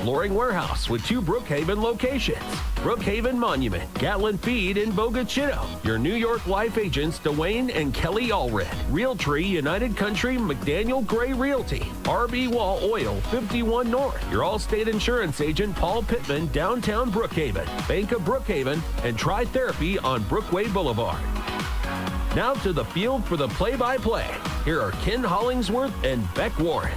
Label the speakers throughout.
Speaker 1: Flooring Warehouse with 2 Brookhaven locations. Brookhaven Monument, Gatlin Feed in Bogachino. Your New York Life agents, Dwayne and Kelly Allred. Realtree, United Country, McDaniel Gray Realty. RB Wall Oil, 51 North. Your Allstate Insurance agent, Paul Pittman, downtown Brookhaven. Bank of Brookhaven, and Try Therapy on Brookway Boulevard. Now to the field for the play-by-play. Here are Ken Hollingsworth and Beck Warren.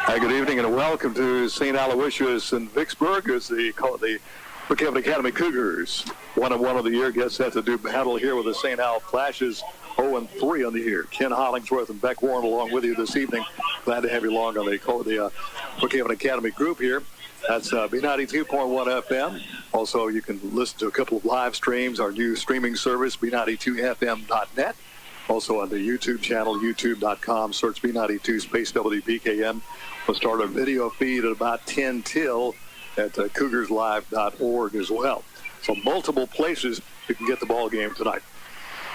Speaker 2: Hi, good evening and welcome to St. Aloysius in Vicksburg as they call it the Brookhaven Academy Cougars. 1-1 of the year gets set to do battle here with the St. Al Flashes. 0-3 on the year. Ken Hollingsworth and Beck Warren along with you this evening. Glad to have you along on the Brookhaven Academy group here. That's B92.1 FM. Also, you can listen to a couple of live streams, our new streaming service, B92FM.net. Also on the YouTube channel, youtube.com, search B92 space WBKM. We'll start our video feed at about 10 till at cougarslive.org as well. So multiple places you can get the ball game tonight.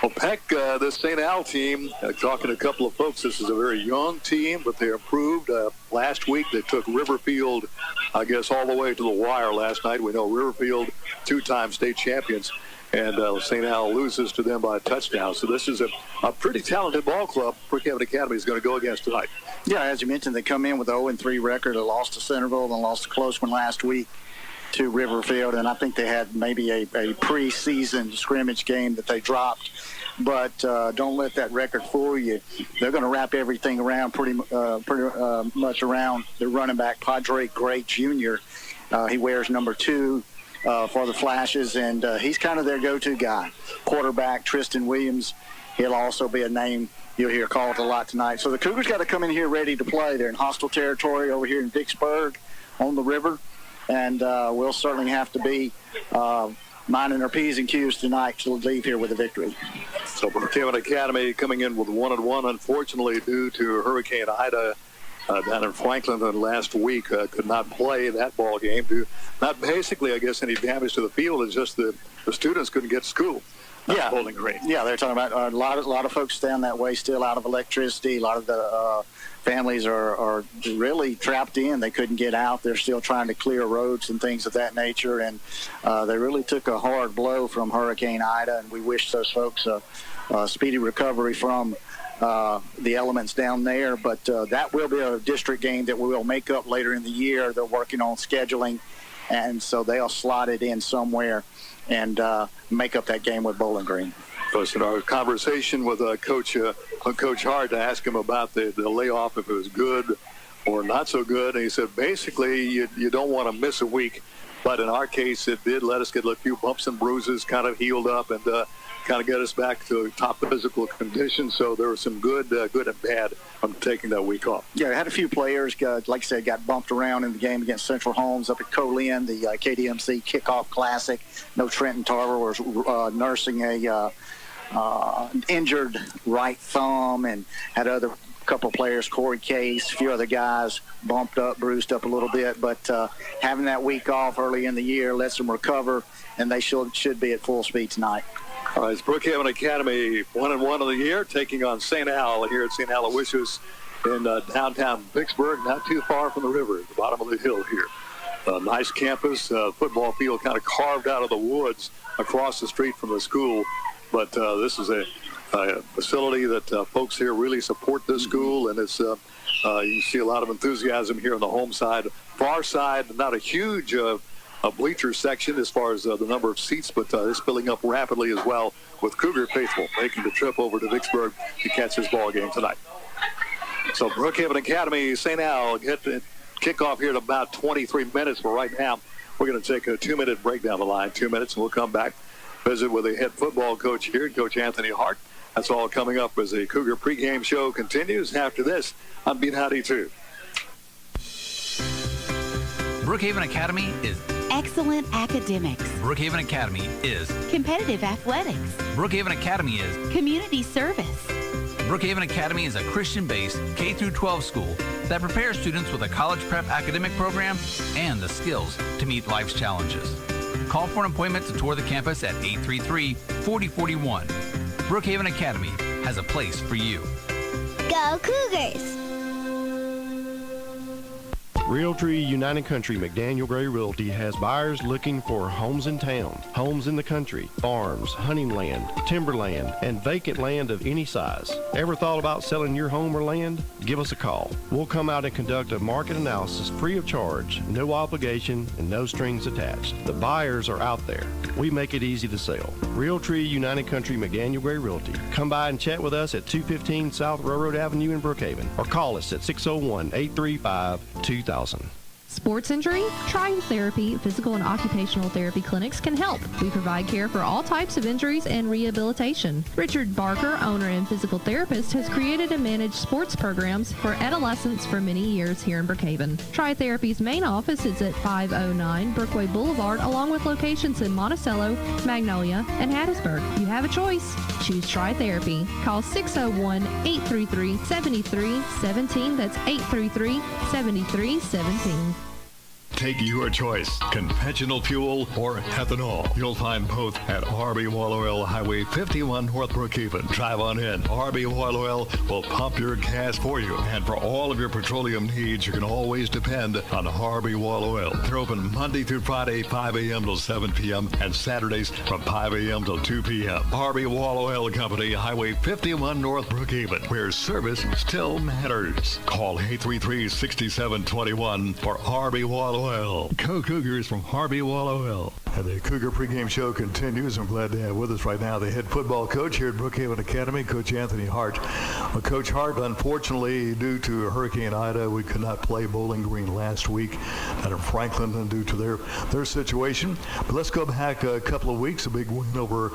Speaker 2: Well, Peck, this St. Al team, talking to a couple of folks, this is a very young team, but they improved. Last week they took Riverfield, I guess, all the way to the wire last night. We know Riverfield, 2-time state champions. And St. Al loses to them by a touchdown. So this is a pretty talented ball club Brookhaven Academy is going to go against tonight.
Speaker 3: Yeah, as you mentioned, they come in with an 0-3 record. They lost to Centerville and lost a close one last week to Riverfield. And I think they had maybe a preseason scrimmage game that they dropped. But don't let that record fool you. They're going to wrap everything around pretty much around the running back, Padre Gray Jr. He wears number 2. For the Flashes, and he's kind of their go-to guy. Quarterback Tristan Williams, he'll also be a name you'll hear called a lot tonight. So the Cougars got to come in here ready to play. They're in hostile territory over here in Vicksburg on the river, and we'll certainly have to be minding our P's and Q's tonight to leave here with a victory.
Speaker 2: So Brookhaven Academy coming in with 1-1, unfortunately, due to Hurricane Ida. Down in Franklin last week, could not play that ball game. Not basically, I guess, any damage to the field. It's just the students couldn't get to school.
Speaker 3: Yeah,
Speaker 2: Bowling Green.
Speaker 3: Yeah, they're talking about a lot of folks down that way still out of electricity. A lot of the families are really trapped in. They couldn't get out. They're still trying to clear roads and things of that nature. And they really took a hard blow from Hurricane Ida, and we wish those folks a speedy recovery from the elements down there, but that will be a district game that we will make up later in the year. They're working on scheduling, and so they'll slot it in somewhere and make up that game with Bowling Green.
Speaker 2: Because in our conversation with Coach Hart to ask him about the layoff, if it was good or not so good, and he said basically you don't want to miss a week, but in our case it did let us get a few bumps and bruises, kind of healed up, and kind of get us back to top physical condition. So there was some good and bad from taking that week off.
Speaker 3: Yeah, I had a few players, like I said, got bumped around in the game against Central Holmes up at Colin, the KDMC Kickoff Classic. No, Trenton Tarver was nursing a injured right thumb, and had other couple players, Corey Case, a few other guys bumped up, bruised up a little bit. But having that week off early in the year lets them recover, and they should be at full speed tonight.
Speaker 2: All right, it's Brookhaven Academy 1-1 of the year, taking on St. Al here at St. Aloysius in downtown Vicksburg, not too far from the river, at the bottom of the hill here. Nice campus, football field kind of carved out of the woods across the street from the school. But this is a facility that folks here really support this school, and it's you see a lot of enthusiasm here on the home side. Far side, not a huge a bleacher section as far as the number of seats, but it's filling up rapidly as well with Cougar faithful making the trip over to Vicksburg to catch this ball game tonight. So Brookhaven Academy, St. Al get the kickoff here in about 23 minutes, but right now we're going to take a 2-minute break down the line, 2 minutes, and we'll come back, visit with the head football coach here, Coach Anthony Hart. That's all coming up as the Cougar pregame show continues after this on B92.
Speaker 4: Brookhaven Academy is
Speaker 5: excellent academics.
Speaker 4: Brookhaven Academy is
Speaker 5: competitive athletics.
Speaker 4: Brookhaven Academy is
Speaker 5: community service.
Speaker 4: Brookhaven Academy is a Christian-based K-12 school that prepares students with a college prep academic program and the skills to meet life's challenges. Call for an appointment to tour the campus at 833-4041. Brookhaven Academy has a place for you.
Speaker 6: Go Cougars!
Speaker 7: Realtree United Country McDaniel Gray Realty has buyers looking for homes in town, homes in the country, farms, hunting land, timberland, and vacant land of any size. Ever thought about selling your home or land? Give us a call. We'll come out and conduct a market analysis free of charge, no obligation, and no strings attached. The buyers are out there. We make it easy to sell. Realtree United Country McDaniel Gray Realty. Come by and chat with us at 215 South Railroad Avenue in Brookhaven or call us at 601-835-2000.
Speaker 8: Sports injury? Trying Therapy Physical and Occupational Therapy clinics can help. We provide care for all types of injuries and rehabilitation. Richard Barker, owner and physical therapist, has created and managed sports programs for adolescents for many years here in Brookhaven. Try Therapy's main office is at 509 Brookway Boulevard, along with locations in Monticello, Magnolia, and Hattiesburg. You have a choice. Choose Try Therapy. Call 601-833-7317. That's 833-7317.
Speaker 9: Take your choice, conventional fuel or ethanol. You'll find both at RB Oil Oil, Highway 51 North Brookhaven. Drive on in. RB Oil Oil will pump your gas for you. And for all of your petroleum needs, you can always depend on RB Oil Oil. They're open Monday through Friday, 5 a.m. till 7 p.m. and Saturdays from 5 a.m. till 2 p.m. RB Oil Oil Company, Highway 51 North Brookhaven, where service still matters. Call 833-6721 for RB Oil Oil. Go Cougars from Harvey Wall Oil.
Speaker 10: And the Cougar pregame show continues. I'm glad to have with us right now the head football coach here at Brookhaven Academy, Coach Anthony Hart. Well, Coach Hart, unfortunately, due to Hurricane Ida, we could not play Bowling Green last week out of Franklin due to their situation. But let's go back a couple of weeks. A big win over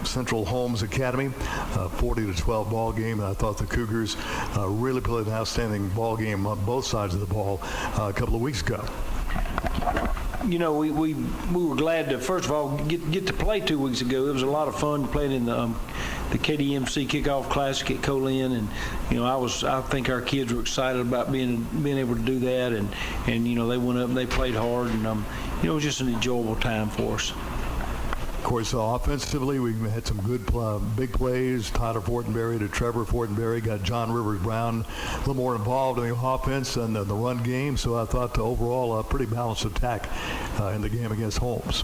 Speaker 10: Central Holmes Academy, 40-12 ball game. And I thought the Cougars really played an outstanding ball game on both sides of the ball a couple of weeks ago.
Speaker 11: You know, we were glad to, first of all, get to play 2 weeks ago. It was a lot of fun playing in the KDMC Kickoff Classic at Colin, and you know, I think our kids were excited about being able to do that, and you know, they went up and they played hard, and you know, it was just an enjoyable time for us.
Speaker 10: Of course, offensively, we had some good big plays. Tyler Fortenberry to Trevor Fortenberry, got John Rivers Brown a little more involved in the offense and the run game. So I thought overall a pretty balanced attack in the game against Holmes.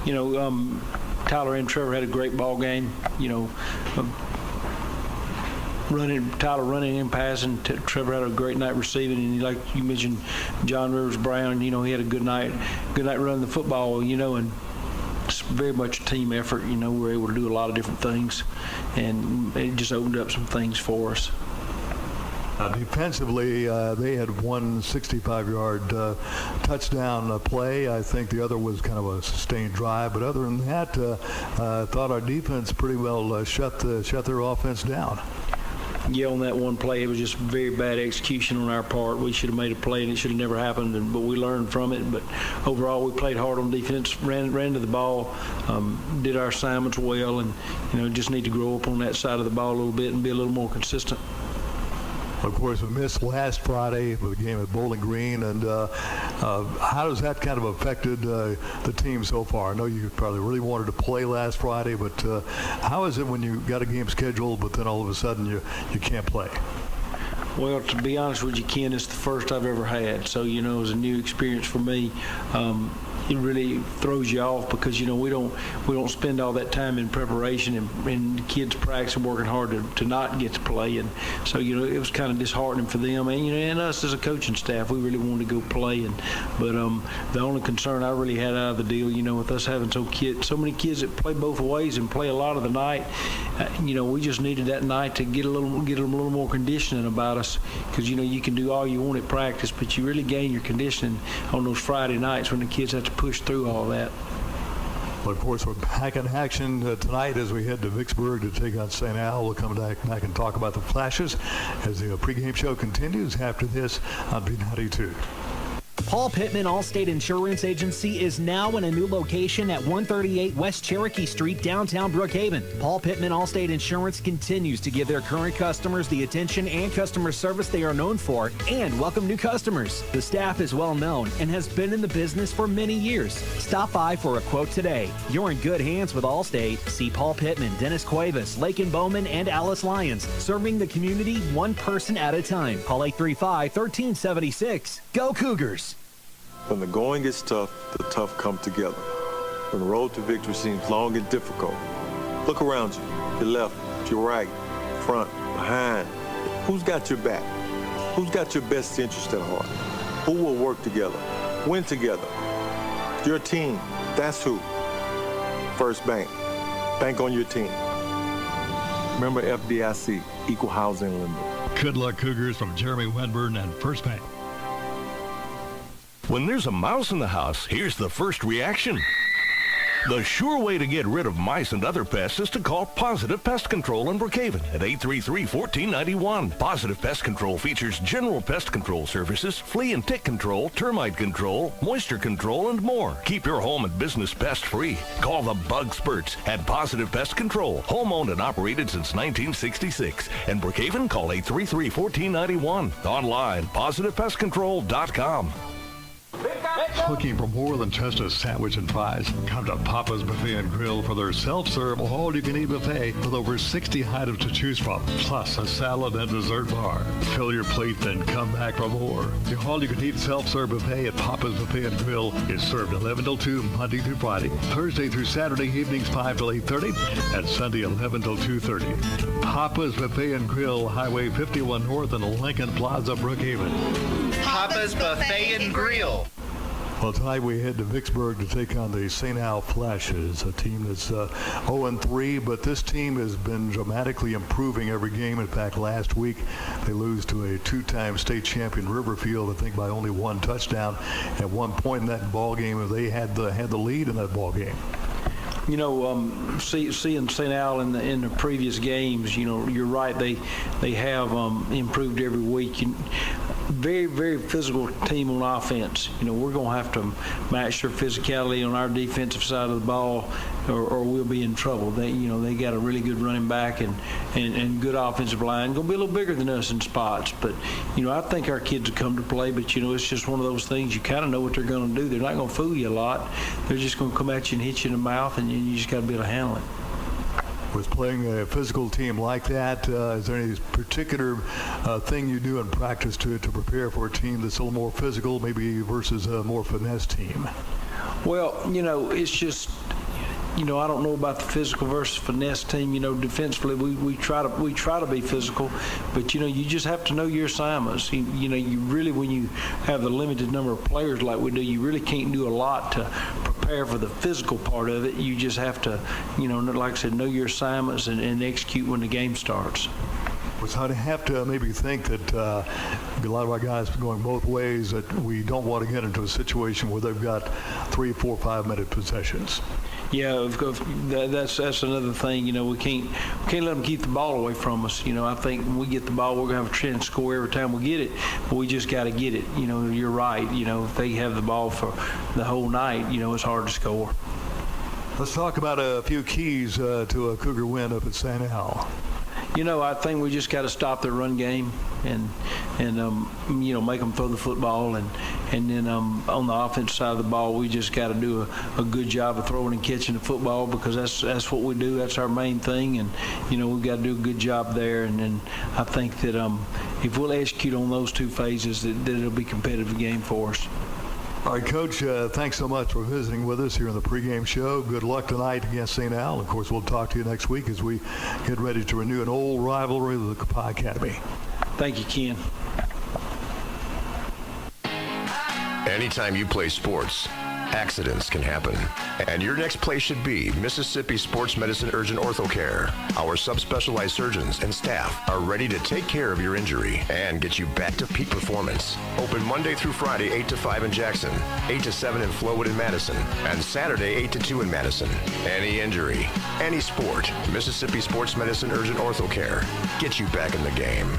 Speaker 11: You know, Tyler and Trevor had a great ball game. You know, Tyler running and passing. Trevor had a great night receiving, and like you mentioned, John Rivers Brown. You know, he had a good night running the football. You know, and it's very much a team effort. You know, we were able to do a lot of different things, and it just opened up some things for us.
Speaker 10: Defensively, they had one 65-yard touchdown play. I think the other was kind of a sustained drive. But other than that, I thought our defense pretty well shut their offense down.
Speaker 11: Yeah, on that one play, it was just very bad execution on our part. We should have made a play, and it should have never happened, but we learned from it. But overall, we played hard on defense, ran to the ball, did our assignments well, and you know, just need to grow up on that side of the ball a little bit and be a little more consistent.
Speaker 10: Of course, we missed last Friday with the game at Bowling Green, and how has that kind of affected the team so far? I know you probably really wanted to play last Friday, but how is it when you got a game scheduled, but then all of a sudden you can't play?
Speaker 11: Well, to be honest with you, Ken, it's the first I've ever had, so you know, it was a new experience for me. It really throws you off because, you know, we don't spend all that time in preparation and the kids practice and working hard to not get to play, and so, you know, it was kind of disheartening for them, and you know, and us as a coaching staff, we really wanted to go play, but the only concern I really had out of the deal, you know, with us having so many kids that play both ways and play a lot of the night, you know, we just needed that night to get them a little more conditioning about us, because you know, you can do all you want at practice, but you really gain your conditioning on those Friday nights when the kids have to push through all that.
Speaker 10: Well, of course, we're back in action tonight as we head to Vicksburg to take on St. Al. We'll come back and talk about the Flashes as the pregame show continues after this on B92.
Speaker 6: Paul Pittman Allstate Insurance Agency is now in a new location at 138 West Cherokee Street, downtown Brookhaven. Paul Pittman Allstate Insurance continues to give their current customers the attention and customer service they are known for and welcome new customers. The staff is well known and has been in the business for many years. Stop by for a quote today. You're in good hands with Allstate. See Paul Pittman, Dennis Cuevas, Lakin Bowman, and Alice Lyons, serving the community one person at a time. Call 835-1376. Go Cougars!
Speaker 12: When the going gets tough, the tough come together. When the road to victory seems long and difficult, look around you, your left, your right, front, behind. Who's got your back? Who's got your best interest at heart? Who will work together, win together? Your team, that's who. First Bank, bank on your team. Remember FDIC, Equal Housing Lender.
Speaker 9: Good luck, Cougars, from Jeremy Wenburn and First Bank.
Speaker 13: When there's a mouse in the house, here's the first reaction. The sure way to get rid of mice and other pests is to call Positive Pest Control in Brookhaven at 833-1491. Positive Pest Control features general pest control services, flea and tick control, termite control, moisture control, and more. Keep your home and business pest-free. Call the Bug Spurts at Positive Pest Control, home-owned and operated since 1966. In Brookhaven, call 833-1491. Online, positivepestcontrol.com.
Speaker 9: Looking for more than just a sandwich and fries? Come to Papa's Buffet and Grill for their self-serve, all-you-can-eat buffet with over 60 items to choose from, plus a salad and dessert bar. Fill your plate, then come back for more. The all-you-can-eat self-serve buffet at Papa's Buffet and Grill is served 11 till 2 Monday through Friday, Thursday through Saturday evenings 5 till 8:30, and Sunday 11 till 2:30. Papa's Buffet and Grill, Highway 51 North in Lincoln Plaza, Brookhaven.
Speaker 14: Papa's Buffet and Grill.
Speaker 10: Well, tonight we head to Vicksburg to take on the St. Al Flashes, a team that's 0-3, but this team has been dramatically improving every game. In fact, last week they lose to a two-time state champion Riverfield, I think by only one touchdown. At one point in that ball game, they had the lead in that ball game.
Speaker 11: You know, seeing St. Al in the previous games, you know, you're right. They have improved every week. Very, very physical team on offense. You know, we're going to have to match their physicality on our defensive side of the ball, or we'll be in trouble. They got a really good running back and good offensive line. Going to be a little bigger than us in spots, but you know, I think our kids will come to play. But you know, it's just one of those things. You kind of know what they're going to do. They're not going to fool you a lot. They're just going to come at you and hit you in the mouth, and you just got to be able to handle it.
Speaker 10: With playing a physical team like that, is there any particular thing you do in practice to prepare for a team that's a little more physical, maybe versus a more finesse team?
Speaker 11: Well, you know, it's just, you know, I don't know about the physical versus finesse team. You know, defensively, we try to be physical, but you know, you just have to know your assignments. You know, you really, when you have the limited number of players like we do, you really can't do a lot to prepare for the physical part of it. You just have to, you know, like I said, know your assignments and execute when the game starts.
Speaker 10: So I'd have to maybe think that a lot of our guys are going both ways, that we don't want to get into a situation where they've got 3, 4, 5 minute possessions.
Speaker 11: Yeah, that's another thing. You know, we can't let them keep the ball away from us. You know, I think when we get the ball, we're going to have a chance to score every time we get it, but we just got to get it. You know, you're right. You know, if they have the ball for the whole night, you know, it's hard to score.
Speaker 10: Let's talk about a few keys to a Cougar win up at St. Al.
Speaker 11: You know, I think we just got to stop their run game and you know, make them throw the football, and then on the offensive side of the ball, we just got to do a good job of throwing and catching the football, because that's what we do. That's our main thing, and you know, we've got to do a good job there. And then I think that if we'll execute on those two phases, that it'll be a competitive game for us.
Speaker 10: All right, Coach, thanks so much for visiting with us here on the pregame show. Good luck tonight against St. Al. Of course, we'll talk to you next week as we get ready to renew an old rivalry with the Copa Academy.
Speaker 11: Thank you, Ken.
Speaker 15: Anytime you play sports, accidents can happen. And your next place should be Mississippi Sports Medicine Urgent Ortho Care. Our subspecialized surgeons and staff are ready to take care of your injury and get you back to peak performance. Open Monday through Friday, 8 to 5 in Jackson, 8 to 7 in Flowood and Madison, and Saturday, 8 to 2 in Madison. Any injury, any sport, Mississippi Sports Medicine Urgent Ortho Care. Get you back in the game.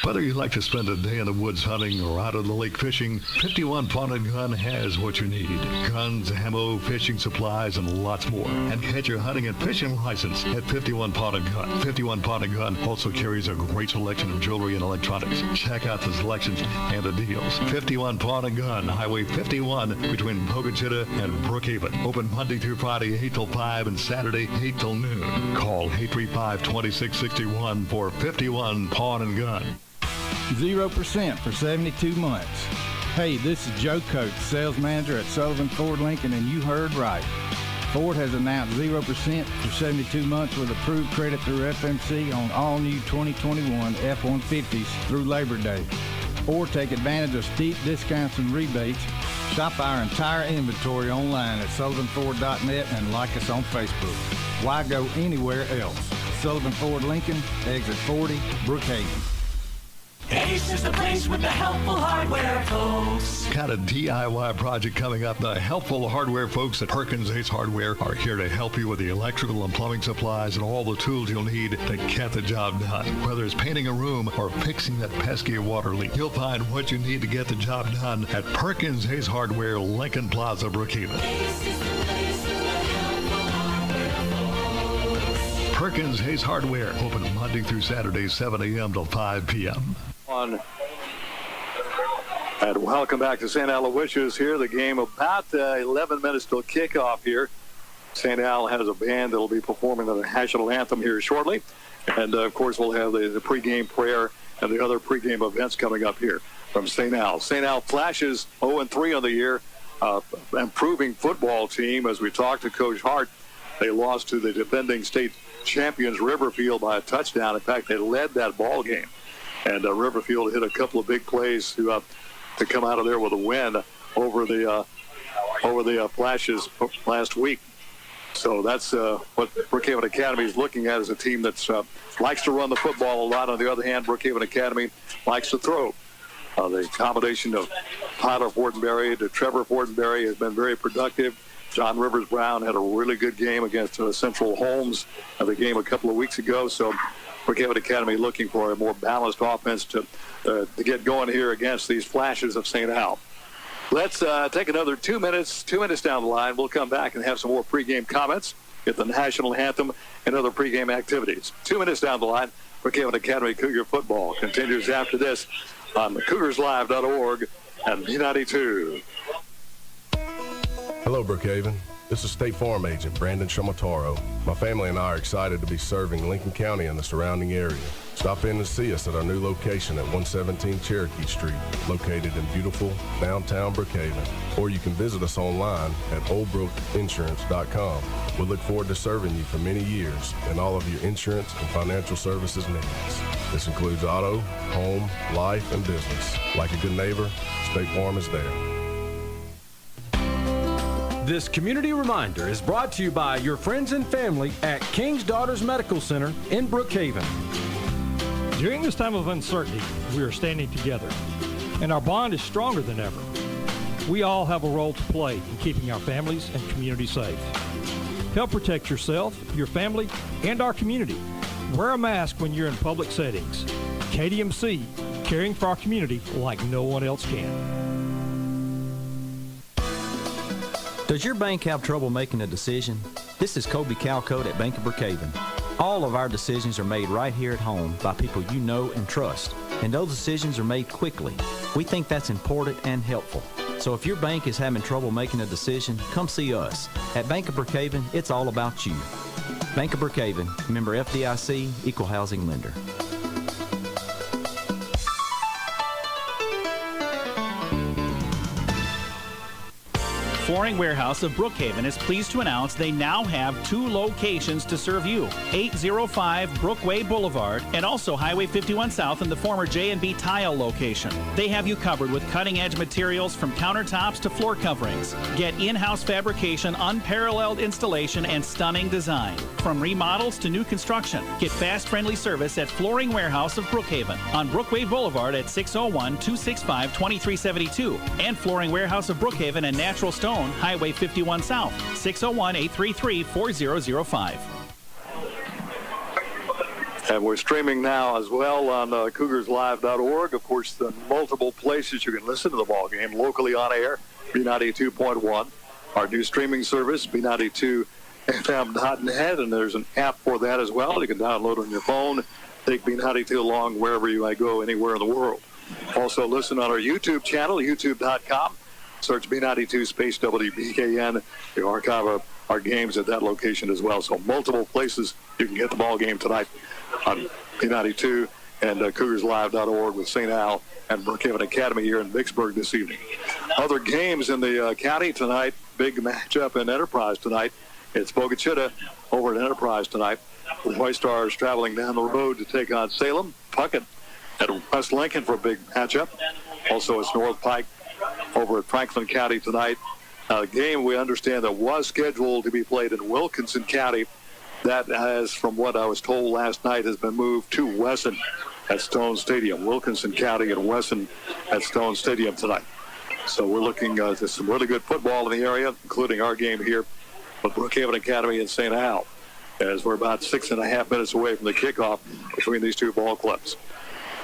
Speaker 9: Whether you like to spend a day in the woods hunting or out on the lake fishing, 51 Pawn and Gun has what you need. Guns, ammo, fishing supplies, and lots more. And get your hunting and fishing license at 51 Pawn and Gun. 51 Pawn and Gun also carries a great selection of jewelry and electronics. Check out the selections and the deals. 51 Pawn and Gun, Highway 51 between Pocatello and Brookhaven. Open Monday through Friday, 8 till 5, and Saturday, 8 till noon. Call 835-2661 for 51 Pawn and Gun.
Speaker 16: 0% for 72 months. Hey, this is Joe Coates, sales manager at Sullivan Ford Lincoln, and you heard right. Ford has announced 0% for 72 months with approved credit through FMC on all new 2021 F-150s through Labor Day. Or take advantage of steep discounts and rebates. Shop our entire inventory online at sullivanford.net and like us on Facebook. Why go anywhere else? Sullivan Ford Lincoln, exit 40, Brookhaven.
Speaker 17: Ace is the place with the helpful hardware, folks.
Speaker 9: Got a DIY project coming up. The helpful hardware folks at Perkins Ace Hardware are here to help you with the electrical and plumbing supplies and all the tools you'll need to get the job done. Whether it's painting a room or fixing that pesky water leak, you'll find what you need to get the job done at Perkins Ace Hardware, Lincoln Plaza, Brookhaven.
Speaker 17: Ace is the place with the helpful hardware, folks.
Speaker 9: Perkins Ace Hardware, open Monday through Saturday, 7 a.m. till 5 p.m.
Speaker 2: And welcome back to St. Aloysius here. The game about 11 minutes till kickoff here. St. Al has a band that will be performing the national anthem here shortly. And, of course, we'll have the pregame prayer and the other pregame events coming up here from St. Al. St. Al flashes 0-3 on the year. Improving football team. As we talked to Coach Hart, they lost to the defending state champions Riverfield by a touchdown. In fact, they led that ball game. And Riverfield hit a couple of big plays to come out of there with a win over the Flashes last week. So that's what Brookhaven Academy is looking at, as a team that likes to run the football a lot. On the other hand, Brookhaven Academy likes to throw. The combination of Tyler Fortenberry to Trevor Fortenberry has been very productive. John Rivers Brown had a really good game against Central Holmes of the game a couple of weeks ago. So Brookhaven Academy looking for a more balanced offense to get going here against these Flashes of St. Al. Let's take another 2 minutes. 2 minutes down the line, we'll come back and have some more pregame comments, get the national anthem, and other pregame activities. 2 minutes down the line, Brookhaven Academy Cougar football continues after this on CougarsLive.org and B92.
Speaker 18: Hello, Brookhaven. This is State Farm Agent Brandon Shamataro. My family and I are excited to be serving Lincoln County and the surrounding area. Stop in and see us at our new location at 117 Cherokee Street, located in beautiful downtown Brookhaven. Or you can visit us online at oldbrookinsurance.com. We look forward to serving you for many years in all of your insurance and financial services needs. This includes auto, home, life, and business. Like a good neighbor, State Farm is there.
Speaker 19: This community reminder is brought to you by your friends and family at King's Daughters Medical Center in Brookhaven.
Speaker 20: During this time of uncertainty, we are standing together, and our bond is stronger than ever. We all have a role to play in keeping our families and community safe. Help protect yourself, your family, and our community. Wear a mask when you're in public settings. KDMC, caring for our community like no one else can.
Speaker 21: Does your bank have trouble making a decision? This is Kobe Calcote at Bank of Brookhaven. All of our decisions are made right here at home by people you know and trust, and those decisions are made quickly. We think that's important and helpful. So if your bank is having trouble making a decision, come see us. At Bank of Brookhaven, it's all about you. Bank of Brookhaven, member FDIC, equal housing lender.
Speaker 22: Flooring Warehouse of Brookhaven is pleased to announce they now have 2 locations to serve you. 805 Brookway Boulevard and also Highway 51 South in the former J&B Tile location. They have you covered with cutting-edge materials from countertops to floor coverings. Get in-house fabrication, unparalleled installation, and stunning design. From remodels to new construction, get fast, friendly service at Flooring Warehouse of Brookhaven on Brookway Boulevard at 601-265-2372 and Flooring Warehouse of Brookhaven and Natural Stone, Highway 51 South, 601-833-4005.
Speaker 2: And we're streaming now as well on CougarsLive.org. Of course, the multiple places you can listen to the ball game locally on air, B92.1. Our new streaming service, B92FM.net, and there's an app for that as well. You can download on your phone. Take B92 along wherever you might go, anywhere in the world. Also, listen on our YouTube channel, youtube.com. Search B92 space WBKN. The archive of our games at that location as well. So multiple places you can get the ball game tonight on B92 and CougarsLive.org with St. Al and Brookhaven Academy here in Vicksburg this evening. Other games in the county tonight, big matchup in Enterprise tonight. It's Bogachita over at Enterprise tonight. The White Stars traveling down the road to take on Salem. Puckett at West Lincoln for a big matchup. Also, it's North Pike over at Franklin County tonight. A game we understand that was scheduled to be played in Wilkinson County. That has, from what I was told last night, has been moved to Wesson at Stone Stadium. Wilkinson County and Wesson at Stone Stadium tonight. So we're looking to some really good football in the area, including our game here with Brookhaven Academy and St. Al, as we're about 6.5 minutes away from the kickoff between these two ball clubs.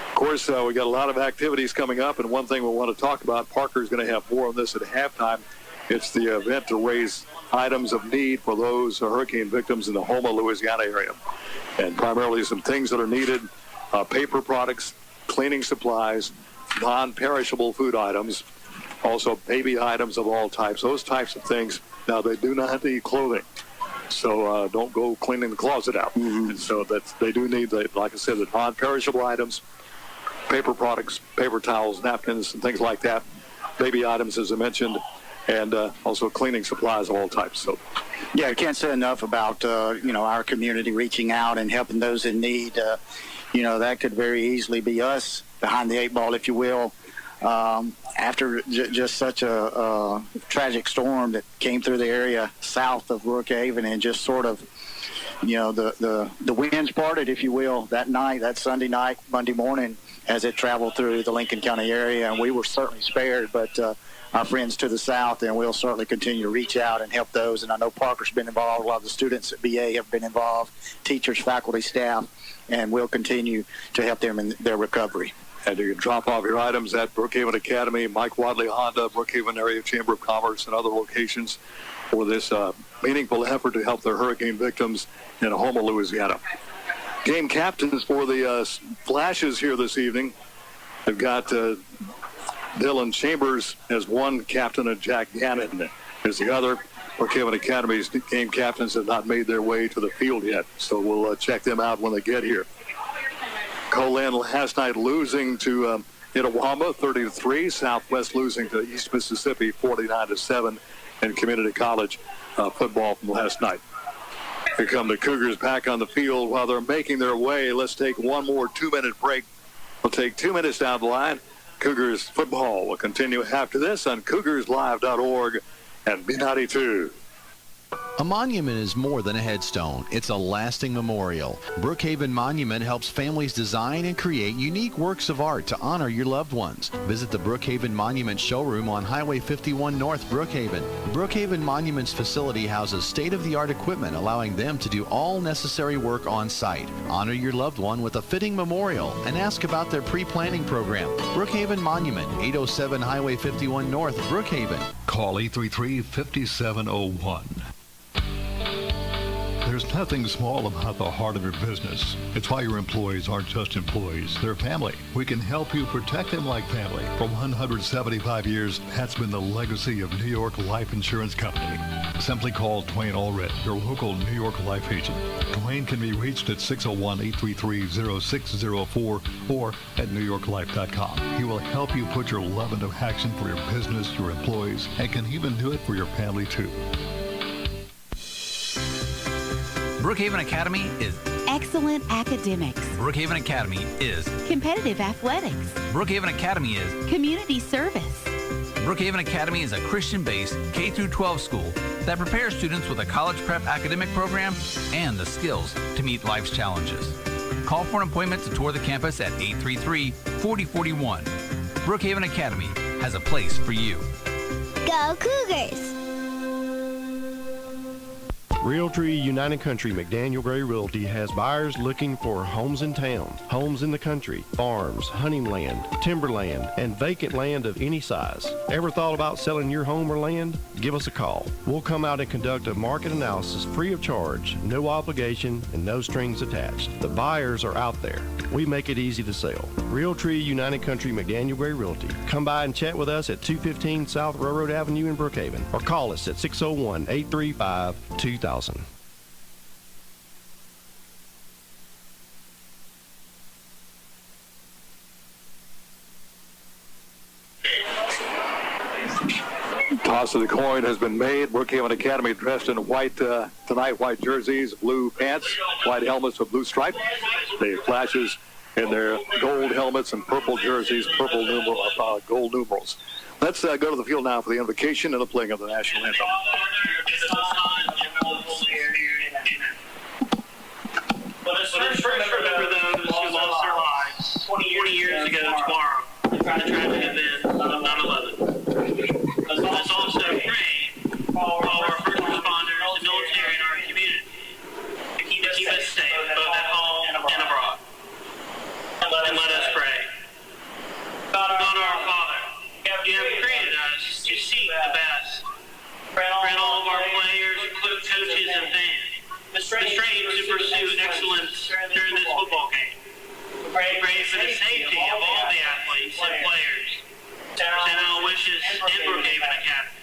Speaker 2: Of course, we got a lot of activities coming up, and one thing we want to talk about, Parker's going to have more on this at halftime. It's the event to raise items of need for those hurricane victims in the Houma, Louisiana area. And primarily some things that are needed, paper products, cleaning supplies, non-perishable food items, also baby items of all types, those types of things. Now, they do not need clothing, so don't go cleaning the closet out. And so they do need, like I said, the non-perishable items, paper products, paper towels, napkins, and things like that, baby items, as I mentioned, and also cleaning supplies of all types. So,
Speaker 1: yeah, I can't say enough about our community reaching out and helping those in need. That could very easily be us behind the 8 ball, if you will. After just such a tragic storm that came through the area south of Brookhaven, and just sort of, the winds parted, if you will, that night, that Sunday night, Monday morning, as it traveled through the Lincoln County area, and we were certainly spared, but our friends to the south, and we'll certainly continue to reach out and help those. And I know Parker's been involved. A lot of the students at BA have been involved, teachers, faculty, staff, and we'll continue to help them in their recovery.
Speaker 2: And you can drop off your items at Brookhaven Academy, Mike Wadley Honda, Brookhaven Area Chamber of Commerce, and other locations for this meaningful effort to help the hurricane victims in Houma, Louisiana. Game captains for the Flashes here this evening. They've got Dylan Chambers as one captain, and Jack Gannon as the other. Brookhaven Academy's game captains have not made their way to the field yet, so we'll check them out when they get here. Colin last night losing to Itawamba 30-3. Southwest losing to East Mississippi 49-7 in Community College football from last night. Here come the Cougars back on the field while they're making their way. Let's take one more 2-minute break. We'll take 2 minutes down the line. Cougars football will continue after this on CougarsLive.org and B92.
Speaker 3: A monument is more than a headstone. It's a lasting memorial. Brookhaven Monument helps families design and create unique works of art to honor your loved ones. Visit the Brookhaven Monument showroom on Highway 51 North Brookhaven. Brookhaven Monument's facility houses state-of-the-art equipment, allowing them to do all necessary work on site. Honor your loved one with a fitting memorial and ask about their pre-planning program. Brookhaven Monument, 807 Highway 51 North Brookhaven.
Speaker 9: Call 833-5701. There's nothing small about the heart of your business. It's why your employees aren't just employees, they're family. We can help you protect them like family. For 175 years, that's been the legacy of New York Life Insurance Company. Simply call Dwayne Allred, your local New York life agent. Dwayne can be reached at 601-833-0604 or at newyorklife.com. He will help you put your love into action for your business, your employees, and can even do it for your family too.
Speaker 4: Brookhaven Academy is
Speaker 5: excellent academics.
Speaker 4: Brookhaven Academy is
Speaker 5: Competitive athletics.
Speaker 4: Brookhaven Academy is
Speaker 5: Community service.
Speaker 4: Brookhaven Academy is a Christian-based K-12 school that prepares students with a college prep academic program and the skills to meet life's challenges. Call for an appointment to tour the campus at 833-4041. Brookhaven Academy has a place for you.
Speaker 23: Go Cougars!
Speaker 7: Realtree United Country McDaniel Gray Realty has buyers looking for homes in town, homes in the country, farms, hunting land, timberland, and vacant land of any size. Ever thought about selling your home or land? Give us a call. We'll come out and conduct a market analysis free of charge, no obligation, and no strings attached. The buyers are out there. We make it easy to sell. Realtree United Country McDaniel Gray Realty. Come by and chat with us at 215 South Railroad Avenue in Brookhaven, or call us at 601-835-2000.
Speaker 2: Toss of the coin has been made. Brookhaven Academy dressed in white tonight, white jerseys, blue pants, white helmets with blue stripe. The Flashes in their gold helmets and purple jerseys, gold numerals. Let's go to the field now for the invocation and the playing of the national anthem.
Speaker 8: Let us first remember those who lost their lives 20 years ago tomorrow in the tragic event of 9/11. Let's also pray for our first responders and military in our community to keep us safe, both at home and abroad. And let us pray. God our Father, you have created us to seek the best. Grant all of our players, coaches, and fans the strength to pursue excellence during this football game. Pray for the safety of all the athletes and players. Send Aloysius and Brookhaven Academy.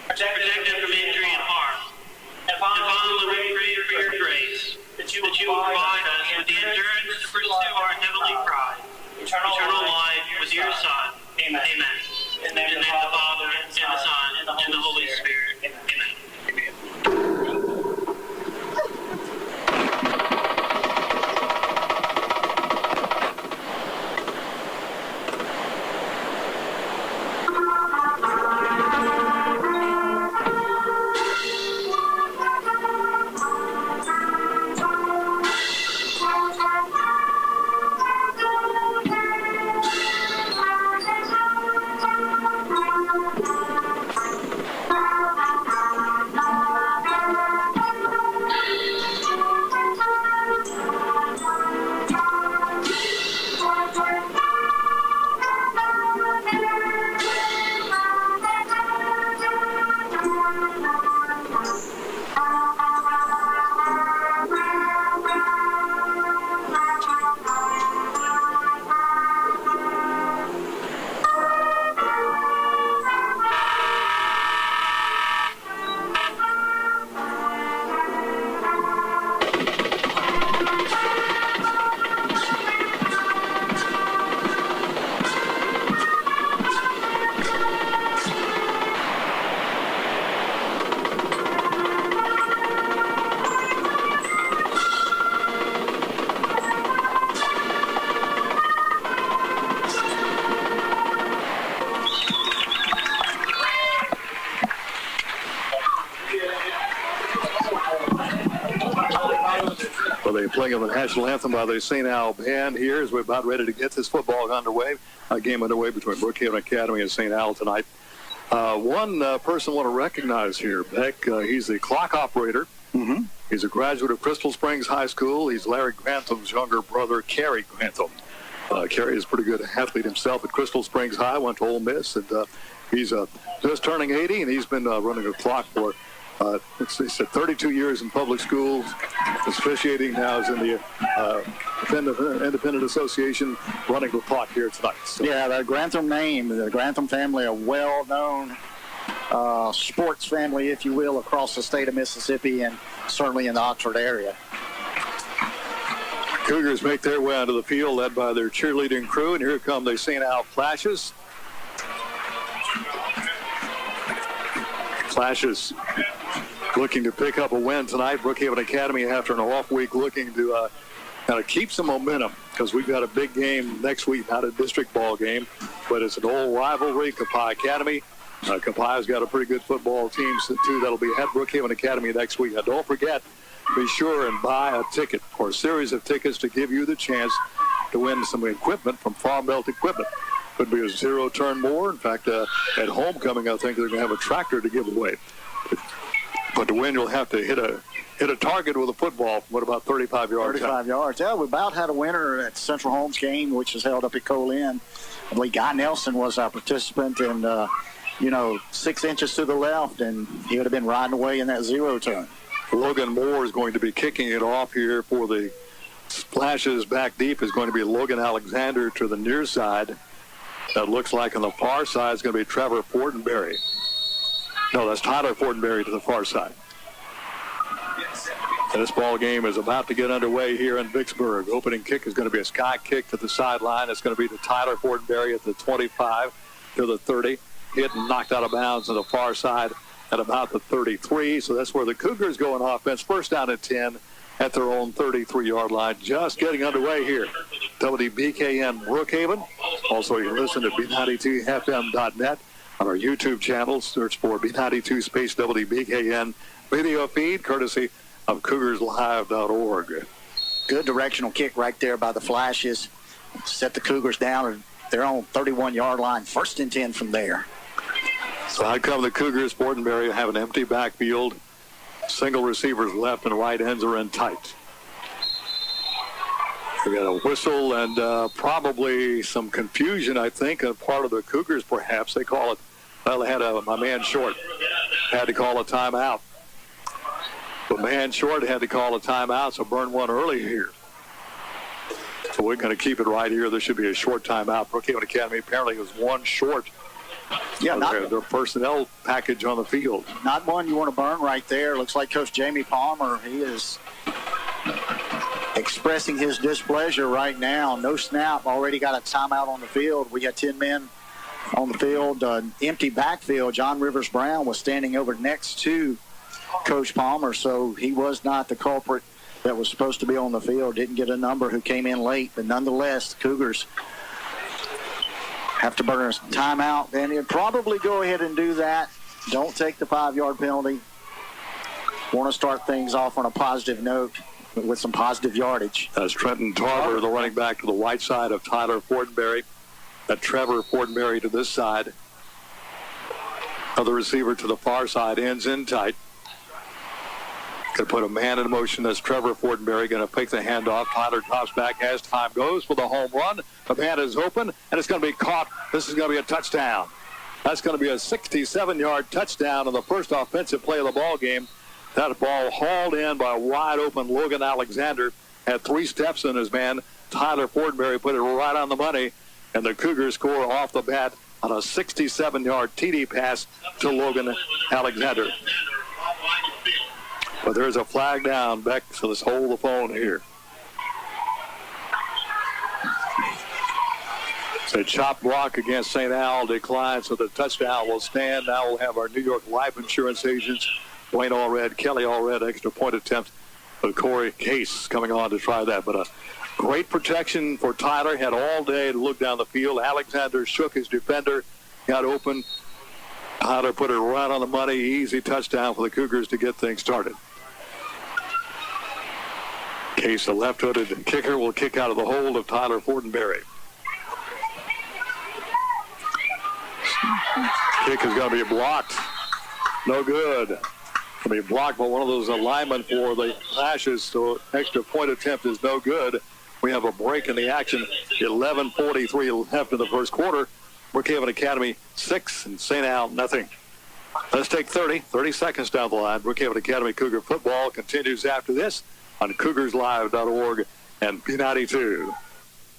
Speaker 8: Protect them from injury and harm. And finally, we pray for your grace, that you will provide us with the endurance to pursue our heavenly prize, eternal life with your Son. Amen. In the name of the Father, and the Son, and the Holy Spirit. Amen.
Speaker 2: Playing of the national anthem by the St. Al band here as we're about ready to get this football underway. A game underway between Brookhaven Academy and St. Al tonight. One person I want to recognize here, Beck. He's the clock operator. Mm-hmm. He's a graduate of Crystal Springs High School. He's Larry Grantham's younger brother, Kerry Grantham. Kerry is a pretty good athlete himself at Crystal Springs High, went to Ole Miss, and he's just turning 80, and he's been running a clock for 32 years in public schools. His officiating now is in the Independent Association, running the clock here tonight. So.
Speaker 1: Yeah, the Grantham name, the Grantham family, a well-known sports family, if you will, across the state of Mississippi and certainly in the Oxford area.
Speaker 2: Cougars make their way onto the field, led by their cheerleading crew, and here come the St. Al Flashes. Flashes looking to pick up a win tonight. Brookhaven Academy, after an off week, looking to kind of keep some momentum because we've got a big game next week, not a district ball game, but it's an old rivalry, Copiah Academy. Copiah's got a pretty good football team, too, that'll be at Brookhaven Academy next week. Now, don't forget, be sure and buy a ticket or a series of tickets to give you the chance to win some equipment from Farm Belt Equipment. Could be a zero-turn mower. In fact, at homecoming, I think they're going to have a tractor to give away. But to win, you'll have to hit a target with a football from about 35 yards.
Speaker 1: 35 yards. Yeah, we about had a winner at Central Holmes game, which is held up at Cole Inn. I believe Guy Nelson was our participant, and 6 inches to the left, and he would have been riding away in that zero turn.
Speaker 2: Logan Moore is going to be kicking it off here for the Splashes. Back deep is going to be Logan Alexander to the near side. That looks like on the far side is going to be Trevor Fortenberry. No, that's Tyler Fortenberry to the far side. And this ball game is about to get underway here in Vicksburg. Opening kick is going to be a sky kick to the sideline. It's going to be to Tyler Fortenberry at the 25 to the 30. Hit and knocked out of bounds on the far side at about the 33. So that's where the Cougars go on offense. First down at 10 at their own 33-yard line. Just getting underway here. WBKN Brookhaven. Also, you can listen to B92FM.net on our YouTube channel. Search for B92 space WBKN video feed, courtesy of CougarsLive.org.
Speaker 1: Good directional kick right there by the Flashes. Set the Cougars down at their own 31-yard line. First and 10 from there.
Speaker 2: So out come the Cougars. Fortenberry have an empty backfield. Single receivers left and right ends are in tight. We got a whistle and probably some confusion, I think, on part of the Cougars, perhaps. They call it, well, they had my man Short had to call a timeout. But man Short had to call a timeout, so burn one early here. So we're going to keep it right here. There should be a short timeout. Brookhaven Academy apparently was one short.
Speaker 1: Yeah,
Speaker 2: their personnel package on the field.
Speaker 1: Not one you want to burn right there. Looks like Coach Jamie Palmer, he is expressing his displeasure right now. No snap, already got a timeout on the field. We got 10 men on the field, empty backfield. John Rivers Brown was standing over next to Coach Palmer, so he was not the culprit that was supposed to be on the field. Didn't get a number who came in late, but nonetheless, the Cougars have to burn a timeout. Then he'd probably go ahead and do that. Don't take the 5-yard penalty. Want to start things off on a positive note with some positive yardage.
Speaker 2: That's Trenton Tarver, the running back to the right side of Tyler Fortenberry. That Trevor Fortenberry to this side. Other receiver to the far side, ends in tight. Going to put a man in motion. That's Trevor Fortenberry going to pick the handoff. Tyler drops back as time goes for the home run. The man is open, and it's going to be caught. This is going to be a touchdown. That's going to be a 67-yard touchdown on the first offensive play of the ball game. That ball hauled in by a wide-open Logan Alexander. Had 3 steps in his man. Tyler Fortenberry put it right on the money, and the Cougars score off the bat on a 67-yard TD pass to Logan Alexander. But there's a flag down, Beck, so let's hold the phone here. A chop block against St. Al declined, so the touchdown will stand. Now we'll have our New York life insurance agents, Wayne Allred, Kelly Allred, extra point attempt. But Corey Case coming on to try that. But a great protection for Tyler. Had all day to look down the field. Alexander shook his defender, got open. Tyler put it right on the money. Easy touchdown for the Cougars to get things started. Case, the left-footed kicker, will kick out of the hold of Tyler Fortenberry. Kick is going to be blocked. No good. Going to be blocked by one of those linemen for the Flashes, so extra point attempt is no good. We have a break in the action. 11:43 left in the first quarter. Brookhaven Academy 6 and St. Al nothing. Let's take 30 seconds down the line. Brookhaven Academy Cougar football continues after this on CougarsLive.org and B92.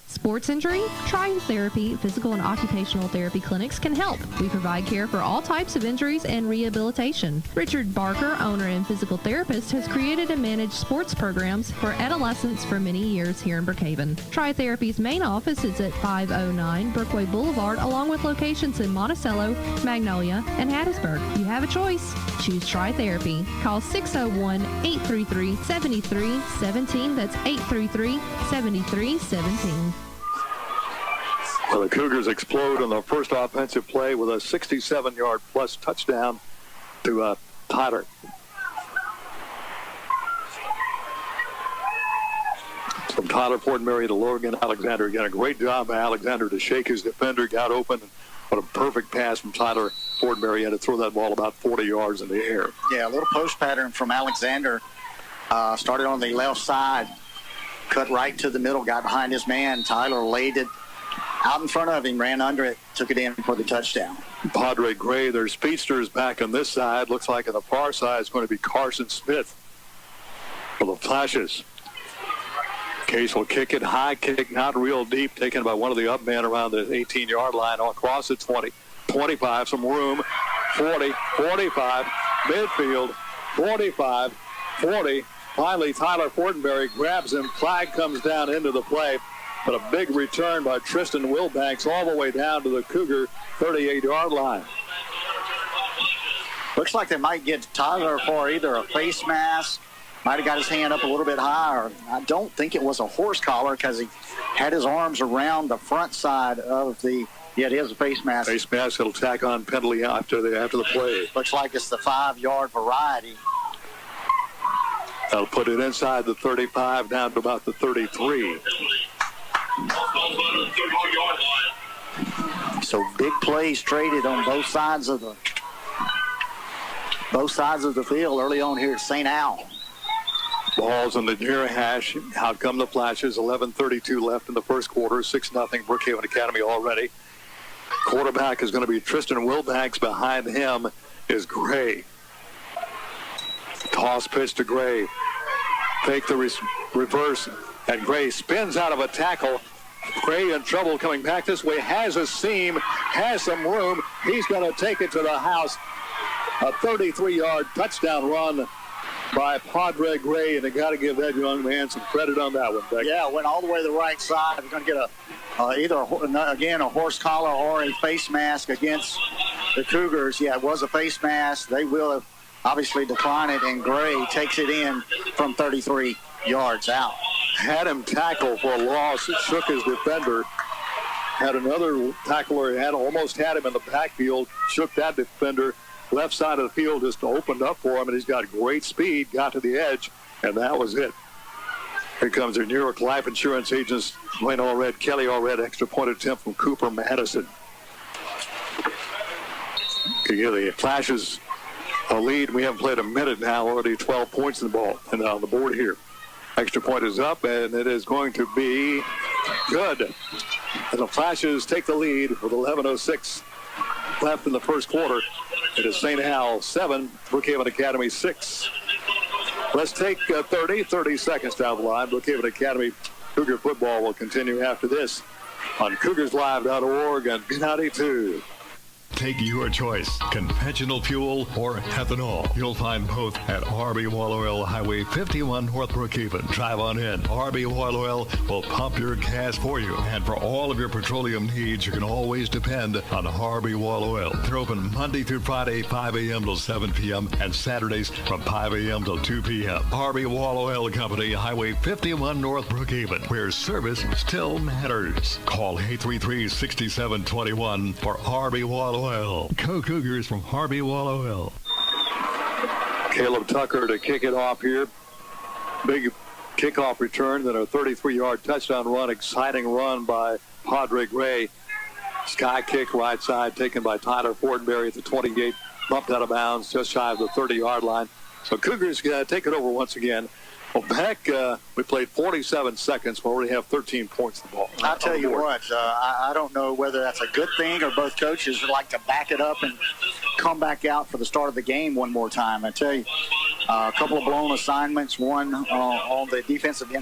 Speaker 6: Sports injury? Trying Therapy Physical and Occupational Therapy clinics can help. We provide care for all types of injuries and rehabilitation. Richard Barker, owner and physical therapist, has created and managed sports programs for adolescents for many years here in Brookhaven. Try Therapy's main office is at 509 Brookway Boulevard, along with locations in Monticello, Magnolia, and Hattiesburg. You have a choice. Choose Try Therapy. Call 601-833-7317. That's 833-7317.
Speaker 2: Well, the Cougars explode on the first offensive play with a 67-yard plus touchdown to Tyler. From Tyler Fortenberry to Logan Alexander. Again, a great job by Alexander to shake his defender, got open. What a perfect pass from Tyler Fortenberry had to throw that ball about 40 yards in the air.
Speaker 1: Yeah, a little post pattern from Alexander. Started on the left side, cut right to the middle, got behind his man. Tyler laid it out in front of him, ran under it, took it in for the touchdown.
Speaker 2: Padre Gray, their speedsters back on this side. Looks like on the far side it's going to be Carson Smith for the Flashes. Case will kick it, high kick, not real deep, taken by one of the up men around the 18-yard line, across the 20, 25, some room, 40, 45, midfield, 45, 40. Finally, Tyler Fortenberry grabs him. Flag comes down into the play, but a big return by Tristan Wilbanks all the way down to the Cougar 38-yard line.
Speaker 1: Looks like they might get Tyler for either a face mask, might have got his hand up a little bit higher. I don't think it was a horse collar because he had his arms around the front side of the, yeah, it is a face mask.
Speaker 2: Face mask, it'll tack on penalty after the play.
Speaker 1: Looks like it's the 5-yard variety.
Speaker 2: That'll put it inside the 35, down to about the 33.
Speaker 1: So big plays traded on both sides of the field early on here at St. Al.
Speaker 2: Ball's in the near hash. Out come the Flashes. 11:32 left in the first quarter. 6-0 Brookhaven Academy already. Quarterback is going to be Tristan Wilbanks. Behind him is Gray. Toss pitch to Gray. Fake the reverse, and Gray spins out of a tackle. Gray in trouble coming back this way. Has a seam, has some room. He's going to take it to the house. A 33-yard touchdown run by Padre Gray, and they got to give that young man some credit on that one, Beck.
Speaker 1: Yeah, went all the way to the right side. We're going to get either a horse collar or a face mask against the Cougars. Yeah, it was a face mask. They will obviously decline it, and Gray takes it in from 33 yards out.
Speaker 2: Had him tackle for a loss. It shook his defender. Had another tackler, almost had him in the backfield, shook that defender. Left side of the field just opened up for him, and he's got great speed, got to the edge, and that was it. Here comes their New York Life Insurance agents, Dwayne Allred, Kelly Allred, extra point attempt from Cooper Madison. The Flashes a lead. We haven't played a minute now, already 12 points in the ball and on the board here. Extra point is up, and it is going to be good. And the Flashes take the lead with 11:06 left in the first quarter. It is St. Al 7, Brookhaven Academy 6. Let's take 30 seconds down the line. Brookhaven Academy Cougar football will continue after this on CougarsLive.org and B92.
Speaker 9: Take your choice, conventional fuel or ethanol. You'll find both at RB Wall Oil, Highway 51, North Brookhaven. Drive on in. RB Wall Oil will pump your gas for you. And for all of your petroleum needs, you can always depend on RB Wall Oil. They're open Monday through Friday, 5 a.m. till 7 p.m. and Saturdays from 5 a.m. till 2 p.m. RB Wall Oil Company, Highway 51, North Brookhaven, where service still matters. Call 833-6721 for RB Wall Oil. Go Cougars from Harvey Wall Oil.
Speaker 2: Caleb Tucker to kick it off here. Big kickoff return, then a 33-yard touchdown run. Exciting run by Padre Gray. Sky kick right side taken by Tyler Fortenberry at the 28. Bumped out of bounds just shy of the 30-yard line. So Cougars take it over once again. Well, Beck, we played 47 seconds. We already have 13 points in the ball.
Speaker 1: I'll tell you what, I don't know whether that's a good thing or both coaches would like to back it up and come back out for the start of the game one more time. I tell you, a couple of blown assignments, one on the defensive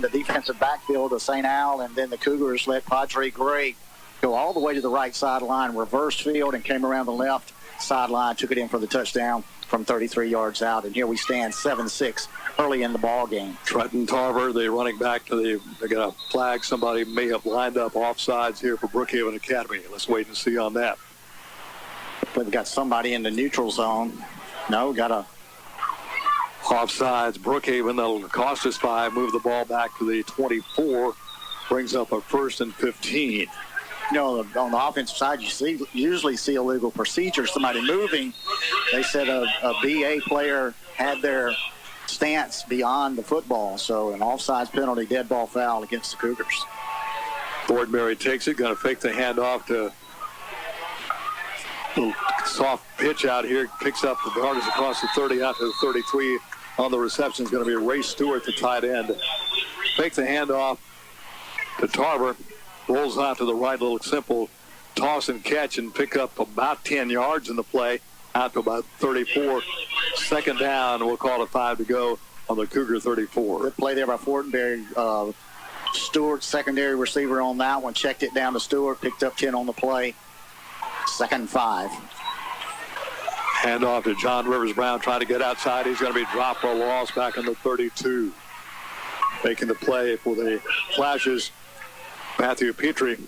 Speaker 1: backfield of St. Al, and then the Cougars let Padre Gray go all the way to the right sideline, reverse field, and came around the left sideline, took it in for the touchdown from 33 yards out. And here we stand 7-6 early in the ball game.
Speaker 2: Trenton Tarver, the running back they got a flag. Somebody may have lined up offsides here for Brookhaven Academy. Let's wait and see on that.
Speaker 1: We've got somebody in the neutral zone. No, got a
Speaker 2: offsides. Brookhaven, that'll cost us 5. Move the ball back to the 24. Brings up a 1st and 15.
Speaker 1: You know, on the offensive side, you usually see illegal procedure, somebody moving. They said a BA player had their stance beyond the football, so an offsides penalty, dead ball foul against the Cougars.
Speaker 2: Fortenberry takes it, going to fake the handoff to Soft pitch out here. Picks up the Darters across the 30 out to the 33. On the reception is going to be Ray Stewart, the tight end. Fakes the handoff to Tarver. Rolls out to the right, little simple toss and catch, and pick up about 10 yards in the play out to about 34. Second down, we'll call it 5 to go on the Cougar 34.
Speaker 1: Good play there by Fortenberry. Stewart, secondary receiver on that one, checked it down to Stewart, picked up 10 on the play. 2nd and 5.
Speaker 2: Handoff to John Rivers Brown, trying to get outside. He's going to be dropped for a loss back in the 32. Making the play for the Flashes, Matthew Petrie.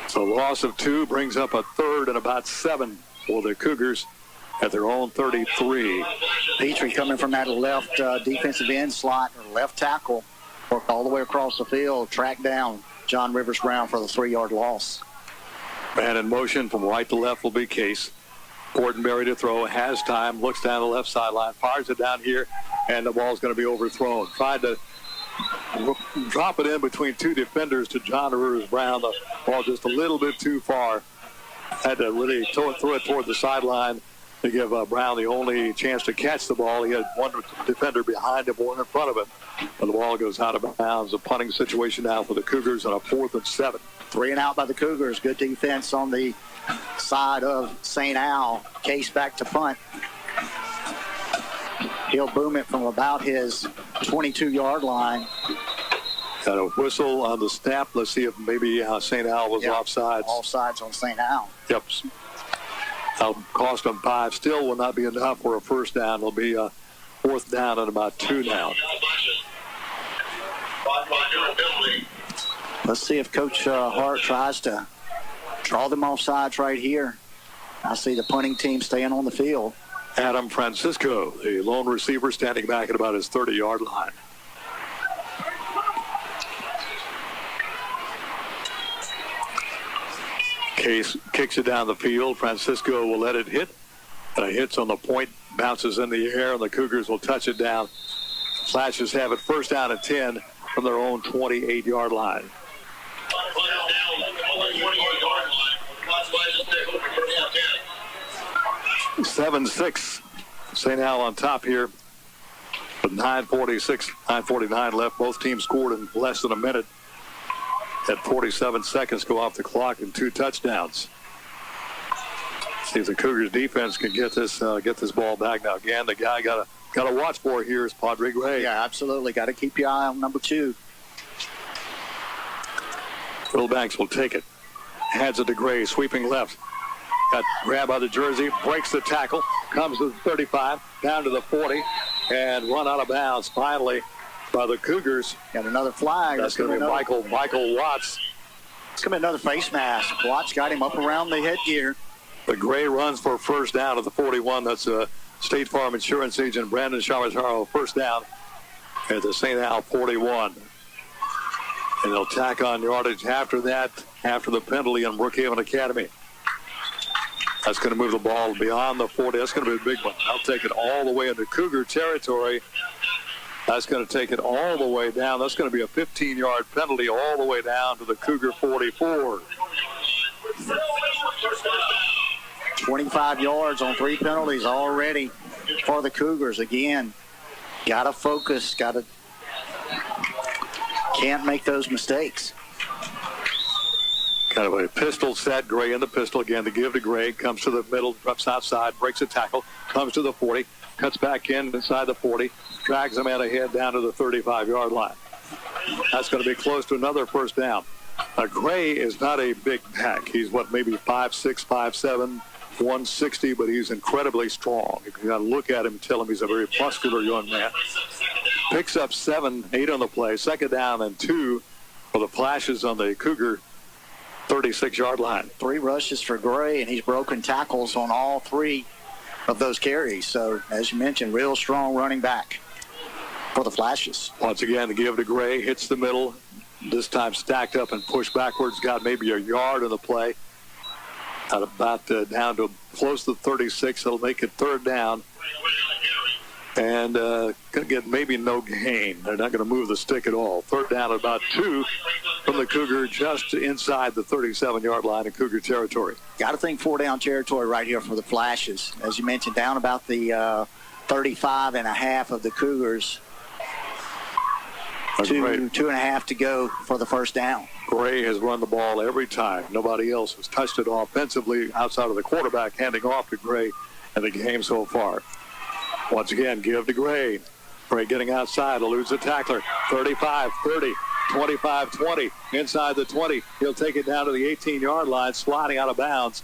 Speaker 2: So loss of 2 brings up a 3rd and about 7 for the Cougars at their own 33.
Speaker 1: Petrie coming from that left defensive end slot, or left tackle, worked all the way across the field, tracked down John Rivers Brown for the 3-yard loss.
Speaker 2: Man in motion from right to left will be Case. Fortenberry to throw, has time, looks down the left sideline, fires it down here, and the ball's going to be overthrown. Tried to drop it in between 2 defenders to John Rivers Brown. The ball just a little bit too far. Had to really throw it toward the sideline to give Brown the only chance to catch the ball. He had one defender behind him, one in front of him. But the ball goes out of bounds. A punting situation now for the Cougars on a 4th and 7.
Speaker 1: 3 and out by the Cougars. Good defense on the side of St. Al. Case back to punt. He'll boom it from about his 22-yard line.
Speaker 2: Got a whistle on the snap. Let's see if maybe St. Al was offsides.
Speaker 1: Offsides on St. Al.
Speaker 2: Yep. That'll cost them 5. Still will not be enough for a first down. It'll be a 4th down and about 2 now.
Speaker 1: Let's see if Coach Hart tries to draw them offsides right here. I see the punting team staying on the field.
Speaker 2: Adam Francisco, the lone receiver, standing back at about his 30-yard line. Case kicks it down the field. Francisco will let it hit. Hits on the point, bounces in the air, and the Cougars will touch it down. Flashes have it 1st down and 10 from their own 28-yard line. 7-6. St. Al on top here. With 9:49 left. Both teams scored in less than a minute. At 47 seconds go off the clock and 2 touchdowns. See if the Cougars defense can get this ball back. Now again, the guy got to watch for here is Padre Gray.
Speaker 1: Yeah, absolutely. Got to keep your eye on number 2.
Speaker 2: Will Banks will take it. Hands it to Gray, sweeping left. Got grab by the jersey, breaks the tackle, comes to the 35, down to the 40, and run out of bounds finally by the Cougars.
Speaker 1: Got another flag.
Speaker 2: That's going to be Michael Watts.
Speaker 1: It's going to be another face mask. Watts got him up around the headgear.
Speaker 2: The Gray runs for a first down at the 41. That's State Farm Insurance agent Brandon Chamataro, first down at the St. Al 41. And they'll tack on yardage after that, after the penalty on Brookhaven Academy. That's going to move the ball beyond the 40. That's going to be a big one. I'll take it all the way into Cougar territory. That's going to take it all the way down. That's going to be a 15-yard penalty all the way down to the Cougar 44.
Speaker 1: 25 yards on 3 penalties already for the Cougars. Again, got to focus, can't make those mistakes.
Speaker 2: Kind of a pistol set. Gray in the pistol again. The give to Gray. Comes to the middle, drops outside, breaks a tackle, comes to the 40, cuts back in inside the 40, drags him out ahead down to the 35-yard line. That's going to be close to another first down. Gray is not a big back. He's maybe 5'6", 5'7", 160, but he's incredibly strong. You got to look at him and tell him he's a very muscular young man. Picks up 7, 8 on the play. 2nd down and 2 for the Flashes on the Cougar 36-yard line.
Speaker 1: 3 rushes for Gray, and he's broken tackles on all 3 of those carries. So, as you mentioned, real strong running back for the Flashes.
Speaker 2: Once again, the give to Gray, hits the middle, this time stacked up and pushed backwards, got maybe a yard on the play. At about down to close to 36. It'll make it 3rd down. And going to get maybe no gain. They're not going to move the stick at all. Third down at about 2 from the Cougar, just inside the 37-yard line in Cougar territory.
Speaker 1: Got to think 4-down territory right here for the Flashes. As you mentioned, down about the 35.5 of the Cougars.
Speaker 2: That's great.
Speaker 1: 2.5 to go for the first down.
Speaker 2: Gray has run the ball every time. Nobody else has touched it offensively outside of the quarterback, handing off to Gray in the game so far. Once again, give to Gray. Gray getting outside, eludes the tackler. 35, 30, 25, 20. Inside the 20. He'll take it down to the 18-yard line, sliding out of bounds.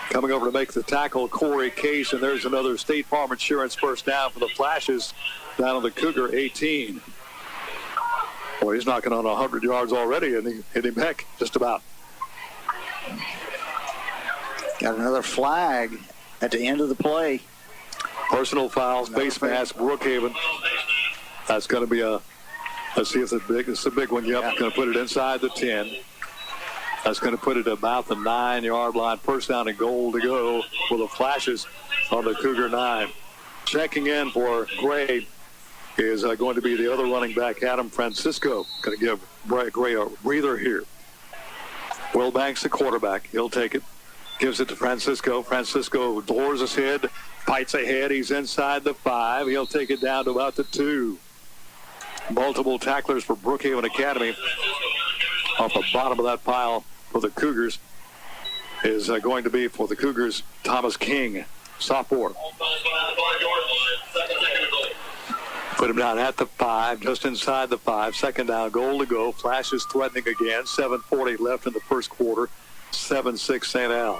Speaker 2: Coming over to make the tackle, Corey Case, and there's another State Farm Insurance first down for the Flashes down on the Cougar 18. Boy, he's knocking on 100 yards already, and he hit him back just about.
Speaker 1: Got another flag at the end of the play.
Speaker 2: Personal fouls, face mask, Brookhaven. That's going to be a, let's see if it's big. It's a big one. Yep, going to put it inside the 10. That's going to put it about the 9-yard line. First down and goal to go for the Flashes on the Cougar 9. Checking in for Gray is going to be the other running back, Adam Francisco. Going to give Gray a breather here. Will Banks, the quarterback. He'll take it. Gives it to Francisco. Francisco lowers his head, fights ahead. He's inside the 5. He'll take it down to about the 2. Multiple tacklers for Brookhaven Academy. Off the bottom of that pile for the Cougars is going to be for the Cougars, Thomas King, sophomore. Put him down at the 5, just inside the 5. Second down, goal to go. Flashes threatening again. 7:40 left in the first quarter. 7-6 St. Al.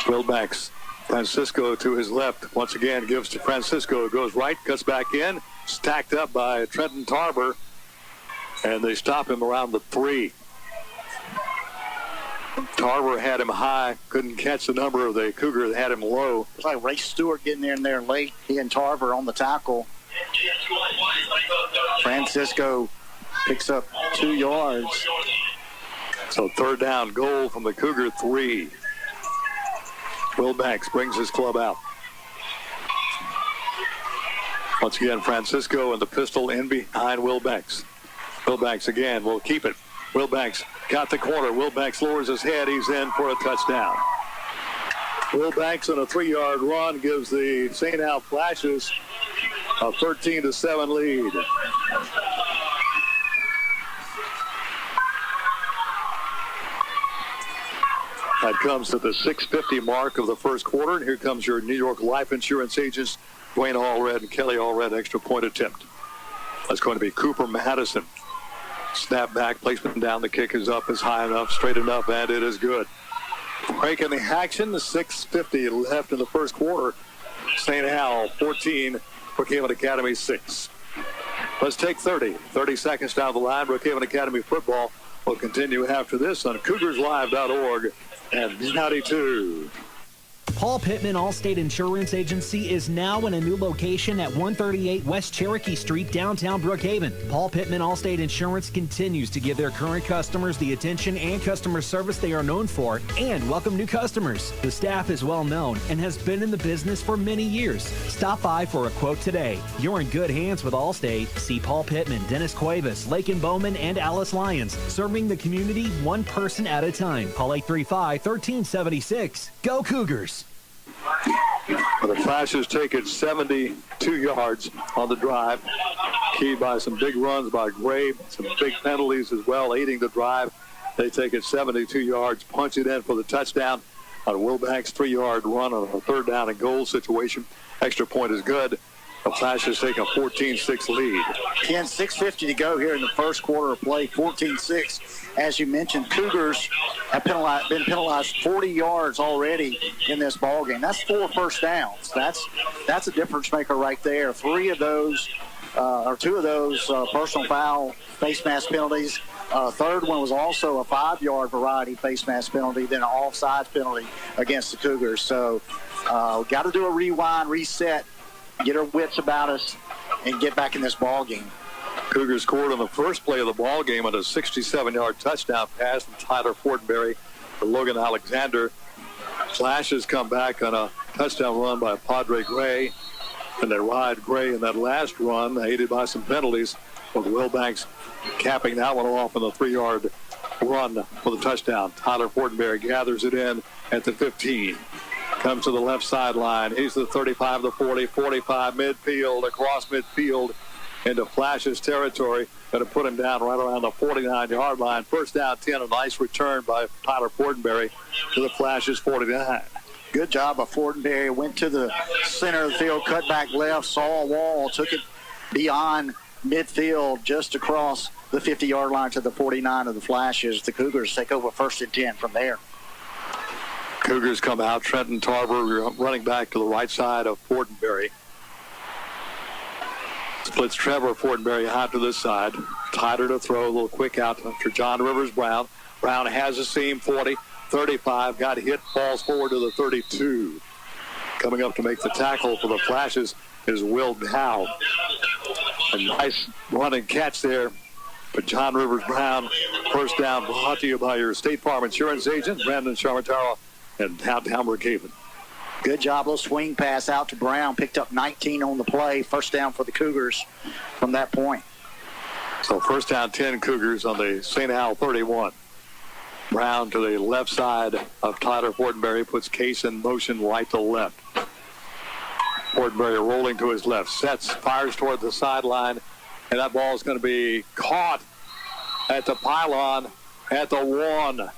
Speaker 2: Will Banks. Francisco to his left. Once again, gives to Francisco. Goes right, cuts back in. Stacked up by Trenton Tarver. And they stop him around the 3. Tarver had him high. Couldn't catch the number of the Cougar that had him low.
Speaker 1: It's like Ray Stewart getting in there late. He and Tarver on the tackle. Francisco picks up 2 yards.
Speaker 2: So third down, goal from the Cougar 3. Will Banks brings his club out. Once again, Francisco and the pistol in behind Will Banks. Will Banks again will keep it. Will Banks got the corner. Will Banks lowers his head. He's in for a touchdown. Will Banks on a 3-yard run gives the St. Al Flashes a 13-7 lead. That comes to the 6:50 mark of the first quarter. And here comes your New York Life Insurance agents, Dwayne Allred and Kelly Allred, extra point attempt. That's going to be Cooper Madison. Snap back, placement down. The kick is up, is high enough, straight enough, and it is good. Breaking the action, the 6:50 left in the first quarter. St. Al 14, Brookhaven Academy 6. Let's take 30 seconds down the line. Brookhaven Academy football will continue after this on CougarsLive.org and B92.
Speaker 12: Paul Pittman Allstate Insurance Agency is now in a new location at 138 West Cherokee Street, downtown Brookhaven. Paul Pittman Allstate Insurance continues to give their current customers the attention and customer service they are known for and welcome new customers. The staff is well known and has been in the business for many years. Stop by for a quote today. You're in good hands with Allstate. See Paul Pittman, Dennis Cuevas, Lakin Bowman, and Alice Lyons, serving the community one person at a time. Call 835-1376. Go Cougars!
Speaker 2: The Flashes take it 72 yards on the drive, keyed by some big runs by Gray, some big penalties as well, aiding the drive. They take it 72 yards, punch it in for the touchdown on Will Banks' 3-yard run on a third down and goal situation. Extra point is good. The Flashes take a 14-6 lead.
Speaker 1: Ken, 6:50 to go here in the first quarter of play, 14-6. As you mentioned, Cougars have been penalized 40 yards already in this ballgame. That's 4 first downs. That's a difference maker right there. 2 of those personal foul face mask penalties. Third one was also a 5-yard variety face mask penalty, then an offsides penalty against the Cougars. So got to do a rewind, reset, get our wits about us, and get back in this ball game.
Speaker 2: Cougars scored on the first play of the ball game on a 67-yard touchdown pass from Tyler Fortenberry to Logan Alexander. Flashes come back on a touchdown run by Padre Gray. And they ride Gray in that last run, aided by some penalties, with Will Banks capping that one off in the 3-yard run for the touchdown. Tyler Fortenberry gathers it in at the 15. Comes to the left sideline. He's the 35, the 40, 45, midfield, across midfield into Flash's territory. Going to put him down right around the 49-yard line. First down 10, a nice return by Tyler Fortenberry to the Flash's 49.
Speaker 1: Good job of Fortenberry. Went to the center of the field, cut back left, saw a wall, took it beyond midfield, just across the 50-yard line to the 49 of the Flashes. The Cougars take over 1st and 10 from there.
Speaker 2: Cougars come out. Trenton Tarver running back to the right side of Fortenberry. Splits Trevor Fortenberry out to this side. Tighter to throw, a little quick out for John Rivers Brown. Brown has a seam, 40, 35, got hit, falls forward to the 32. Coming up to make the tackle for the Flashes is Will Dow. A nice run and catch there for John Rivers Brown. First down brought to you by your State Farm Insurance agent, Brandon Charmataro, and downtown Brookhaven.
Speaker 1: Good job, little swing pass out to Brown. Picked up 19 on the play. First down for the Cougars from that point.
Speaker 2: So first down 10 Cougars on the St. Al 31. Brown to the left side of Tyler Fortenberry, puts Case in motion right to left. Fortenberry rolling to his left, sets, fires toward the sideline, and that ball is going to be caught at the pylon at the 1.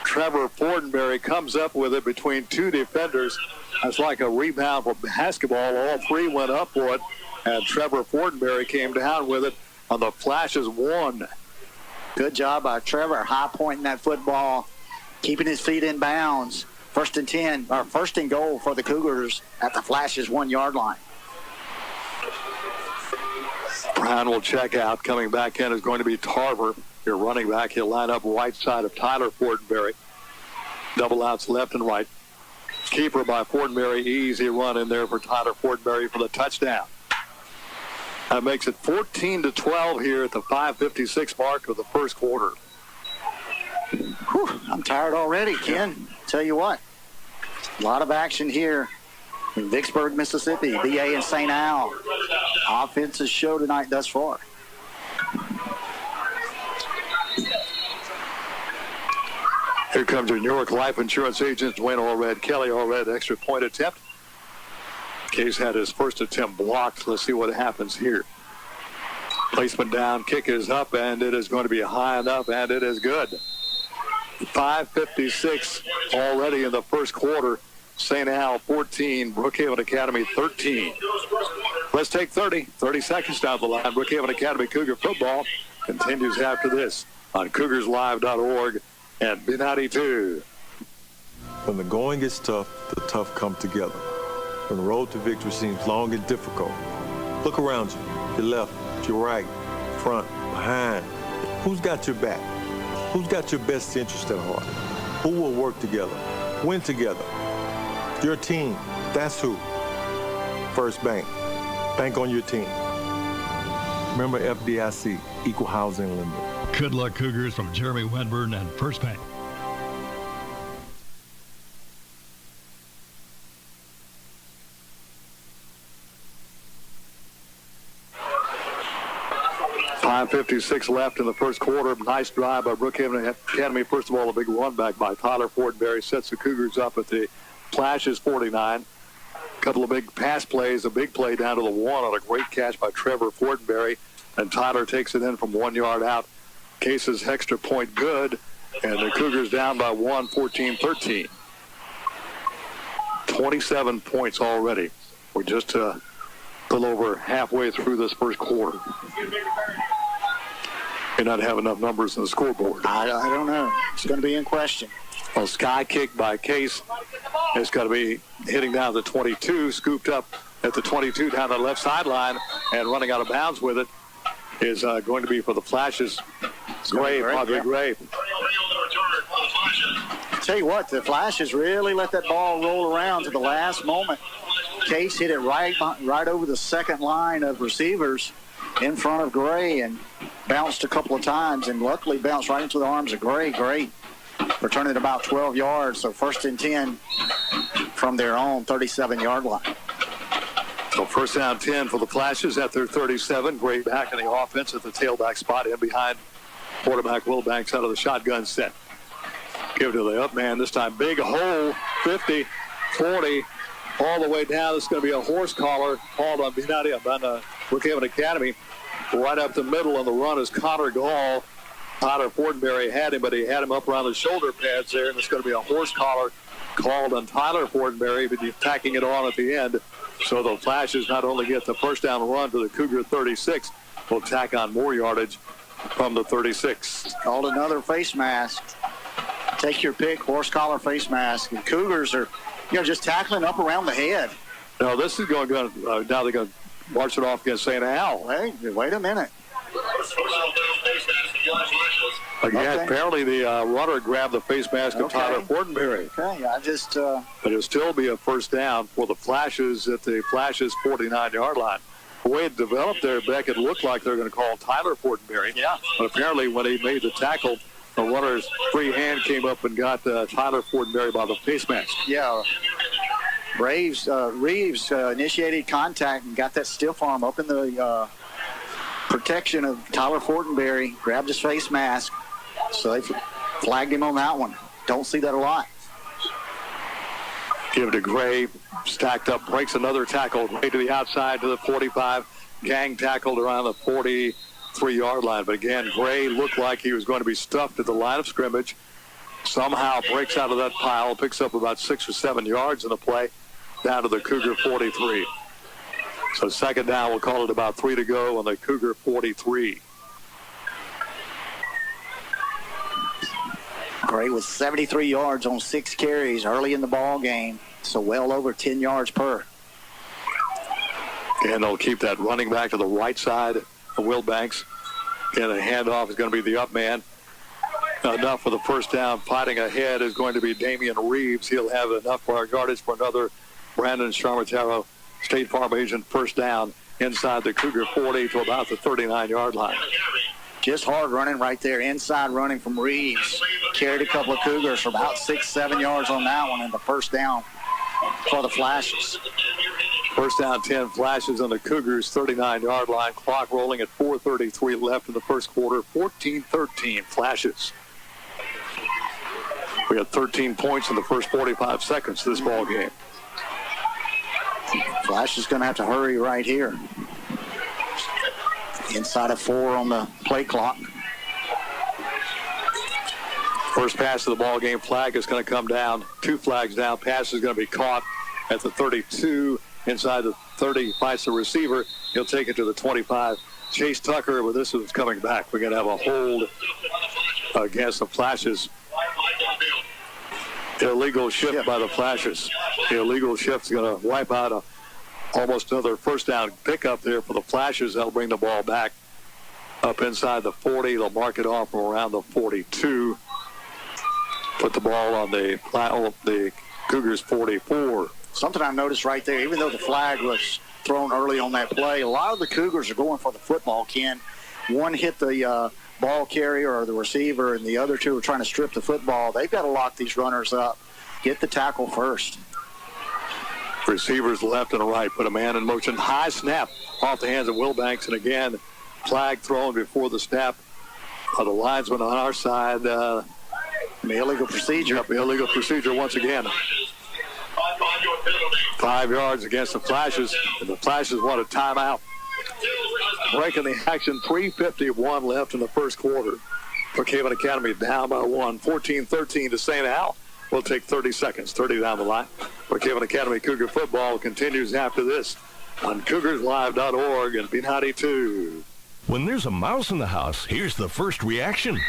Speaker 2: Trevor Fortenberry comes up with it between 2 defenders. That's like a rebound for basketball. All 3 went up for it, and Trevor Fortenberry came down with it on the Flashes 1.
Speaker 1: Good job by Trevor, high pointing that football, keeping his feet in bounds. 1st and 10, or 1st and goal for the Cougars at the Flashes 1-yard line.
Speaker 2: Brown will check out. Coming back in is going to be Tarver, your running back. He'll line up right side of Tyler Fortenberry. Double outs left and right. Keeper by Fortenberry. Easy run in there for Tyler Fortenberry for the touchdown. That makes it 14-12 here at the 5:56 mark of the first quarter.
Speaker 1: Whew, I'm tired already, Ken. Tell you what, a lot of action here in Vicksburg, Mississippi. BA and St. Al. Offensive show tonight thus far.
Speaker 2: Here comes your New York Life Insurance agent, Dwayne Allred, Kelly Allred, extra point attempt. Case had his first attempt blocked. Let's see what happens here. Placement down, kick is up, and it is going to be high enough, and it is good. 5:56 already in the first quarter. St. Al 14, Brookhaven Academy 13. Let's take 30 seconds down the line. Brookhaven Academy Cougar football continues after this on CougarsLive.org and B92.
Speaker 13: When the going gets tough, the tough come together. When the road to victory seems long and difficult, look around you, your left, your right, front, behind. Who's got your back? Who's got your best interest at heart? Who will work together, win together? Your team, that's who. First Bank, bank on your team. Remember FDIC, Equal Housing Lender.
Speaker 9: Good luck, Cougars, from Jeremy Wedburn and First Bank.
Speaker 2: .56 left in the first quarter. Nice drive by Brookhaven Academy. First of all, a big run back by Tyler Fortenberry sets the Cougars up at the Flashes 49. A couple of big pass plays, a big play down to the 1 on a great catch by Trevor Fortenberry. And Tyler takes it in from 1 yard out. Case's extra point good. And the Cougars down by 1, 14-13. 27 points already. We're just a little over halfway through this first quarter. May not have enough numbers in the scoreboard.
Speaker 1: I don't know. It's going to be in question.
Speaker 2: A sky kick by Case. It's got to be hitting down the 22, scooped up at the 22 down the left sideline, and running out of bounds with it is going to be for the Flashes. Gray, Padre Gray.
Speaker 1: Tell you what, the Flashes really let that ball roll around to the last moment. Case hit it right over the second line of receivers in front of Gray and bounced a couple of times, and luckily bounced right into the arms of Gray. Gray returning it about 12 yards, so 1st and 10 from their own 37-yard line.
Speaker 2: So first down 10 for the Flashes at their 37. Gray back in the offense at the tailback spot in behind quarterback Will Banks out of the shotgun set. Give it to the up man this time. Big hole, 50, 40, all the way down. It's going to be a horse collar called on Brookhaven Academy. Right up the middle on the run is Connor Gall. Tyler Fortenberry had him, but he had him up around the shoulder pads there, and it's going to be a horse collar called on Tyler Fortenberry, but he's tacking it on at the end. So the Flashes not only get the first down run to the Cougar 36, will tack on more yardage from the 36.
Speaker 1: Called another face mask. Take your pick, horse collar face mask. And Cougars are, just tackling up around the head.
Speaker 2: No, this is now they're going to march it off against St. Al.
Speaker 1: Hey, wait a minute.
Speaker 2: Again, apparently the runner grabbed the face mask of Tyler Fortenberry.
Speaker 1: Okay,
Speaker 2: But it'll still be a first down for the Flashes at the Flashes 49-yard line. The way it developed there, Beck, it looked like they're going to call Tyler Fortenberry.
Speaker 1: Yeah.
Speaker 2: But apparently when he made the tackle, the runner's free hand came up and got Tyler Fortenberry by the face mask.
Speaker 1: Yeah. Reeves initiated contact and got that stiff arm up in the protection of Tyler Fortenberry, grabbed his face mask, so they flagged him on that one. Don't see that a lot.
Speaker 2: Give it to Gray, stacked up, breaks another tackle, Gray to the outside to the 45, gang tackled around the 43-yard line. But again, Gray looked like he was going to be stuffed at the line of scrimmage, somehow breaks out of that pile, picks up about 6 or 7 yards in the play, down to the Cougar 43. So second down, we'll call it about 3 to go on the Cougar 43.
Speaker 1: Gray with 73 yards on 6 carries early in the ball game, so well over 10 yards per.
Speaker 2: And they'll keep that running back to the right side of Will Banks. And the handoff is going to be the up man. Enough for the first down. Fighting ahead is going to be Damian Reeves. He'll have enough for our yardage for another Brandon Charmatero State Farm agent first down inside the Cougar 40 to about the 39-yard line.
Speaker 1: Just hard running right there, inside running from Reeves. Carried a couple of Cougars for about 6-7 yards on that one, and the first down for the Flashes.
Speaker 2: First down, 10 Flashes on the Cougars' 39-yard line. Clock rolling at 4:33 left in the first quarter. 14-13 Flashes. We had 13 points in the first 45 seconds of this ball game.
Speaker 1: Flash is going to have to hurry right here. Inside of 4 on the play clock.
Speaker 2: First pass of the ball game. Flag is going to come down. 2 flags down. Pass is going to be caught at the 32. Inside the 30, fights the receiver. He'll take it to the 25. Chase Tucker, but this is coming back. We're going to have a hold against the Flashes. Illegal shift by the Flashes. The illegal shift is going to wipe out almost another first down pickup there for the Flashes. They'll bring the ball back up inside the 40. They'll mark it off from around the 42. Put the ball on the Cougars 44.
Speaker 1: Something I noticed right there, even though the flag was thrown early on that play, a lot of the Cougars are going for the football, Ken. One hit the ball carrier or the receiver, and the other 2 are trying to strip the football. They've got to lock these runners up. Get the tackle first.
Speaker 2: Receivers left and right. Put a man in motion. High snap off the hands of Will Banks. And again, flag thrown before the snap. The linesman on our side. The
Speaker 1: illegal procedure.
Speaker 2: Yep, illegal procedure once again. 5 yards against the Flashes. And the Flashes want a timeout. Breaking the action. 3:51 left in the first quarter. Brookhaven Academy down by 1. 14-13 to St. Al. We'll take 30 seconds, 30 down the line. Brookhaven Academy Cougar football continues after this on CougarsLive.org and B92.
Speaker 10: When there's a mouse in the house, here's the first reaction.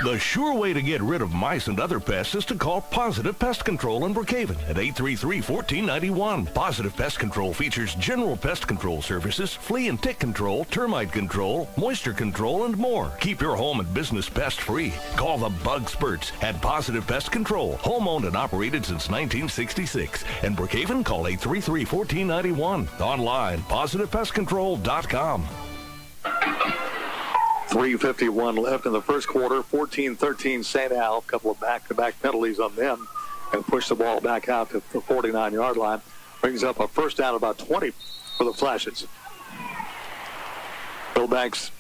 Speaker 10: The sure way to get rid of mice and other pests is to call Positive Pest Control in Brookhaven at 833-1491. Positive Pest Control features general pest control services, flea and tick control, termite control, moisture control, and more. Keep your home and business pest-free. Call the Bug Spurts at Positive Pest Control, home-owned and operated since 1966. In Brookhaven, call 833-1491. Online, positivepestcontrol.com.
Speaker 2: 3:51 left in the first quarter. 14-13 St. Al. A couple of back-to-back penalties on them and push the ball back out to the 49-yard line. Brings up a first down about 20 for the Flashes. Bill Banks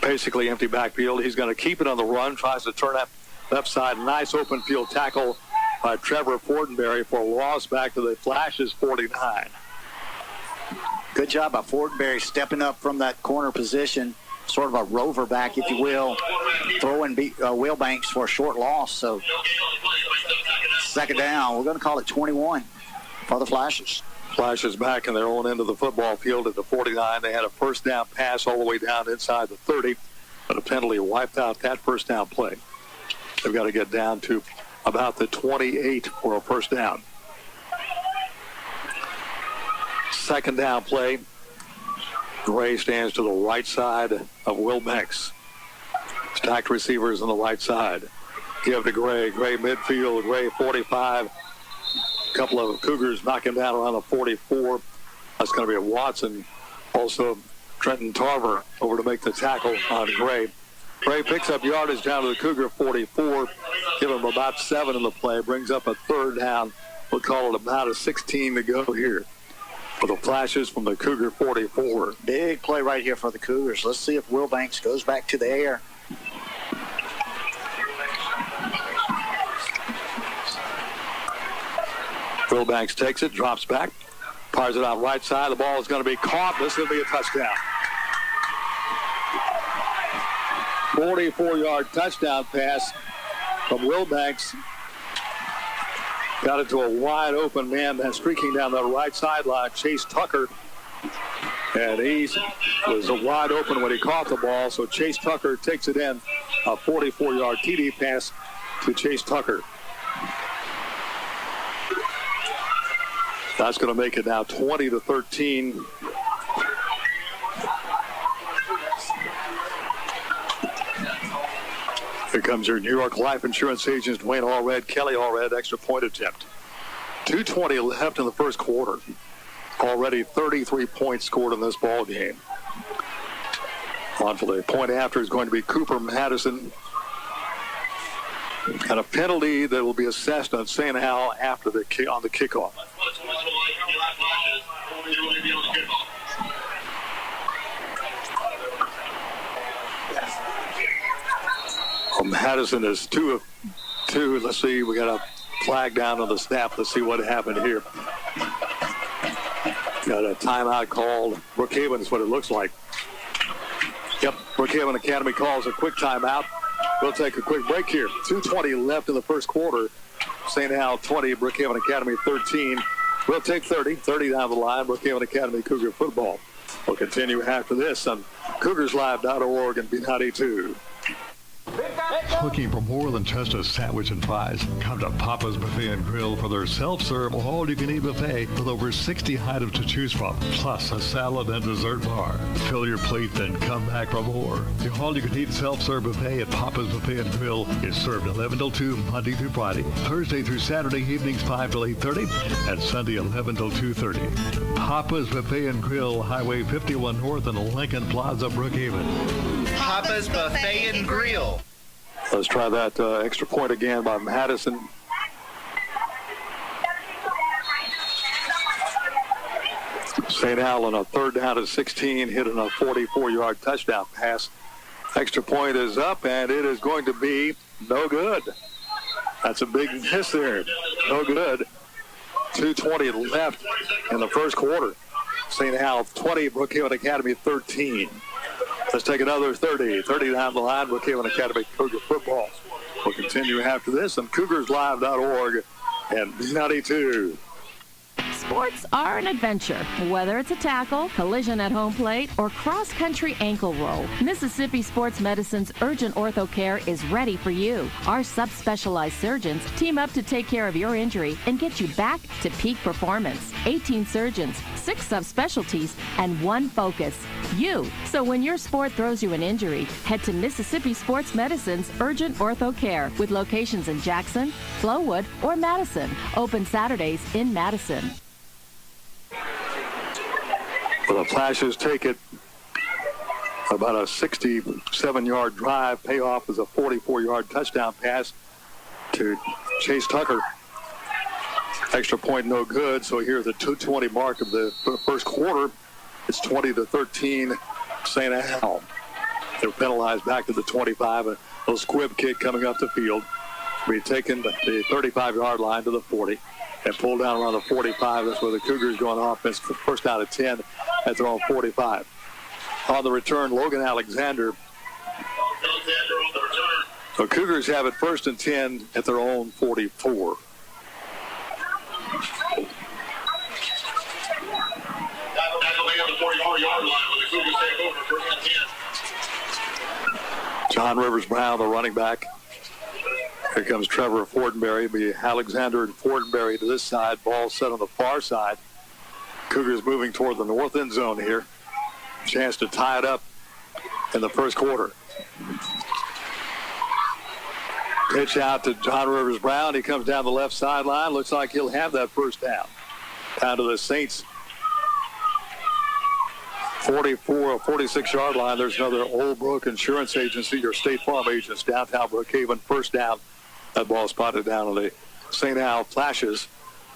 Speaker 2: basically empty backfield. He's going to keep it on the run, tries to turn up left side. Nice open field tackle by Trevor Fortenberry for a loss back to the Flashes 49.
Speaker 1: Good job by Fortenberry stepping up from that corner position, sort of a rover back, if you will, throwing Will Banks for a short loss. So second down, we're going to call it 21 for the Flashes.
Speaker 2: Flashes back in their own end of the football field at the 49. They had a first down pass all the way down inside the 30, but a penalty wiped out that first down play. They've got to get down to about the 28 for a first down. Second down play. Gray stands to the right side of Will Banks. Stacked receivers on the right side. Give to Gray. Gray midfield. Gray 45. A couple of Cougars knock him down around the 44. That's going to be a Watson. Also, Trenton Tarver over to make the tackle on Gray. Gray picks up yardage down to the Cougar 44. Give him about 7 in the play. Brings up a third down. We'll call it about a 16 to go here for the Flashes from the Cougar 44.
Speaker 1: Big play right here for the Cougars. Let's see if Will Banks goes back to the air.
Speaker 2: Will Banks takes it, drops back, fires it out right side. The ball is going to be caught. This is going to be a touchdown. 44-yard touchdown pass from Will Banks. Got it to a wide open man that's streaking down the right sideline, Chase Tucker. And he was wide open when he caught the ball, so Chase Tucker takes it in. A 44-yard TD pass to Chase Tucker. That's going to make it now 20-13. Here comes your New York Life Insurance agents, Dwayne Allred, Kelly Allred, extra point attempt. 2:20 left in the first quarter. Already 33 points scored in this ball game. On for the point after is going to be Cooper Madison. And a penalty that will be assessed on St. Hal after the on the kickoff. Madison is 2 of 2. Let's see, we got a flag down on the snap. Let's see what happened here. Got a timeout called. Brookhaven is what it looks like. Yep, Brookhaven Academy calls a quick timeout. We'll take a quick break here. 2:20 left in the first quarter. St. Hal 20, Brookhaven Academy 13. We'll take 30 down the line. Brookhaven Academy Cougar football. We'll continue after this on CougarsLive.org and B92.
Speaker 9: Looking for more than just a sandwich and fries? Come to Papa's Buffet and Grill for their self-serve all-you-can-eat buffet with over 60 items to choose from, plus a salad and dessert bar. Fill your plate, then come back for more. The all-you-can-eat self-serve buffet at Papa's Buffet and Grill is served 11 till 2 Monday through Friday, Thursday through Saturday evenings 5 till 8:30, and Sunday 11 till 2:30. Papa's Buffet and Grill, Highway 51 North and Lincoln Plaza, Brookhaven.
Speaker 11: Papa's Buffet and Grill.
Speaker 2: Let's try that extra point again by Madison. St. Hal on a third down at 16, hitting a 44-yard touchdown pass. Extra point is up, and it is going to be no good. That's a big miss there. No good. 2:20 left in the first quarter. St. Hal 20, Brookhaven Academy 13. Let's take another 30 down the line. Brookhaven Academy Cougar football. We'll continue after this on CougarsLive.org and B92.
Speaker 14: Sports are an adventure, whether it's a tackle, collision at home plate, or cross-country ankle roll. Mississippi Sports Medicine's Urgent Ortho Care is ready for you. Our subspecialized surgeons team up to take care of your injury and get you back to peak performance. 18 surgeons, 6 subspecialties, and 1 focus, you. So when your sport throws you an injury, head to Mississippi Sports Medicine's Urgent Ortho Care with locations in Jackson, Flowood, or Madison. Open Saturdays in Madison.
Speaker 2: Well, the Flashes take it about a 67-yard drive. Payoff is a 44-yard touchdown pass to Chase Tucker. Extra point no good. So here at the 2:20 mark of the first quarter, it's 20-13 St. Al. They're penalized back to the 25. A little squib kick coming up the field. Be taken the 35-yard line to the 40 and pulled down around the 45. That's where the Cougars go on offense. First down at 10 at their own 45. On the return, Logan Alexander. So Cougars have it first and 10 at their own 44. John Rivers Brown, the running back. Here comes Trevor Fortenberry. Be Alexander and Fortenberry to this side. Ball set on the far side. Cougars moving toward the north end zone here. Chance to tie it up in the first quarter. Pitch out to John Rivers Brown. He comes down the left sideline. Looks like he'll have that first down. Down to the Saints 46-yard line. There's another Old Brook Insurance Agency, your State Farm agents, downtown Brookhaven. First down. That ball spotted down on the St. Al Flashes.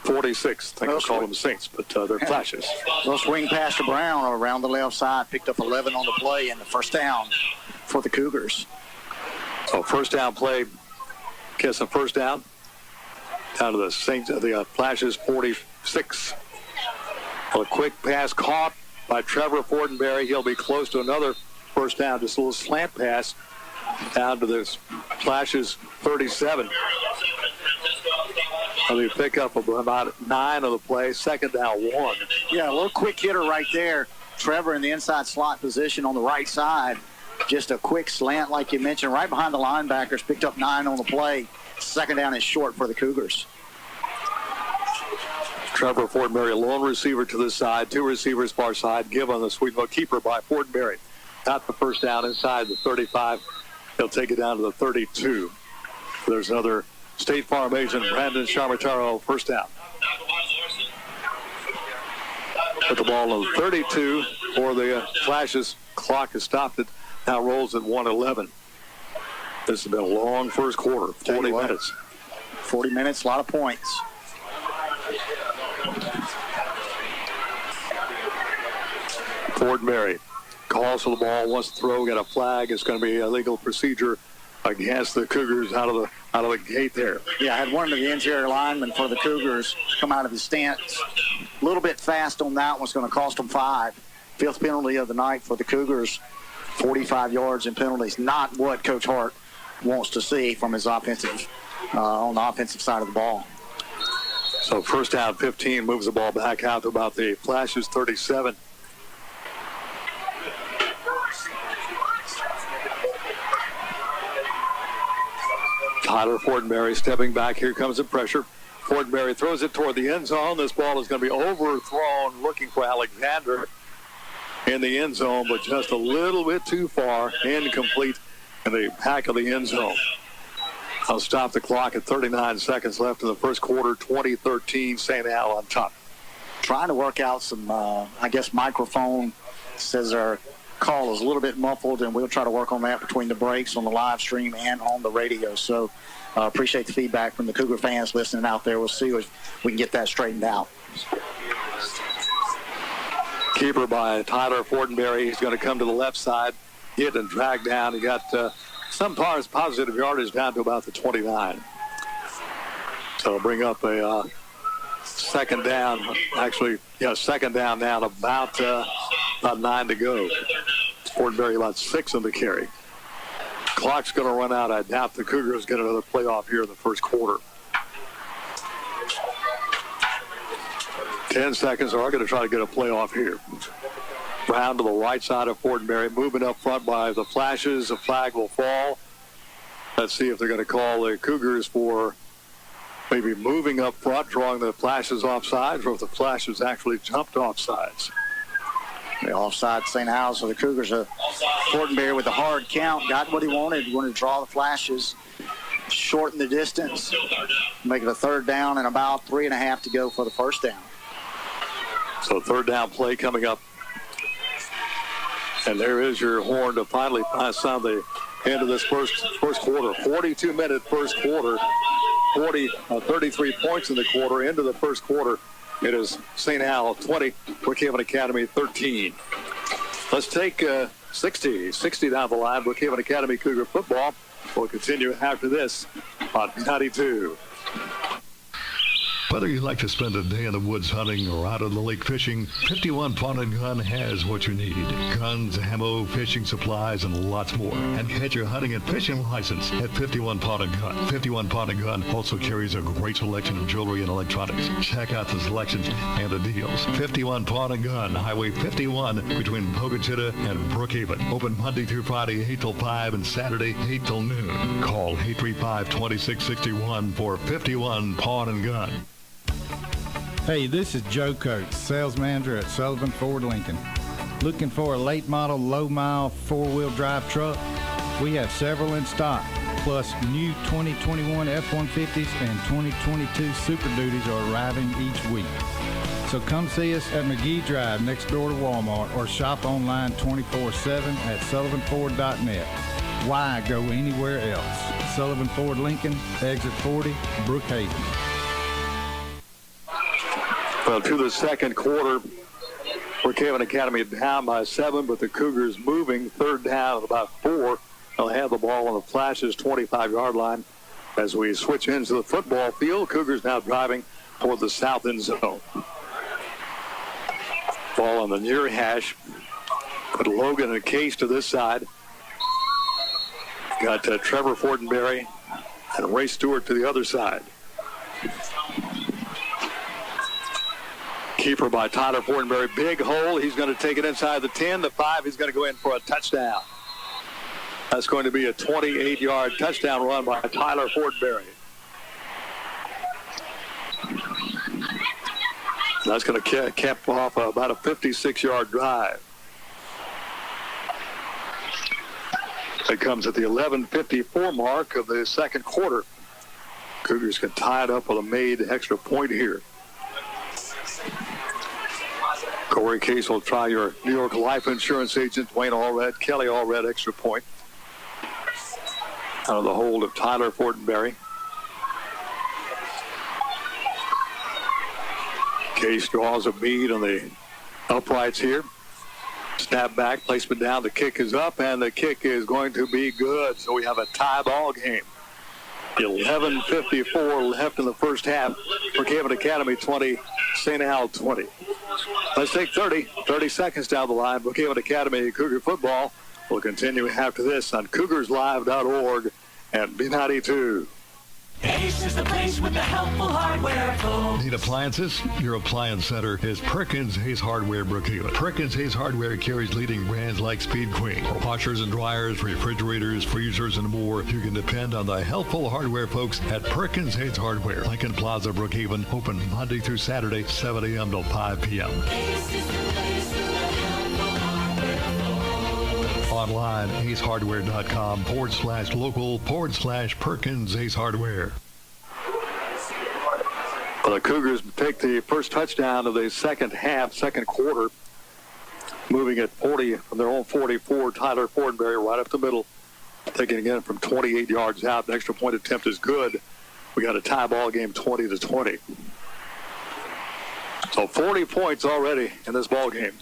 Speaker 2: 46. I think I'll call them Saints, but they're Flashes.
Speaker 1: Little swing pass to Brown around the left side. Picked up 11 on the play and the first down for the Cougars.
Speaker 2: So first down play. Gets a first down. Down to the Saints, the Flashes 46. A quick pass caught by Trevor Fortenberry. He'll be close to another first down. Just a little slant pass down to the Flashes 37. They pick up about 9 of the play. Second down 1.
Speaker 1: Yeah, a little quick hitter right there. Trevor in the inside slot position on the right side. Just a quick slant, like you mentioned, right behind the linebackers. Picked up 9 on the play. Second down is short for the Cougars.
Speaker 2: Trevor Fortenberry, a lone receiver to the side. 2 receivers far side. Give on the sweep. Keeper by Fortenberry. Got the first down inside the 35. He'll take it down to the 32. There's another State Farm agent, Brandon Charmataro, first down. Put the ball on the 32 for the Flashes. Clock has stopped it. Now rolls at 1:11. This has been a long first quarter, 40 minutes.
Speaker 1: 40 minutes, a lot of points.
Speaker 2: Fortenberry calls for the ball, wants to throw, got a flag. It's going to be a legal procedure against the Cougars out of the gate there.
Speaker 1: Yeah, I had one of the interior linemen for the Cougars come out of his stance. A little bit fast on that one's going to cost them 5. 5th penalty of the night for the Cougars. 45 yards in penalties. Not what Coach Hart wants to see from his offensive on the offensive side of the ball.
Speaker 2: So first down 15, moves the ball back out to about the Flashes 37. Tyler Fortenberry stepping back. Here comes the pressure. Fortenberry throws it toward the end zone. This ball is going to be overthrown, looking for Alexander in the end zone, but just a little bit too far, incomplete in the back of the end zone. I'll stop the clock at 39 seconds left in the first quarter. 20-13, St. Al on top.
Speaker 1: Trying to work out some, microphone. Says our call is a little bit muffled, and we'll try to work on that between the breaks on the live stream and on the radio. So appreciate the feedback from the Cougar fans listening out there. We'll see if we can get that straightened out.
Speaker 2: Keeper by Tyler Fortenberry. He's going to come to the left side, hit and drag down. He got some positive yardage down to about the 29. So bring up a second down. Actually, second down now, about 9 to go. Fortenberry about 6 on the carry. Clock's going to run out. I doubt the Cougars get another playoff here in the first quarter. 10 seconds, or I'm going to try to get a playoff here. Brown to the right side of Fortenberry, moving up front by the Flashes. The flag will fall. Let's see if they're going to call the Cougars for maybe moving up front, drawing the Flashes off sides, or if the Flashes actually jumped off sides.
Speaker 1: The offside St. Al's, so the Cougars, Fortenberry with a hard count, got what he wanted. He wanted to draw the Flashes, shorten the distance, make it a third down, and about 3.5 to go for the first down.
Speaker 2: So third down play coming up. And there is your horn to finally sound the end of this first quarter. 42-minute first quarter. 33 points in the quarter. Into the first quarter, it is St. Al 20, Brookhaven Academy 13. Let's take 60 down the line. Brookhaven Academy Cougar football will continue after this on 92.
Speaker 9: Whether you like to spend a day in the woods hunting or out on the lake fishing, 51 Pawn and Gun has what you need. Guns, ammo, fishing supplies, and lots more. And get your hunting and fishing license at 51 Pawn and Gun. 51 Pawn and Gun also carries a great selection of jewelry and electronics. Check out the selections and the deals. 51 Pawn and Gun, Highway 51 between Pocatello and Brookhaven. Open Monday through Friday, 8 till 5, and Saturday, 8 till noon. Call 835-2661 for 51 Pawn and Gun.
Speaker 15: Hey, this is Joe Coates, sales manager at Sullivan Ford Lincoln. Looking for a late model, low mile, 4-wheel drive truck? We have several in stock, plus new 2021 F-150s and 2022 Super Duties are arriving each week. So come see us at McGee Drive next door to Walmart or shop online 24/7 at sullivanford.net. Why go anywhere else? Sullivan Ford Lincoln, exit 40, Brookhaven.
Speaker 2: Well, to the second quarter, Brookhaven Academy down by 7, but the Cougars moving. Third down at about 4. They'll have the ball on the Flashes' 25-yard line. As we switch into the football field, Cougars now driving toward the south end zone. Ball on the near hash. Put Logan and Case to this side. Got Trevor Fortenberry and Ray Stewart to the other side. Keeper by Tyler Fortenberry. Big hole. He's going to take it inside the 10. The 5, he's going to go in for a touchdown. That's going to be a 28-yard touchdown run by Tyler Fortenberry. That's going to cap off about a 56-yard drive. It comes at the 11:54 mark of the second quarter. Cougars can tie it up with a made extra point here. Corey Case will try your New York life insurance agent, Wayne Allred. Kelly Allred, extra point. Out of the hold of Tyler Fortenberry. Case draws a bead on the uprights here. Snap back, placement down, the kick is up, and the kick is going to be good. So we have a tie ball game. 11:54 left in the first half. Brookhaven Academy 20, St. Al 20. Let's take 30 seconds down the line. Brookhaven Academy Cougar football will continue after this on CougarsLive.org and B92.
Speaker 17: Ace is the place with the helpful hardware phone.
Speaker 9: Need appliances? Your appliance center is Perkins Hayes Hardware Brookhaven. Perkins Hayes Hardware carries leading brands like Speed Queen. For washers and dryers, refrigerators, freezers, and more, you can depend on the helpful hardware folks at Perkins Hayes Hardware. Lincoln Plaza, Brookhaven, open Monday through Saturday, 7 a.m. till 5 p.m.
Speaker 17: Ace is the place with the helpful hardware phone.
Speaker 9: Online, acehardware.com/local/Perkins Ace Hardware.
Speaker 2: Well, the Cougars take the first touchdown of the second half, second quarter, moving at 40 from their own 44. Tyler Fortenberry right up the middle, taking again from 28 yards out. An extra point attempt is good. We got a tie ball game, 20-20. So 40 points already in this ball game.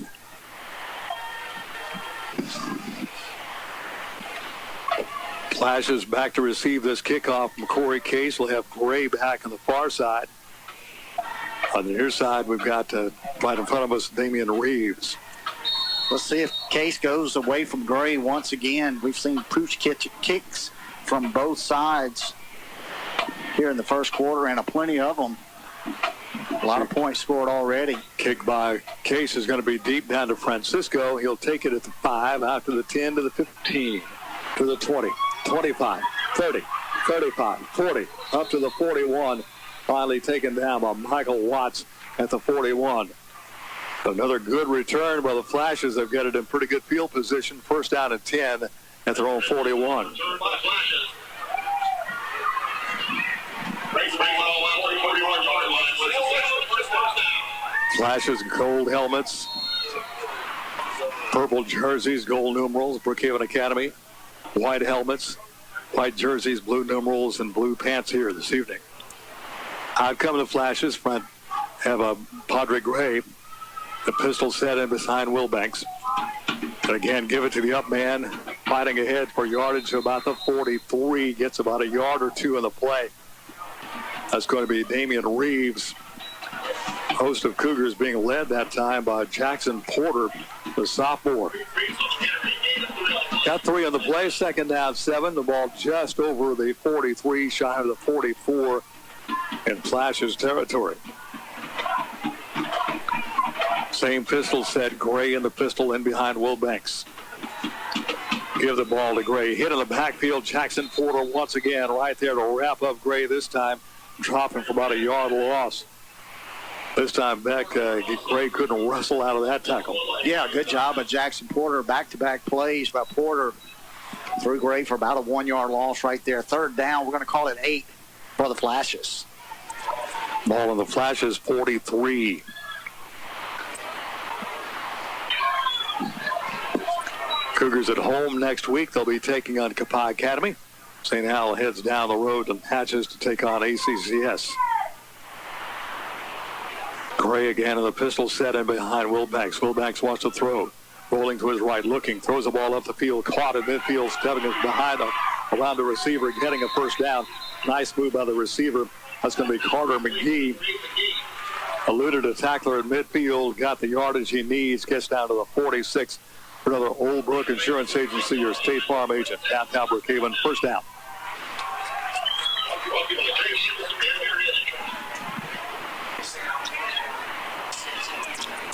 Speaker 2: Flashes back to receive this kickoff from Corey Case. We'll have Gray back on the far side. On the near side, we've got right in front of us, Damian Reeves.
Speaker 1: Let's see if Case goes away from Gray once again. We've seen pooch kicks from both sides here in the first quarter, and plenty of them. A lot of points scored already.
Speaker 2: Kick by Case is going to be deep down to Francisco. He'll take it at the 5, out to the 10, to the 15, to the 20, 25, 30, 35, 40, up to the 41. Finally taken down by Michael Watts at the 41. Another good return by the Flashes. They've got it in pretty good field position. First down and 10 at their own 41. Flashes and gold helmets, purple jerseys, gold numerals, Brookhaven Academy. White helmets, white jerseys, blue numerals, and blue pants here this evening. Out come the Flashes. Front have a Padre Gray. The pistol set in behind Wilbanks. And again, give it to the up man. Fighting ahead for yardage to about the 43. Gets about a yard or two in the play. That's going to be Damian Reeves. Host of Cougars being led that time by Jackson Porter, the sophomore. Got 3 on the play. Second down, 7. The ball just over the 43, shy of the 44 in Flash's territory. Same pistol set. Gray in the pistol in behind Wilbanks. Give the ball to Gray. Hit in the backfield. Jackson Porter once again right there to wrap up Gray this time. Dropping for about a yard loss. This time back, Gray couldn't wrestle out of that tackle.
Speaker 1: Yeah, good job by Jackson Porter. Back-to-back plays by Porter. Threw Gray for about a 1-yard loss right there. Third down, we're going to call it 8 for the Flashes.
Speaker 2: Ball in the Flashes, 43. Cougars at home next week. They'll be taking on Kappa Academy. St. Al heads down the road to Natchez to take on ACCS. Gray again in the pistol set in behind Wilbanks. Wilbanks wants to throw. Rolling to his right, looking. Throws the ball up the field. Caught in midfield. Stepping behind around the receiver. Getting a first down. Nice move by the receiver. That's going to be Carter McGee. Eluded a tackler in midfield. Got the yardage he needs. Gets down to the 46. Another Old Brook Insurance Agency or State Farm agent. Downtown Brookhaven. First down.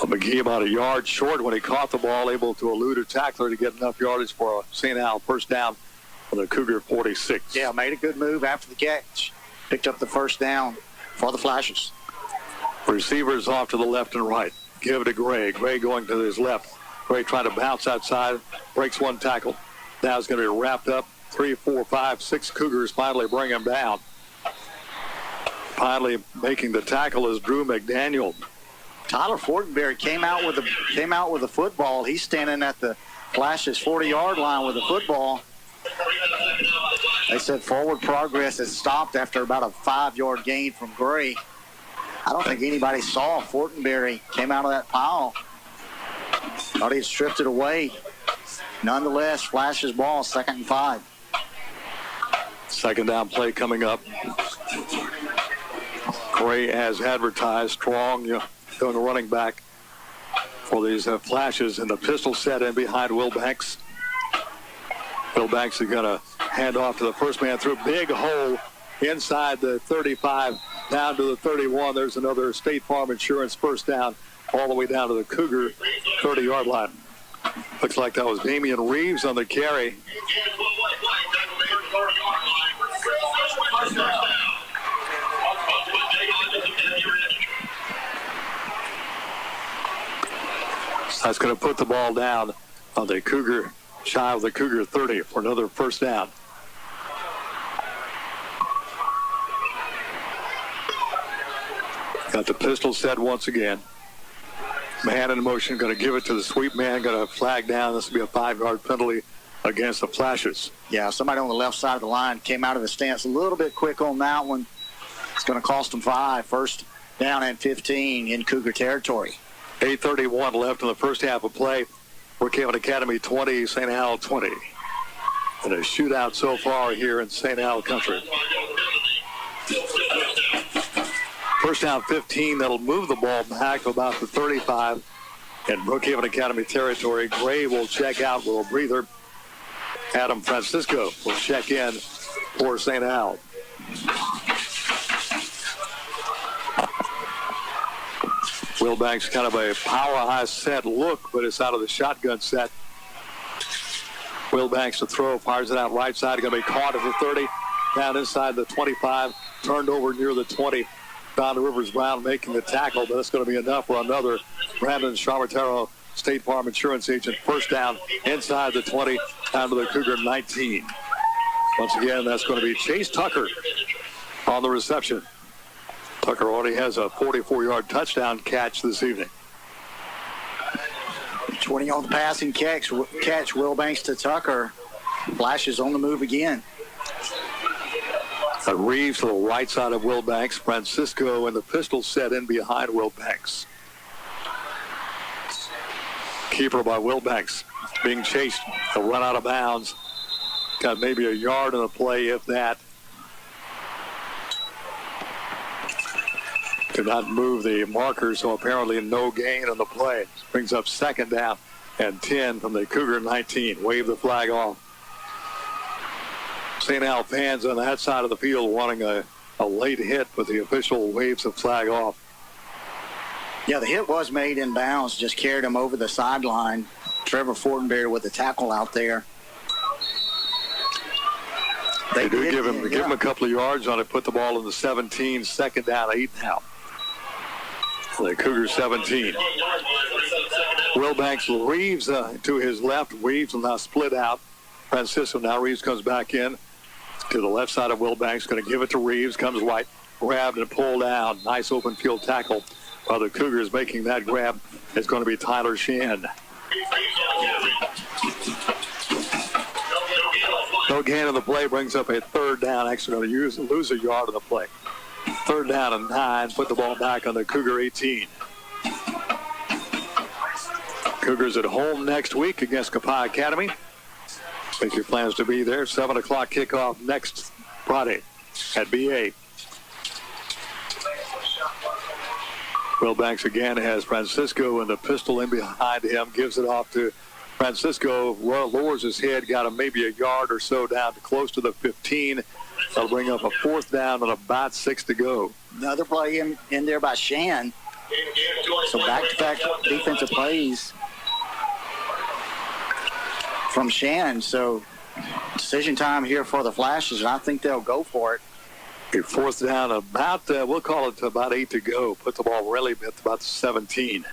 Speaker 2: McGee about a yard short when he caught the ball, able to elude a tackler to get enough yardage for a St. Al first down for the Cougar 46.
Speaker 1: Yeah, made a good move after the catch. Picked up the first down for the Flashes.
Speaker 2: Receivers off to the left and right. Give it to Gray. Gray going to his left. Gray trying to bounce outside. Breaks one tackle. Now it's going to be wrapped up. 3, 4, 5, 6 Cougars finally bring him down. Finally making the tackle is Drew McDaniel.
Speaker 1: Tyler Fortenberry came out with the football. He's standing at the Flashes 40-yard line with the football. They said forward progress has stopped after about a 5-yard gain from Gray. I don't think anybody saw Fortenberry came out of that pile. Thought he'd stripped it away. Nonetheless, Flashes ball, 2nd and 5.
Speaker 2: Second down play coming up. Gray as advertised, strong, young running back for these Flashes in the pistol set in behind Wilbanks. Wilbanks is going to hand off to the first man through a big hole inside the 35 down to the 31. There's another State Farm Insurance first down all the way down to the Cougar 30-yard line. Looks like that was Damian Reeves on the carry. That's going to put the ball down on the Cougar, shy of the Cougar 30 for another first down. Got the pistol set once again. Man in motion, going to give it to the sweep man, going to flag down. This will be a 5-yard penalty against the Flashes.
Speaker 1: Yeah, somebody on the left side of the line came out of the stance a little bit quick on that one. It's going to cost them 5. First down and 15 in Cougar territory.
Speaker 2: 8:31 left in the first half of play. Brookhaven Academy 20, St. Al 20. And a shootout so far here in St. Al country. First down 15, that'll move the ball back to about the 35 in Brookhaven Academy territory. Gray will check out with a breather. Adam Francisco will check in for St. Al. Wilbanks kind of a power-high set look, but it's out of the shotgun set. Wilbanks to throw, fires it out right side. Going to be caught at the 30, down inside the 25, turned over near the 20. Don Rivers Brown making the tackle, but that's going to be enough for another Brandon Charmatero State Farm Insurance agent. First down inside the 20, down to the Cougar 19. Once again, that's going to be Chase Tucker on the reception. Tucker already has a 44-yard touchdown catch this evening.
Speaker 1: 20 on the passing catch. Wilbanks to Tucker. Flashes on the move again.
Speaker 2: Reeves to the right side of Wilbanks. Francisco and the pistol set in behind Wilbanks. Keeper by Wilbanks being chased. He'll run out of bounds. Got maybe a yard in the play, if that. Could not move the marker, so apparently no gain on the play. Brings up second down and 10 from the Cougar 19. Wave the flag off. St. Al fans on that side of the field wanting a late hit, but the official waves the flag off.
Speaker 1: Yeah, the hit was made in bounds, just carried him over the sideline. Trevor Fortenberry with the tackle out there.
Speaker 2: They do give him a couple of yards on it, put the ball in the 17, second down, 8 now. The Cougars 17. Wilbanks, Reeves to his left. Reeves will now split out. Francisco now. Reeves comes back in to the left side of Wilbanks. Going to give it to Reeves. Comes right. Grabbed and pulled down. Nice open field tackle by the Cougars. Making that grab is going to be Tyler Shand. No gain on the play. Brings up a third down. Actually going to lose a yard on the play. Third down and 9. Put the ball back on the Cougar 18. Cougars at home next week against Copiah Academy. Make your plans to be there. 7 o'clock kickoff next Friday at BA. Wilbanks again has Francisco and the pistol in behind him. Gives it off to Francisco. Lowers his head. Got him maybe a yard or so down to close to the 15. That'll bring up a fourth down and about 6 to go.
Speaker 1: Another play in there by Shan. So back-to-back defensive plays from Shan. So decision time here for the Flashes, and I think they'll go for it.
Speaker 2: A fourth down, about, we'll call it about 8 to go. Put the ball really at about the 17.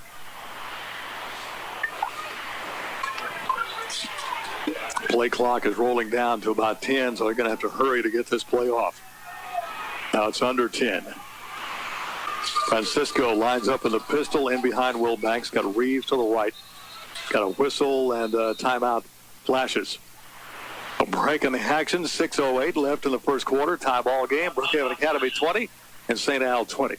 Speaker 2: Play clock is rolling down to about 10, so they're going to have to hurry to get this play off. Now it's under 10. Francisco lines up in the pistol in behind Wilbanks. Got Reeves to the right. Got a whistle and timeout Flashes. A break in the action. 6:08 left in the first quarter. Tie ball game. Brookhaven Academy 20 and St. Al 20.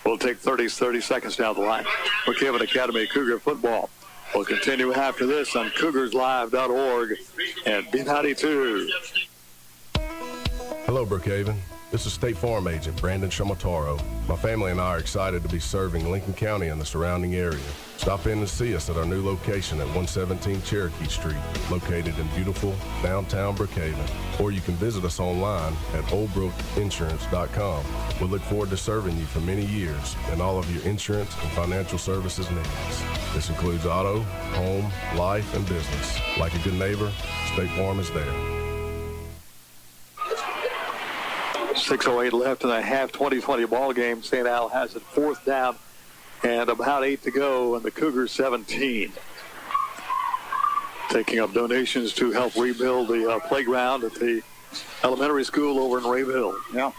Speaker 2: We'll take 30 seconds down the line. Brookhaven Academy Cougar football. We'll continue after this on CougarsLive.org and B92.
Speaker 16: Hello, Brookhaven. This is State Farm Agent Brandon Shamataro. My family and I are excited to be serving Lincoln County and the surrounding area. Stop in and see us at our new location at 117 Cherokee Street, located in beautiful downtown Brookhaven. Or you can visit us online at oldbrookinsurance.com. We look forward to serving you for many years and all of your insurance and financial services needs. This includes auto, home, life, and business. Like a good neighbor, State Farm is there.
Speaker 2: 6:08 left in the half 2020 ball game. St. Al has it fourth down and about 8 to go, and the Cougars 17. Taking up donations to help rebuild the playground at the elementary school over in Rayville.
Speaker 1: Yeah.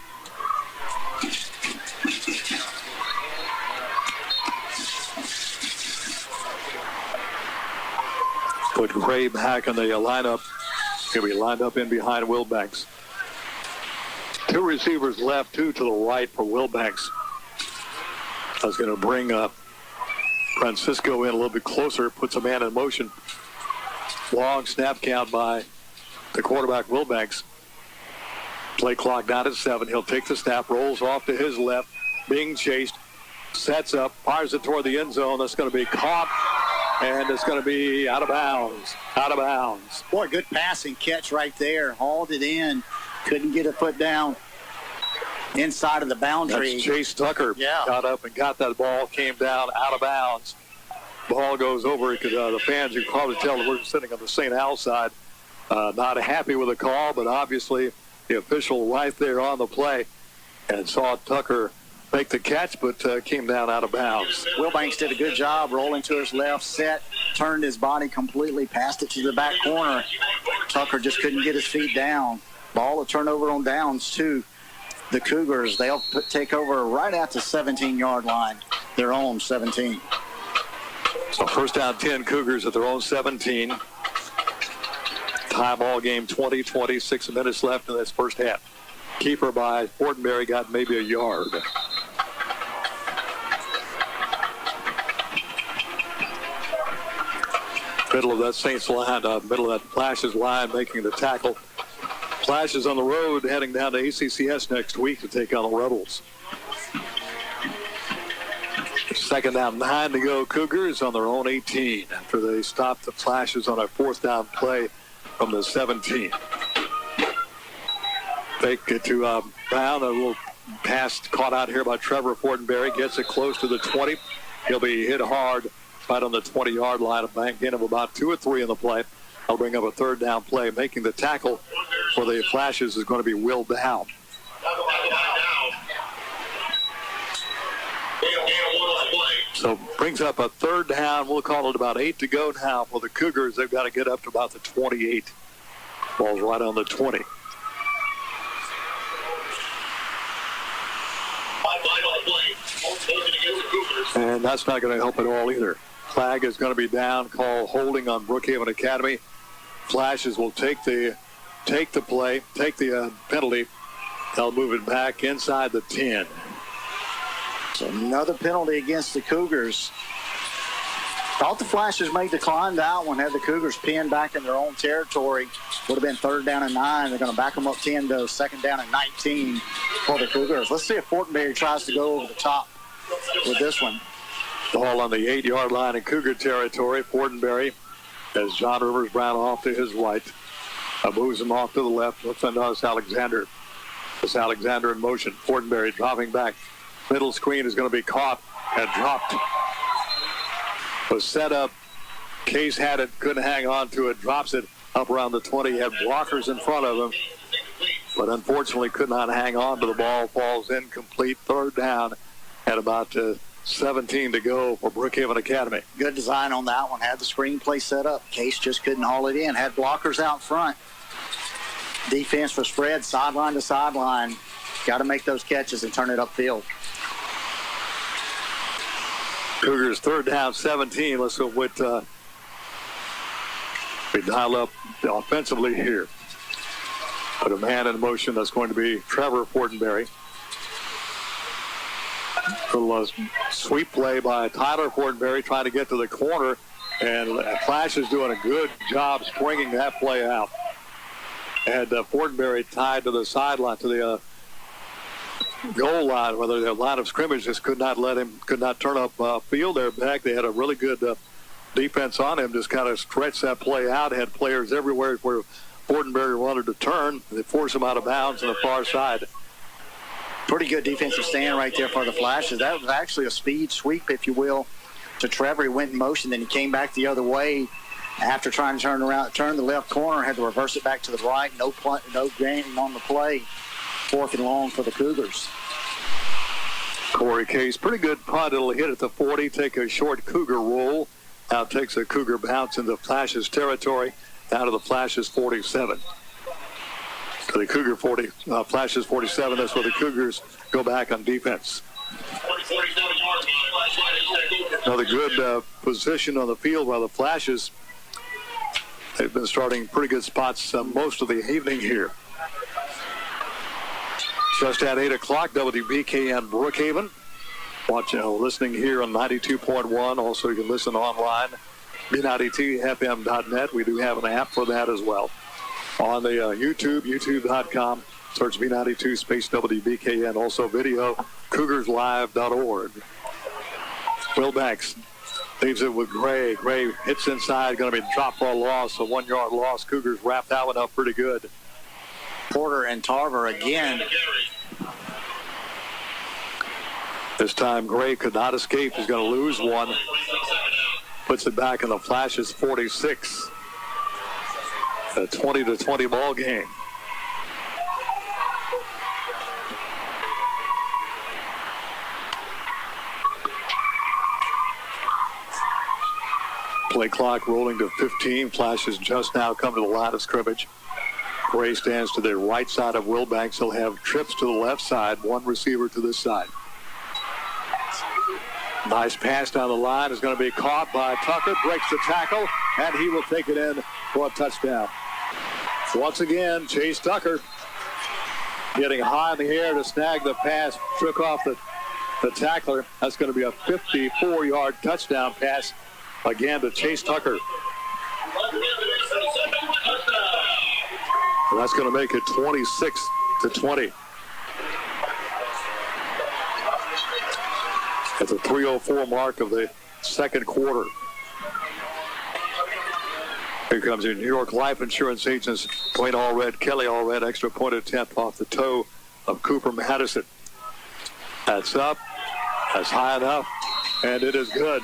Speaker 2: Put Ray back in the lineup. He'll be lined up in behind Wilbanks. Two receivers left, two to the right for Wilbanks. I was going to bring Francisco in a little bit closer, puts a man in motion. Long snap count by the quarterback, Wilbanks. Play clock down at 7. He'll take the snap, rolls off to his left, being chased, sets up, fires it toward the end zone. That's going to be caught, and it's going to be out of bounds. Out of bounds.
Speaker 1: Boy, good passing catch right there. Hauled it in. Couldn't get a foot down inside of the boundary.
Speaker 2: That's Chase Tucker.
Speaker 1: Yeah.
Speaker 2: Got up and got that ball, came down out of bounds. Ball goes over because the fans, you can probably tell that we're sitting on the St. Al side, not happy with the call, but obviously the official right there on the play and saw Tucker make the catch, but came down out of bounds.
Speaker 1: Wilbanks did a good job rolling to his left, set, turned his body completely, passed it to the back corner. Tucker just couldn't get his feet down. Ball a turnover on downs to the Cougars. They'll take over right at the 17-yard line, their own 17.
Speaker 2: So first down 10, Cougars at their own 17. Tie ball game 20, 26 minutes left in this first half. Keeper by Fortenberry got maybe a yard. Middle of that Saints line, middle of that Flashes line, making the tackle. Flashes on the road, heading down to ACCS next week to take on the Rebels. Second down, 9 to go. Cougars on their own 18 after they stopped the Flashes on a fourth down play from the 17. Fake it to Brown. A little pass caught out here by Trevor Fortenberry. Gets it close to the 20. He'll be hit hard right on the 20-yard line. A bank in of about 2 or 3 in the play. I'll bring up a third down play. Making the tackle for the Flashes is going to be Will Down. So brings up a third down. We'll call it about 8 to go now for the Cougars. They've got to get up to about the 28. Ball's right on the 20. And that's not going to help at all either. Flag is going to be down. Call holding on Brookhaven Academy. Flashes will take the play, take the penalty. They'll move it back inside the 10.
Speaker 1: So another penalty against the Cougars. Thought the Flashes may decline that one. Had the Cougars pinned back in their own territory. Would have been 3rd down and 9. They're going to back them up 10 to 2nd down and 19 for the Cougars. Let's see if Fortenberry tries to go over the top with this one.
Speaker 2: Ball on the 8-yard line in Cougar territory. Fortenberry as John Rivers Brown off to his right. Moves him off to the left. Let's send us Alexander. It's Alexander in motion. Fortenberry dropping back. Middle screen is going to be caught and dropped. Was set up. Case had it, couldn't hang on to it, drops it up around the 20. Had blockers in front of him, but unfortunately could not hang on to the ball. Falls incomplete. 3rd down at about 17 to go for Brookhaven Academy.
Speaker 1: Good design on that one. Had the screenplay set up. Case just couldn't haul it in. Had blockers out front. Defense was spread sideline to sideline. Got to make those catches and turn it upfield.
Speaker 2: Cougars 3rd down, 17. Let's go with we dial up offensively here. Put a man in motion. That's going to be Trevor Fortenberry. A little sweep play by Tyler Fortenberry trying to get to the corner, and Flash is doing a good job springing that play out. And Fortenberry tied to the sideline, to the goal line, whether the line of scrimmage just could not turn up field there back. They had a really good defense on him, just kind of stretched that play out, had players everywhere where Fortenberry wanted to turn. They forced him out of bounds on the far side.
Speaker 1: Pretty good defensive stand right there for the Flashes. That was actually a speed sweep, if you will, to Trevor. He went in motion, then he came back the other way after trying to turn the left corner, had to reverse it back to the right. No gain on the play. 4th and long for the Cougars.
Speaker 2: Corey Case, pretty good punt. It'll hit at the 40, take a short Cougar roll. Now takes a Cougar bounce into Flashes territory, down to the Flashes 47. To the Cougar 40, Flashes 47. That's where the Cougars go back on defense. Another good position on the field by the Flashes. They've been starting pretty good spots most of the evening here. Just at 8 o'clock, WBKN Brookhaven. Listening here on 92.1. Also, you can listen online, B92FM.net. We do have an app for that as well. On the YouTube, youtube.com, search B92 space WBKN. Also video, cougarslive.org. Will Banks leaves it with Gray. Gray hits inside, going to be dropped for a loss, a 1-yard loss. Cougars wrap that one up pretty good.
Speaker 1: Porter and Tarver again.
Speaker 2: This time Gray could not escape. He's going to lose one. Puts it back in the Flashes 46. A 20-20 ball game. Play clock rolling to 15. Flashes just now come to the line of scrimmage. Gray stands to the right side of Wilbanks. He'll have trips to the left side, one receiver to this side. Nice pass down the line is going to be caught by Tucker, breaks the tackle, and he will take it in for a touchdown. Once again, Chase Tucker getting high in the air to snag the pass, shook off the tackler. That's going to be a 54-yard touchdown pass again to Chase Tucker. And that's going to make it 26-20. At the 3:04 mark of the second quarter. Here comes your New York Life Insurance agents, Dwayne Allred, Kelly Allred, extra point attempt off the toe of Cooper Madison. That's up, that's high enough, and it is good.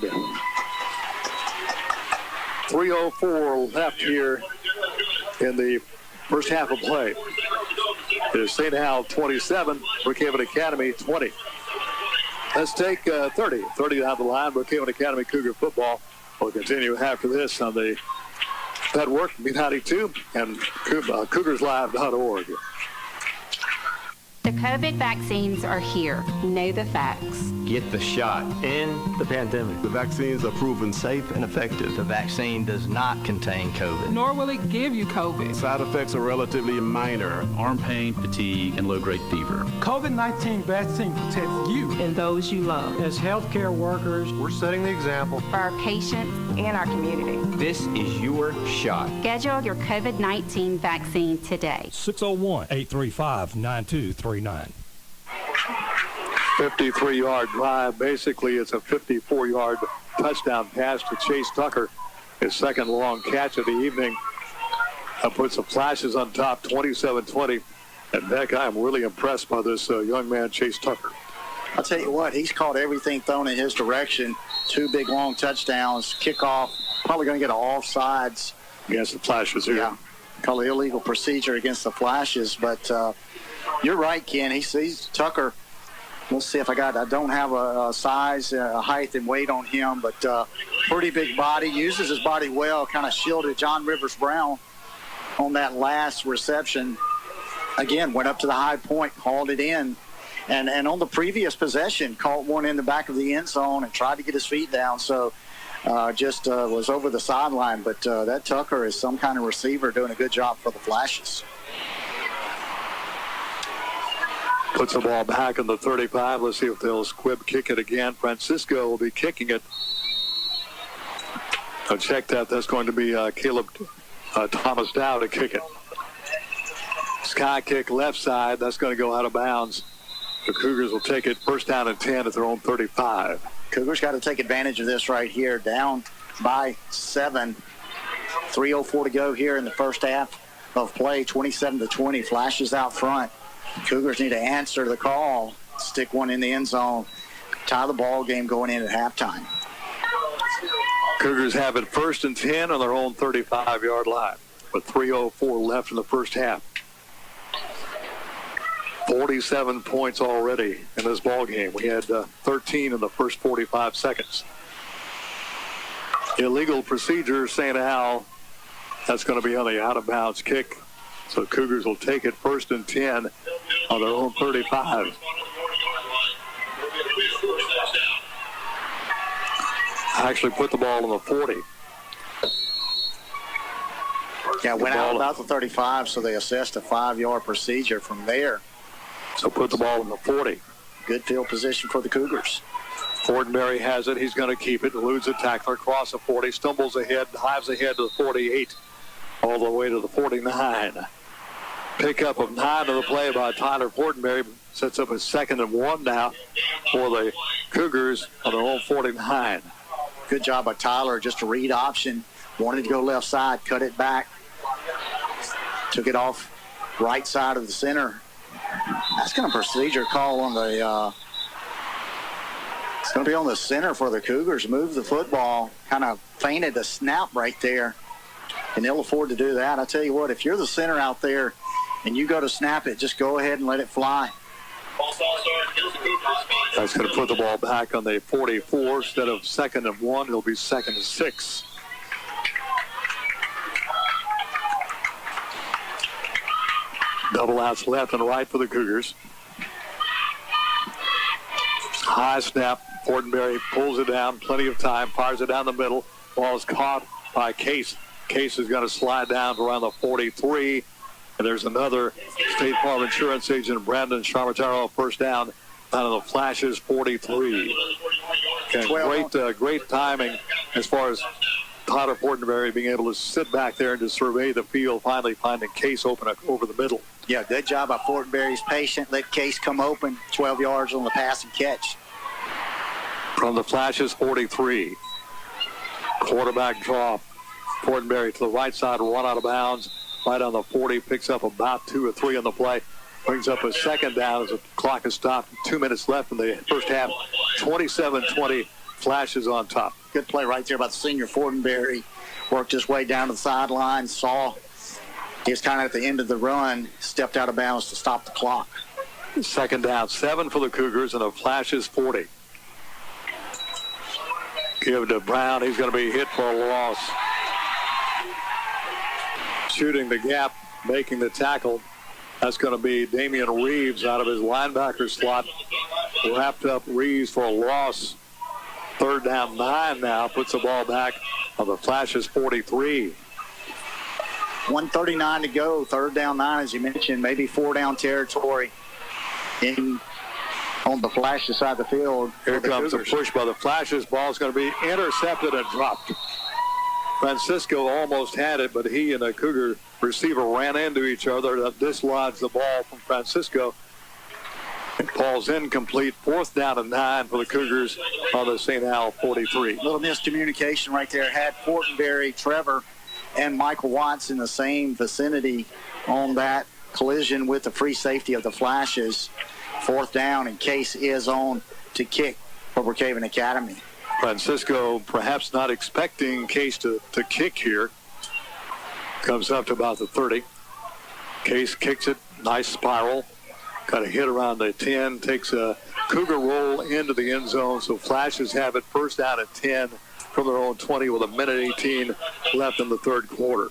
Speaker 2: 3:04 left here in the first half of play. It is St. Al 27, Brookhaven Academy 20. Let's take 30 down the line. Brookhaven Academy Cougar football will continue after this on the network, B92 and CougarsLive.org.
Speaker 18: The COVID vaccines are here. Know the facts.
Speaker 19: Get the shot. End the pandemic.
Speaker 23: The vaccines are proven safe and effective.
Speaker 21: The vaccine does not contain COVID.
Speaker 24: Nor will it give you COVID.
Speaker 23: Side effects are relatively minor.
Speaker 25: Arm pain, fatigue, and low-grade fever.
Speaker 24: COVID-19 vaccine protects you and those you love.
Speaker 26: As healthcare workers, we're setting the example
Speaker 18: for our patients and our community.
Speaker 19: This is your shot.
Speaker 18: Schedule your COVID-19 vaccine today.
Speaker 20: 601-835-9239.
Speaker 2: 53-yard drive. Basically, it's a 54-yard touchdown pass to Chase Tucker. His second long catch of the evening. That puts the Flashes on top, 27-20. And, Beck, I am really impressed by this young man, Chase Tucker.
Speaker 1: I'll tell you what, he's caught everything thrown in his direction. 2 big, long touchdowns, kickoff. Probably going to get an offsides.
Speaker 2: Against the Flashes here.
Speaker 1: Yeah, call it illegal procedure against the Flashes. But you're right, Ken. He's Tucker. Let's see if I don't have a size, height, and weight on him, but pretty big body. Uses his body well, kind of shielded John Rivers Brown on that last reception. Again, went up to the high point, hauled it in. And on the previous possession, caught one in the back of the end zone and tried to get his feet down. So just was over the sideline. But that Tucker is some kind of receiver doing a good job for the Flashes.
Speaker 2: Puts the ball back in the 35. Let's see if they'll squib kick it again. Francisco will be kicking it. So check that. That's going to be Caleb Thomas Dow to kick it. Sky kick left side. That's going to go out of bounds. The Cougars will take it first down and 10 at their own 35.
Speaker 1: Cougars got to take advantage of this right here. Down by 7. 3:04 to go here in the first half of play. 27-20. Flashes out front. Cougars need to answer the call, stick one in the end zone, tie the ball game going in at halftime.
Speaker 2: Cougars have it first and 10 on their own 35-yard line with 3:04 left in the first half. 47 points already in this ball game. We had 13 in the first 45 seconds. Illegal procedure, St. Al. That's going to be on the out-of-bounds kick. So Cougars will take it first and 10 on their own 35. Actually put the ball on the 40.
Speaker 1: Yeah, went out about the 35, so they assessed a 5-yard procedure from there.
Speaker 2: So put the ball on the 40.
Speaker 1: Good field position for the Cougars.
Speaker 2: Fortenberry has it. He's going to keep it. Eludes a tackler across the 40. Stumbles ahead. Dives ahead to the 48. All the way to the 49. Pickup of 9 of the play by Tyler Fortenberry. Sets up a 2nd and 1 now for the Cougars on their own 49.
Speaker 1: Good job by Tyler. Just a read option. Wanted to go left side. Cut it back. Took it off right side of the center. That's going to procedure call on the it's going to be on the center for the Cougars. Move the football. Kind of feinted the snap right there. And they'll afford to do that. I tell you what, if you're the center out there and you go to snap it, just go ahead and let it fly.
Speaker 2: That's going to put the ball back on the 44. Instead of 2nd and 1, it'll be 2nd and 6. Double outs left and right for the Cougars. High snap. Fortenberry pulls it down. Plenty of time. Fires it down the middle. Ball is caught by Case. Case is going to slide down to around the 43. And there's another State Farm Insurance agent, Brandon Charmataro, first down out of the Flashes, 43. Okay, great timing as far as Tyler Fortenberry being able to sit back there and to survey the field, finally finding Case open up over the middle.
Speaker 1: Yeah, good job by Fortenberry's patient. Let Case come open, 12 yards on the pass and catch.
Speaker 2: From the Flashes, 43. Quarterback draw. Fortenberry to the right side, run out of bounds. Right on the 40, picks up about 2 or 3 on the play. Brings up a second down as the clock is stopped. 2 minutes left in the first half. 27-20, Flashes on top.
Speaker 1: Good play right there by the senior Fortenberry. Worked his way down to the sideline, saw he was kind of at the end of the run, stepped out of bounds to stop the clock.
Speaker 2: Second down, 7 for the Cougars, and the Flashes 40. Give to Brown. He's going to be hit for a loss. Shooting the gap, making the tackle. That's going to be Damian Reeves out of his linebacker slot. Wrapped up Reeves for a loss. Third down, 9 now. Puts the ball back on the Flashes 43.
Speaker 1: 1:39 to go. Third down, 9, as you mentioned. Maybe 4-down territory on the Flashes side of the field.
Speaker 2: Here comes a push by the Flashes. Ball's going to be intercepted and dropped. Francisco almost had it, but he and a Cougar receiver ran into each other to dislodge the ball from Francisco. It falls incomplete. 4th down and 9 for the Cougars on the St. Al 43.
Speaker 1: Little miscommunication right there. Had Fortenberry, Trevor, and Michael Watts in the same vicinity on that collision with the free safety of the Flashes. 4th down, and Case is on to kick for Brookhaven Academy.
Speaker 2: Francisco perhaps not expecting Case to kick here. Comes up to about the 30. Case kicks it. Nice spiral. Got a hit around the 10. Takes a Cougar roll into the end zone. So Flashes have it first down at 10 from their own 20 with 1:18 left in the third quarter.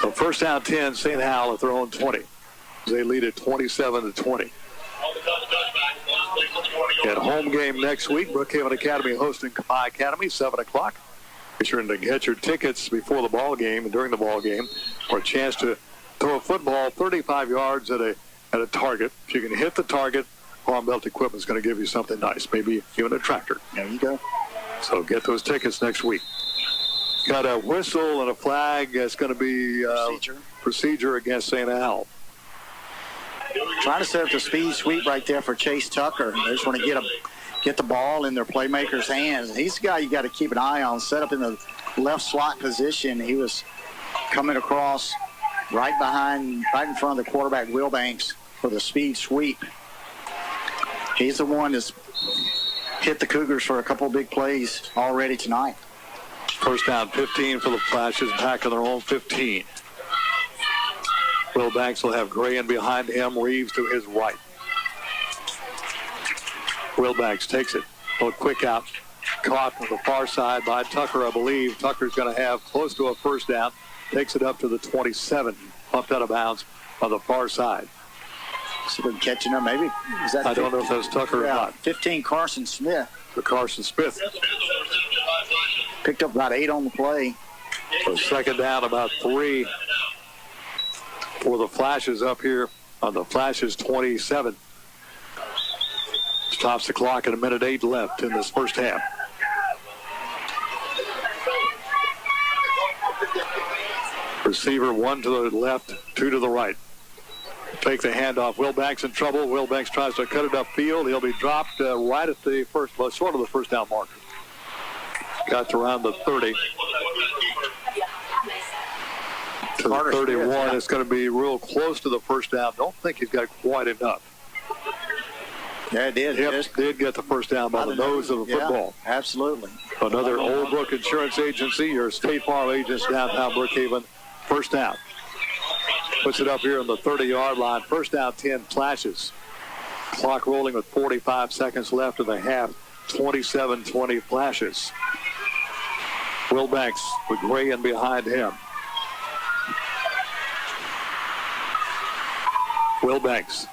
Speaker 2: So first down 10, St. Hal at their own 20. They lead at 27-20. At home game next week, Brookhaven Academy hosting Combine Academy, 7 o'clock. Be sure to get your tickets before the ball game and during the ball game for a chance to throw a football 35 yards at a target. If you can hit the target, Farm Belt Equipment is going to give you something nice, maybe even a tractor.
Speaker 1: There you go.
Speaker 2: So get those tickets next week. Got a whistle and a flag. That's going to be procedure against St. Al.
Speaker 1: Trying to set up the speed sweep right there for Chase Tucker. They just want to get the ball in their playmaker's hands. He's the guy you got to keep an eye on. Set up in the left slot position. He was coming across right in front of the quarterback, Wilbanks, for the speed sweep. He's the one that's hit the Cougars for a couple of big plays already tonight.
Speaker 2: First down 15 for the Flashes, back on their own 15. Wilbanks will have Gray in behind him, Reeves to his right. Wilbanks takes it. A quick out. Caught on the far side by Tucker, I believe. Tucker's going to have close to a first down. Takes it up to the 27. Pumped out of bounds on the far side.
Speaker 1: See if we're catching him, maybe. Is that
Speaker 2: I don't know if that's Tucker or not.
Speaker 1: 15, Carson Smith.
Speaker 2: For Carson Smith.
Speaker 1: Picked up about 8 on the play.
Speaker 2: So second down, about 3 for the Flashes up here on the Flashes 27. Stops the clock at 1:08 left in this first half. Receiver 1 to the left, 2 to the right. Take the handoff. Wilbanks in trouble. Wilbanks tries to cut it upfield. He'll be dropped right at the first, well, short of the first down marker. Got to around the 30. To the 31. Yeah. It's going to be real close to the first down. Don't think he's got quite enough.
Speaker 1: Yeah, it did.
Speaker 2: Did get the first down by the nose of the football.
Speaker 1: Absolutely.
Speaker 2: Another Old Brook Insurance Agency, your State Farm agents downtown Brookhaven. First down. Puts it up here on the 30-yard line. First down, 10 Flashes. Clock rolling with 45 seconds left in the half. 27-20 Flashes. Wilbanks with Gray in behind him. Wilbanks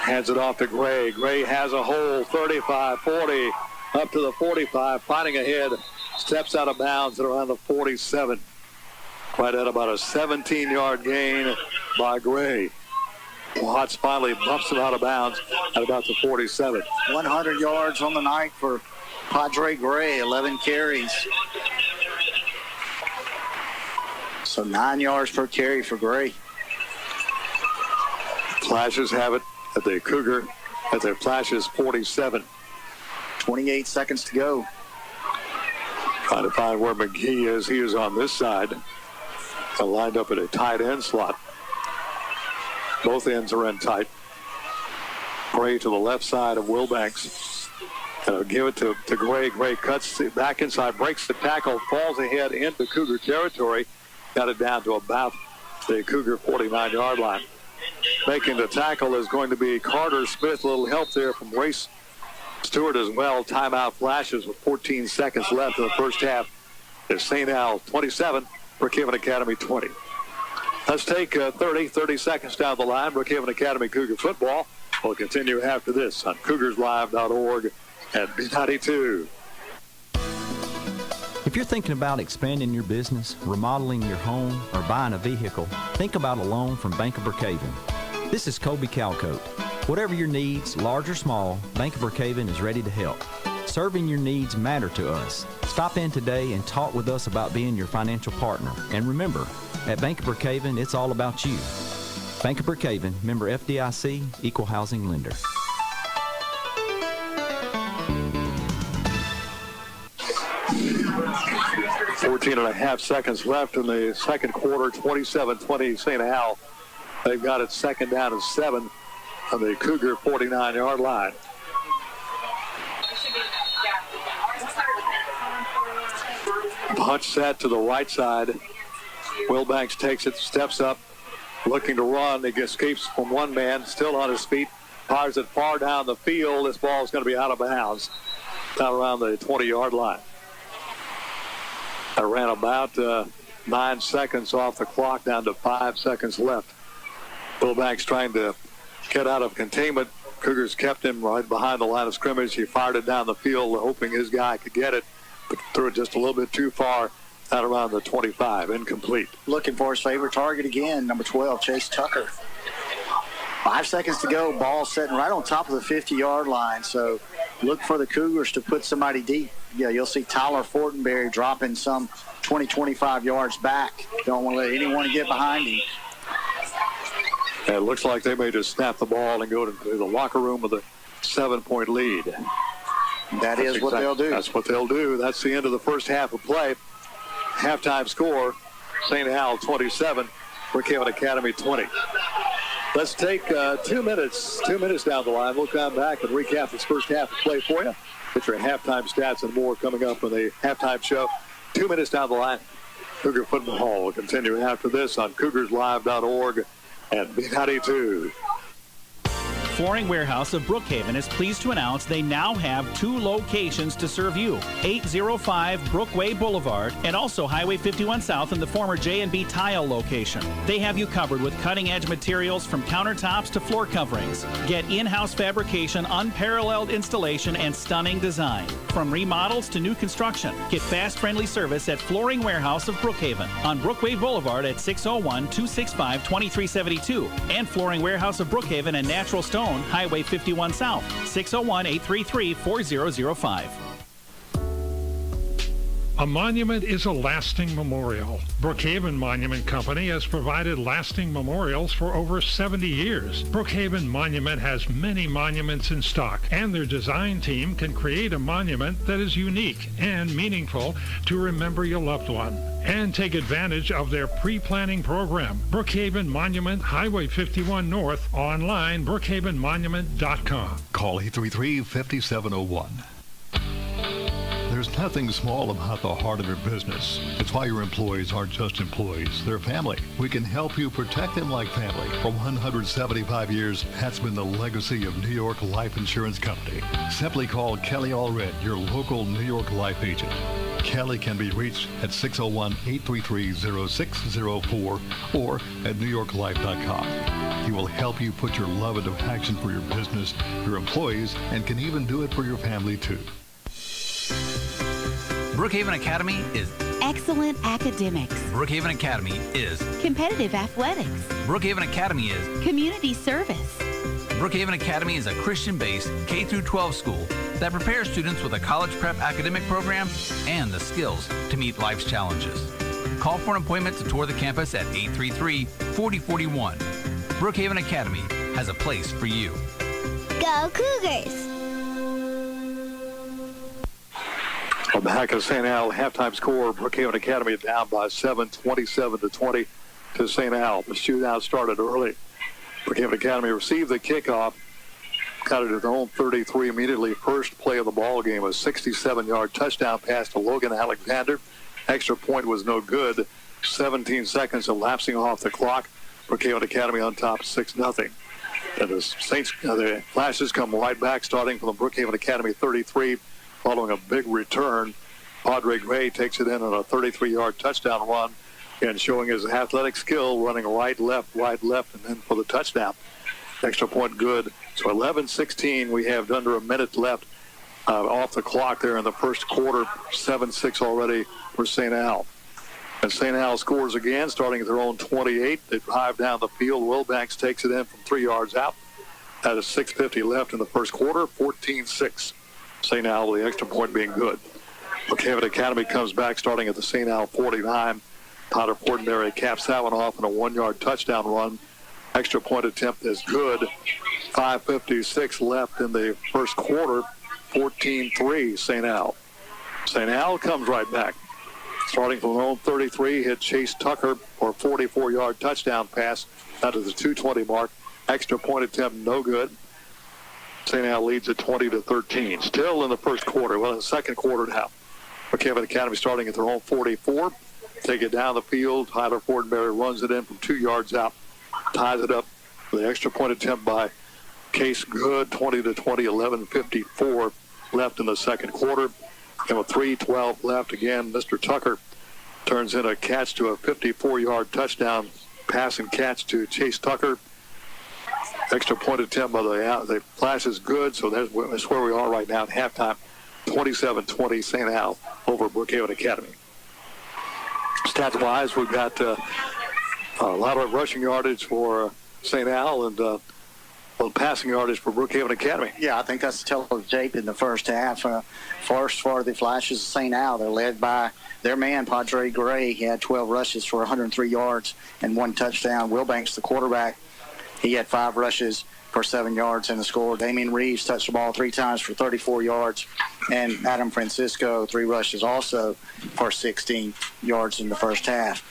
Speaker 2: Hands it off to Gray. Gray has a hole, 35, 40, up to the 45, finding ahead, steps out of bounds at around the 47. Right at about a 17-yard gain by Gray. Watts finally bumps him out of bounds at about the 47.
Speaker 1: 100 yards on the night for Padre Gray, 11 carries. So 9 yards per carry for Gray.
Speaker 2: Flashes have it at the Cougar at their Flashes 47.
Speaker 1: 28 seconds to go.
Speaker 2: Trying to find where McGee is. He is on this side. Lined up at a tight end slot. Both ends are in tight. Gray to the left side of Wilbanks. Give it to Gray. Gray cuts back inside, breaks the tackle, falls ahead into Cougar territory. Got it down to about the Cougar 49-yard line. Making the tackle is going to be Carter Smith. A little help there from Race Stewart as well. Timeout Flashes with 14 seconds left in the first half. It's St. Al 27, Brookhaven Academy 20. Let's take 30 seconds down the line. Brookhaven Academy Cougar football will continue after this on CougarsLive.org and B92.
Speaker 21: If you're thinking about expanding your business, remodeling your home, or buying a vehicle, think about a loan from Bank of Brookhaven. This is Colby Calcoat. Whatever your needs, large or small, Bank of Brookhaven is ready to help. Serving your needs matter to us. Stop in today and talk with us about being your financial partner. And remember, at Bank of Brookhaven, it's all about you. Bank of Brookhaven, member FDIC, equal housing lender.
Speaker 2: 14 and a half seconds left in the second quarter, 27-20 St. Al. They've got it second down and 7 on the Cougar 49-yard line. Punch set to the right side. Wilbanks takes it, steps up, looking to run. He escapes from one man, still on his feet, fires it far down the field. This ball is going to be out of bounds, down around the 20-yard line. I ran about 9 seconds off the clock, down to 5 seconds left. Wilbanks trying to get out of containment. Cougars kept him right behind the line of scrimmage. He fired it down the field, hoping his guy could get it, but threw it just a little bit too far, out around the 25, incomplete.
Speaker 1: Looking for his favorite target again, number 12, Chase Tucker. 5 seconds to go, ball sitting right on top of the 50-yard line, so look for the Cougars to put somebody deep. Yeah, you'll see Tyler Fortenberry dropping some 20, 25 yards back. Don't want to let anyone get behind him.
Speaker 2: And it looks like they may just snap the ball and go to the locker room with a 7-point lead.
Speaker 1: That is what they'll do.
Speaker 2: That's what they'll do. That's the end of the first half of play. Halftime score, St. Al 27, Brookhaven Academy 20. Let's take 2 minutes down the line. We'll come back and recap this first half of play for you. Get your halftime stats and more coming up in the halftime show. 2 minutes down the line. Cougar football will continue after this on CougarsLive.org and B92.
Speaker 3: Flooring Warehouse of Brookhaven is pleased to announce they now have 2 locations to serve you. 805 Brookway Boulevard and also Highway 51 South in the former J&B Tile location. They have you covered with cutting-edge materials from countertops to floor coverings. Get in-house fabrication, unparalleled installation, and stunning design. From remodels to new construction, get fast, friendly service at Flooring Warehouse of Brookhaven on Brookway Boulevard at 601-265-2372 and Flooring Warehouse of Brookhaven and Natural Stone, Highway 51 South, 601-833-4005.
Speaker 4: A monument is a lasting memorial. Brookhaven Monument Company has provided lasting memorials for over 70 years. Brookhaven Monument has many monuments in stock, and their design team can create a monument that is unique and meaningful to remember your loved one. And take advantage of their pre-planning program. Brookhaven Monument, Highway 51 North, online, brookhavenmonument.com.
Speaker 9: Call 833-5701. There's nothing small about the heart of your business. It's why your employees aren't just employees, they're family. We can help you protect them like family. For 175 years, that's been the legacy of New York Life Insurance Company. Simply call Kelly Allred, your local New York Life agent. Kelly can be reached at 601-833-0604 or at newyorklife.com. He will help you put your love into action for your business, your employees, and can even do it for your family too.
Speaker 5: Brookhaven Academy is
Speaker 6: excellent academics.
Speaker 5: Brookhaven Academy is
Speaker 6: Competitive athletics.
Speaker 5: Brookhaven Academy is
Speaker 6: Community service.
Speaker 5: Brookhaven Academy is a Christian-based K-12 school that prepares students with a college prep academic program and the skills to meet life's challenges. Call for an appointment to tour the campus at 833-4041. Brookhaven Academy has a place for you.
Speaker 7: Go Cougars!
Speaker 2: Well, back at St. Al, halftime score, Brookhaven Academy down by 7, 27-20 to St. Al. The shootout started early. Brookhaven Academy received the kickoff, got it at their own 33 immediately. First play of the ball game, a 67-yard touchdown pass to Logan Alexander. Extra point was no good. 17 seconds elapsing off the clock. Brookhaven Academy on top 6-0. And the the Flashes come right back, starting from the Brookhaven Academy 33, following a big return. Padre Gray takes it in on a 33-yard touchdown run, and showing his athletic skill, running right, left, and then for the touchdown. Extra point good. So 11-16, we have under a minute left off the clock there in the first quarter. 7-6 already for St. Al. And St. Al scores again, starting at their own 28. They drive down the field. Wilbanks takes it in from 3 yards out. That is 6:50 left in the first quarter, 14-6. St. Al with the extra point being good. Brookhaven Academy comes back starting at the St. Al 49. Tyler Fortenberry caps that one off in a 1-yard touchdown run. Extra point attempt is good. 5:56 left in the first quarter, 14-3 St. Al. St. Al comes right back. Starting from their own 33, hit Chase Tucker for a 44-yard touchdown pass out of the 2:20 mark. Extra point attempt, no good. St. Al leads at 20-13. Still in the first quarter. Well, in the second quarter now. Brookhaven Academy starting at their own 44. Take it down the field. Tyler Fortenberry runs it in from 2 yards out. Ties it up with the extra point attempt by Case Good. 20-20, 11:54 left in the second quarter. And with 3:12 left again, Mr. Tucker turns in a catch to a 54-yard touchdown pass and catch to Chase Tucker. Extra point attempt by the Flash is good, so that's where we are right now at halftime. 27-20 St. Al over Brookhaven Academy. Stats-wise, we've got a lot of rushing yardage for St. Al and passing yardage for Brookhaven Academy.
Speaker 1: Yeah, I think that's the tell of Jape in the first half. First for the Flashes of St. Al, they're led by their man, Padre Gray. He had 12 rushes for 103 yards and 1 touchdown. Wilbanks, the quarterback, he had 5 rushes for 7 yards and a score. Damian Reeves touched the ball 3 times for 34 yards. And Adam Francisco, 3 rushes also for 16 yards in the first half.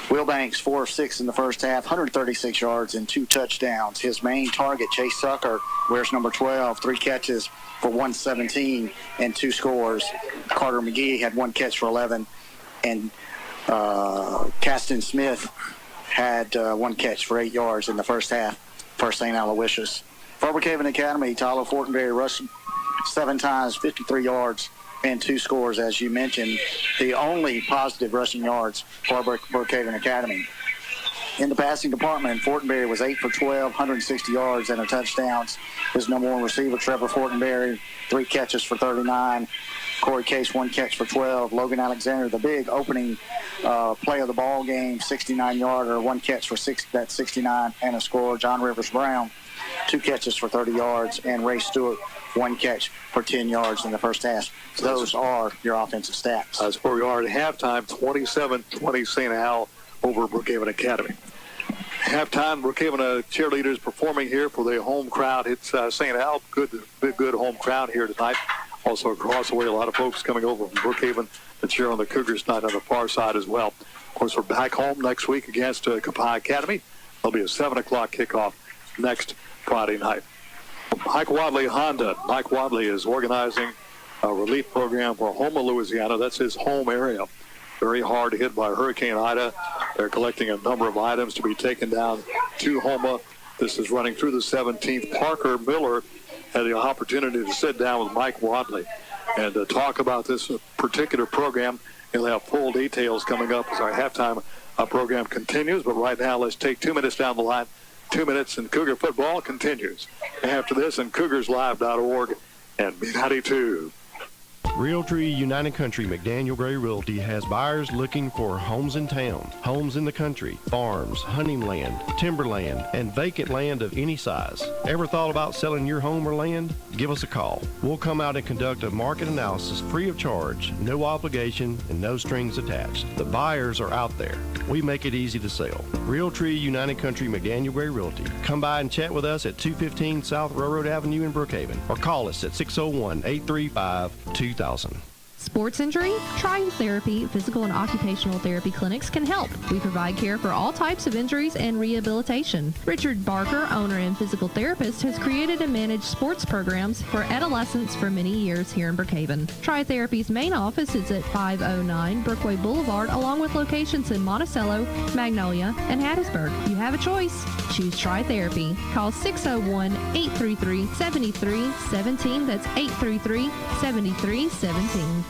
Speaker 1: Wilbanks, 4 of 6 in the first half, 136 yards and 2 touchdowns. His main target, Chase Tucker, wears number 12, 3 catches for 117 and 2 scores. Carter McGee had 1 catch for 11. And Caston Smith had 1 catch for 8 yards in the first half for St. Aloysius. For Brookhaven Academy, Tyler Fortenberry rushed 7 times, 53 yards, and 2 scores, as you mentioned. The only positive rushing yards for Brookhaven Academy. In the passing department, Fortenberry was 8 for 12, 160 yards and a touchdown. His number 1 receiver, Trevor Fortenberry, 3 catches for 39. Corey Case, 1 catch for 12. Logan Alexander, the big opening play of the ball game, 69-yarder, 1 catch for 69 and a score. John Rivers Brown, 2 catches for 30 yards, and Ray Stewart, 1 catch for 10 yards in the first half. Those are your offensive stats.
Speaker 2: That's where we are at halftime, 27-20 St. Al over Brookhaven Academy. Halftime, Brookhaven cheerleaders performing here for the home crowd. It's St. Al, good home crowd here tonight. Also across the way, a lot of folks coming over from Brookhaven to cheer on the Cougars tonight on the far side as well. Of course, we're back home next week against Copiah Academy. There'll be a 7 o'clock kickoff next Friday night. Mike Wadley Honda. Mike Wadley is organizing a relief program for Houma, Louisiana. That's his home area. Very hard hit by Hurricane Ida. They're collecting a number of items to be taken down to Houma. This is running through the 17th. Parker Miller had the opportunity to sit down with Mike Wadley and talk about this particular program. He'll have full details coming up as our halftime program continues. But right now, let's take 2 minutes down the line. 2 minutes and Cougar football continues after this on CougarsLive.org and B92.
Speaker 8: Realtree United Country McDaniel Gray Realty has buyers looking for homes in town, homes in the country, farms, hunting land, timberland, and vacant land of any size. Ever thought about selling your home or land? Give us a call. We'll come out and conduct a market analysis free of charge, no obligation, and no strings attached. The buyers are out there. We make it easy to sell. Realtree United Country McDaniel Gray Realty. Come by and chat with us at 215 South Railroad Avenue in Brookhaven or call us at 601-835-2000.
Speaker 10: Sports injury? Tryotherapy Physical and Occupational Therapy clinics can help. We provide care for all types of injuries and rehabilitation. Richard Barker, owner and physical therapist, has created and managed sports programs for adolescents for many years here in Brookhaven. Tryotherapy's main office is at 509 Brookway Boulevard, along with locations in Monticello, Magnolia, and Hattiesburg. You have a choice. Choose Tryotherapy. Call 601-833-7317. That's 833-7317.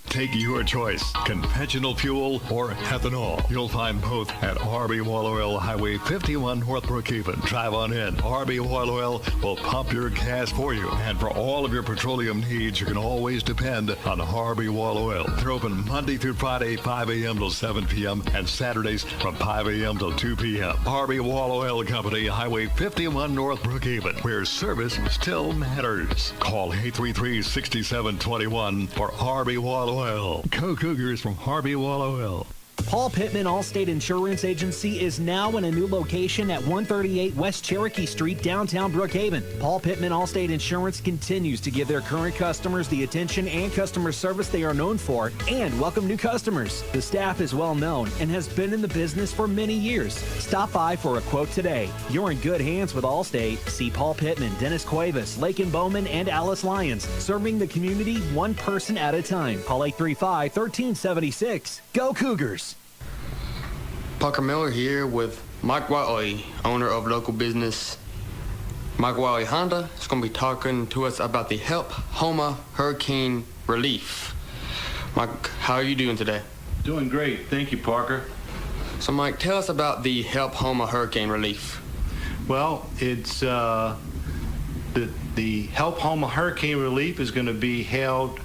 Speaker 9: Take your choice, conventional fuel or ethanol. You'll find both at RB Wall Oil, Highway 51 North Brookhaven. Drive on in. RB Wall Oil will pump your gas for you. And for all of your petroleum needs, you can always depend on RB Wall Oil. They're open Monday through Friday, 5 a.m. till 7 p.m. and Saturdays from 5 a.m. till 2 p.m. RB Wall Oil Company, Highway 51 North Brookhaven, where service still matters. Call 833-6721 for RB Wall Oil. Go Cougars from Harvey Wall Oil.
Speaker 11: Paul Pittman Allstate Insurance Agency is now in a new location at 138 West Cherokee Street, downtown Brookhaven. Paul Pittman Allstate Insurance continues to give their current customers the attention and customer service they are known for and welcome new customers. The staff is well known and has been in the business for many years. Stop by for a quote today. You're in good hands with Allstate. See Paul Pittman, Dennis Cuevas, Lakin Bowman, and Alice Lyons, serving the community one person at a time. Call 835-1376. Go Cougars!
Speaker 12: Parker Miller here with Mike Wiley, owner of local business Mike Wiley Honda. Is going to be talking to us about the Help Homa Hurricane Relief. Mike, how are you doing today?
Speaker 13: Doing great. Thank you, Parker.
Speaker 12: So, Mike, tell us about the Help Homa Hurricane Relief.
Speaker 13: Well, it's the Help Homa Hurricane Relief is going to be held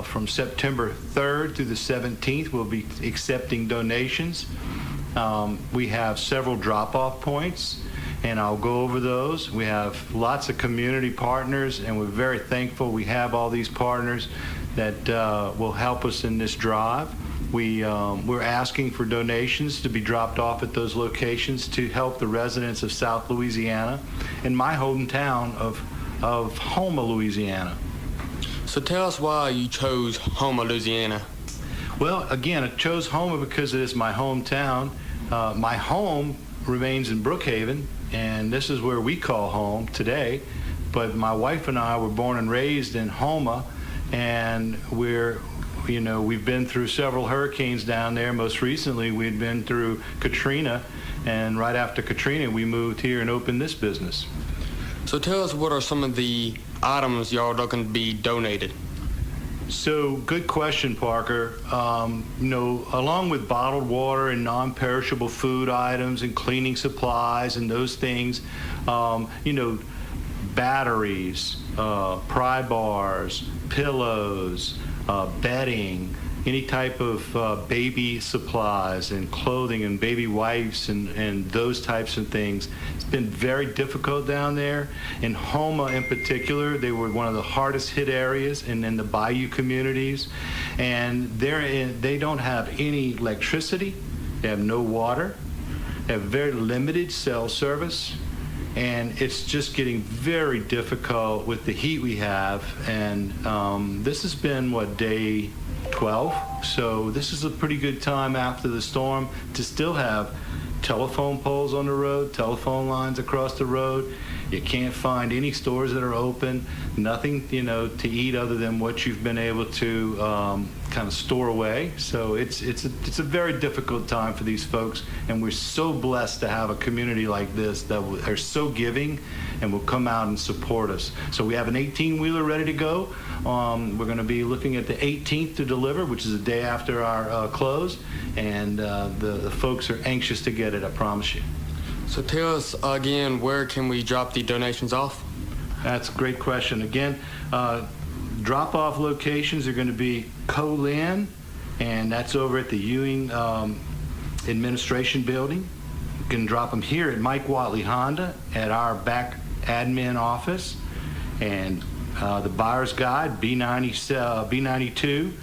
Speaker 13: from September 3rd through the 17th. We'll be accepting donations. We have several drop-off points, and I'll go over those. We have lots of community partners, and we're very thankful we have all these partners that will help us in this drive. We're asking for donations to be dropped off at those locations to help the residents of South Louisiana and my hometown of Houma, Louisiana.
Speaker 12: So tell us why you chose Houma, Louisiana.
Speaker 13: Well, again, I chose Houma because it is my hometown. My home remains in Brookhaven, and this is where we call home today. But my wife and I were born and raised in Houma, and we've been through several hurricanes down there. Most recently, we'd been through Katrina, and right after Katrina, we moved here and opened this business.
Speaker 12: So tell us, what are some of the items y'all looking to be donated?
Speaker 13: So, good question, Parker. Along with bottled water and non-perishable food items and cleaning supplies and those things, batteries, pry bars, pillows, bedding, any type of baby supplies and clothing and baby wipes and those types of things. It's been very difficult down there. In Houma in particular, they were one of the hardest hit areas and in the bayou communities. And they don't have any electricity. They have no water. They have very limited cell service. And it's just getting very difficult with the heat we have. And this has been, day 12? So this is a pretty good time after the storm to still have telephone poles on the road, telephone lines across the road. You can't find any stores that are open, nothing, to eat other than what you've been able to kind of store away. So it's a very difficult time for these folks, and we're so blessed to have a community like this that are so giving and will come out and support us. So we have an 18-wheeler ready to go. We're going to be looking at the 18th to deliver, which is the day after our close, and the folks are anxious to get it, I promise you.
Speaker 12: So tell us again, where can we drop the donations off?
Speaker 13: That's a great question. Again, drop-off locations are going to be Co-Lin, and that's over at the Ewing Administration Building. You can drop them here at Mike Watley Honda at our back admin office, and the Buyer's Guide, B92,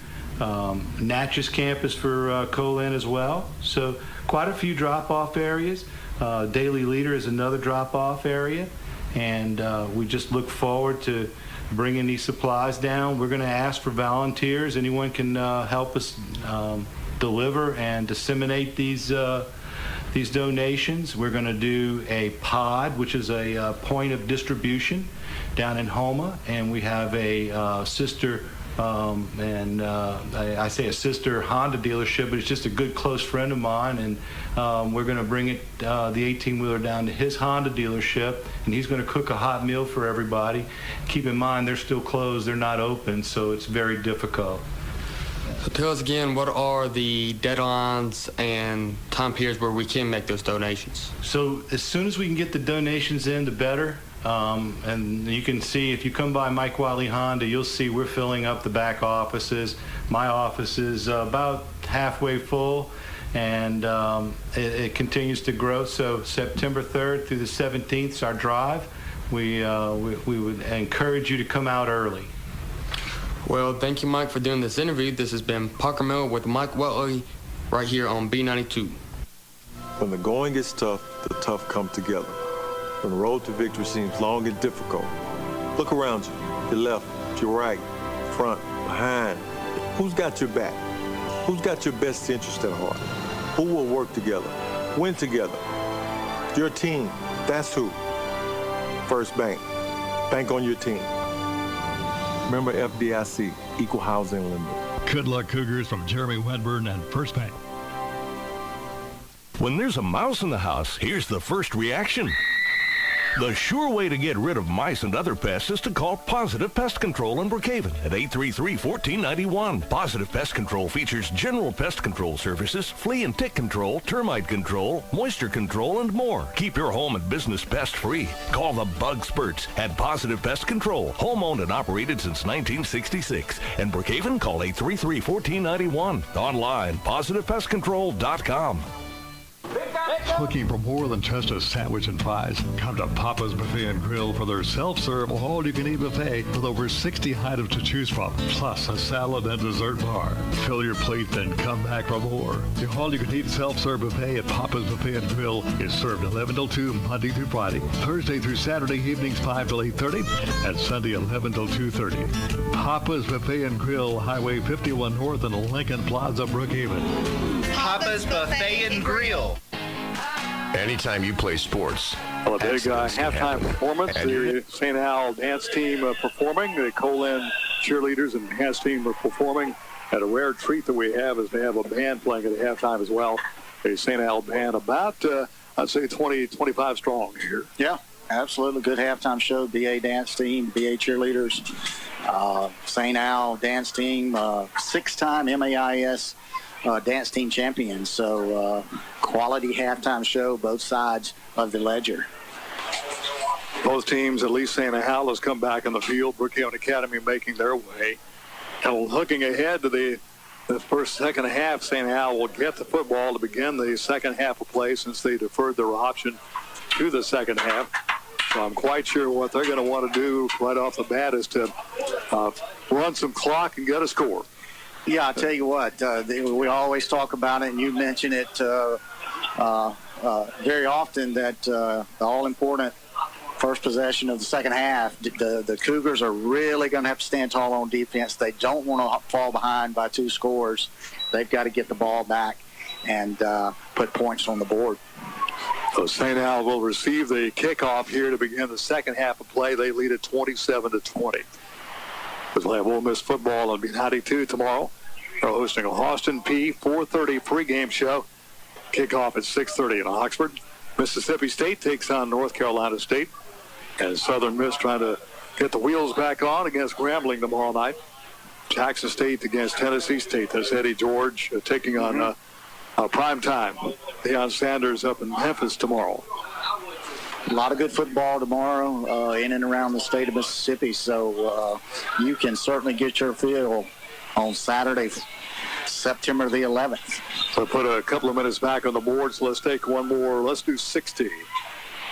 Speaker 13: Natchez campus for Co-Lin as well. So quite a few drop-off areas. Daily Leader is another drop-off area, and we just look forward to bringing these supplies down. We're going to ask for volunteers. Anyone can help us deliver and disseminate these donations. We're going to do a pod, which is a point of distribution down in Houma, and we have a sister, I say a sister Honda dealership, but it's just a good close friend of mine, and we're going to bring it, the 18-wheeler down to his Honda dealership, and he's going to cook a hot meal for everybody. Keep in mind, they're still closed, they're not open, so it's very difficult.
Speaker 12: So tell us again, what are the deadlines and time periods where we can make those donations?
Speaker 13: So as soon as we can get the donations in, the better. And you can see, if you come by Mike Watley Honda, you'll see we're filling up the back offices. My office is about halfway full, and it continues to grow. So September 3rd through the 17th is our drive. We would encourage you to come out early.
Speaker 12: Well, thank you, Mike, for doing this interview. This has been Parker Miller with Mike Watley right here on B92.
Speaker 14: When the going gets tough, the tough come together. When the road to victory seems long and difficult, look around you, your left, your right, front, behind. Who's got your back? Who's got your best interest at heart? Who will work together, win together? Your team, that's who. First Bank, bank on your team. Remember FDIC, Equal Housing Lender.
Speaker 9: Good luck, Cougars, from Jeremy Wedburn and First Bank.
Speaker 15: When there's a mouse in the house, here's the first reaction. The sure way to get rid of mice and other pests is to call Positive Pest Control in Brookhaven at 833-1491. Positive Pest Control features general pest control services, flea and tick control, termite control, moisture control, and more. Keep your home and business pest-free. Call the Bug Spurts at Positive Pest Control, home-owned and operated since 1966. In Brookhaven, call 833-1491. Online, positivepestcontrol.com.
Speaker 9: Looking for more than just a sandwich and fries? Come to Papa's Buffet and Grill for their self-serve, all-you-can-eat buffet with over 60 items to choose from, plus a salad and dessert bar. Fill your plate, then come back for more. The all-you-can-eat self-serve buffet at Papa's Buffet and Grill is served 11 till 2 Monday through Friday, Thursday through Saturday evenings 5 till 8:30, and Sunday 11 till 2:30. Papa's Buffet and Grill, Highway 51 North in Lincoln Plaza, Brookhaven.
Speaker 16: Papa's Buffet and Grill.
Speaker 15: Anytime you play sports.
Speaker 2: Well, a big halftime performance. The St. Al dance team performing. The Co-Lin cheerleaders and dance team are performing. And a rare treat that we have is to have a band playing at the halftime as well. A St. Al band, about, I'd say 20, 25 strong here.
Speaker 1: Yeah, absolutely. Good halftime show. BA dance team, BA cheerleaders, St. Al dance team, 6-time MAIS dance team champions. So quality halftime show, both sides of the ledger.
Speaker 2: Both teams, at least St. Al has come back in the field. Brookhaven Academy making their way. And looking ahead to the second half, St. Al will get the football to begin the second half of play since they deferred their option to the second half. So I'm quite sure what they're going to want to do right off the bat is to run some clock and get a score.
Speaker 1: Yeah, I'll tell you what, we always talk about it, and you mention it very often, that the all-important first possession of the second half, the Cougars are really going to have to stand tall on defense. They don't want to fall behind by 2 scores. They've got to get the ball back and put points on the board.
Speaker 2: So St. Al will receive the kickoff here to begin the second half of play. They lead at 27-20. We'll have Ole Miss football on B92 tomorrow. They're hosting a Austin P 4:30 pregame show. Kickoff at 6:30 in Oxford. Mississippi State takes on North Carolina State. And Southern Miss trying to get the wheels back on against Grambling tomorrow night. Jackson State against Tennessee State. That's Eddie George taking on prime time. Deion Sanders up in Memphis tomorrow.
Speaker 1: A lot of good football tomorrow in and around the state of Mississippi, so you can certainly get your fill on Saturday, September the 11th.
Speaker 2: So put a couple of minutes back on the board, so let's take one more. Let's do 60.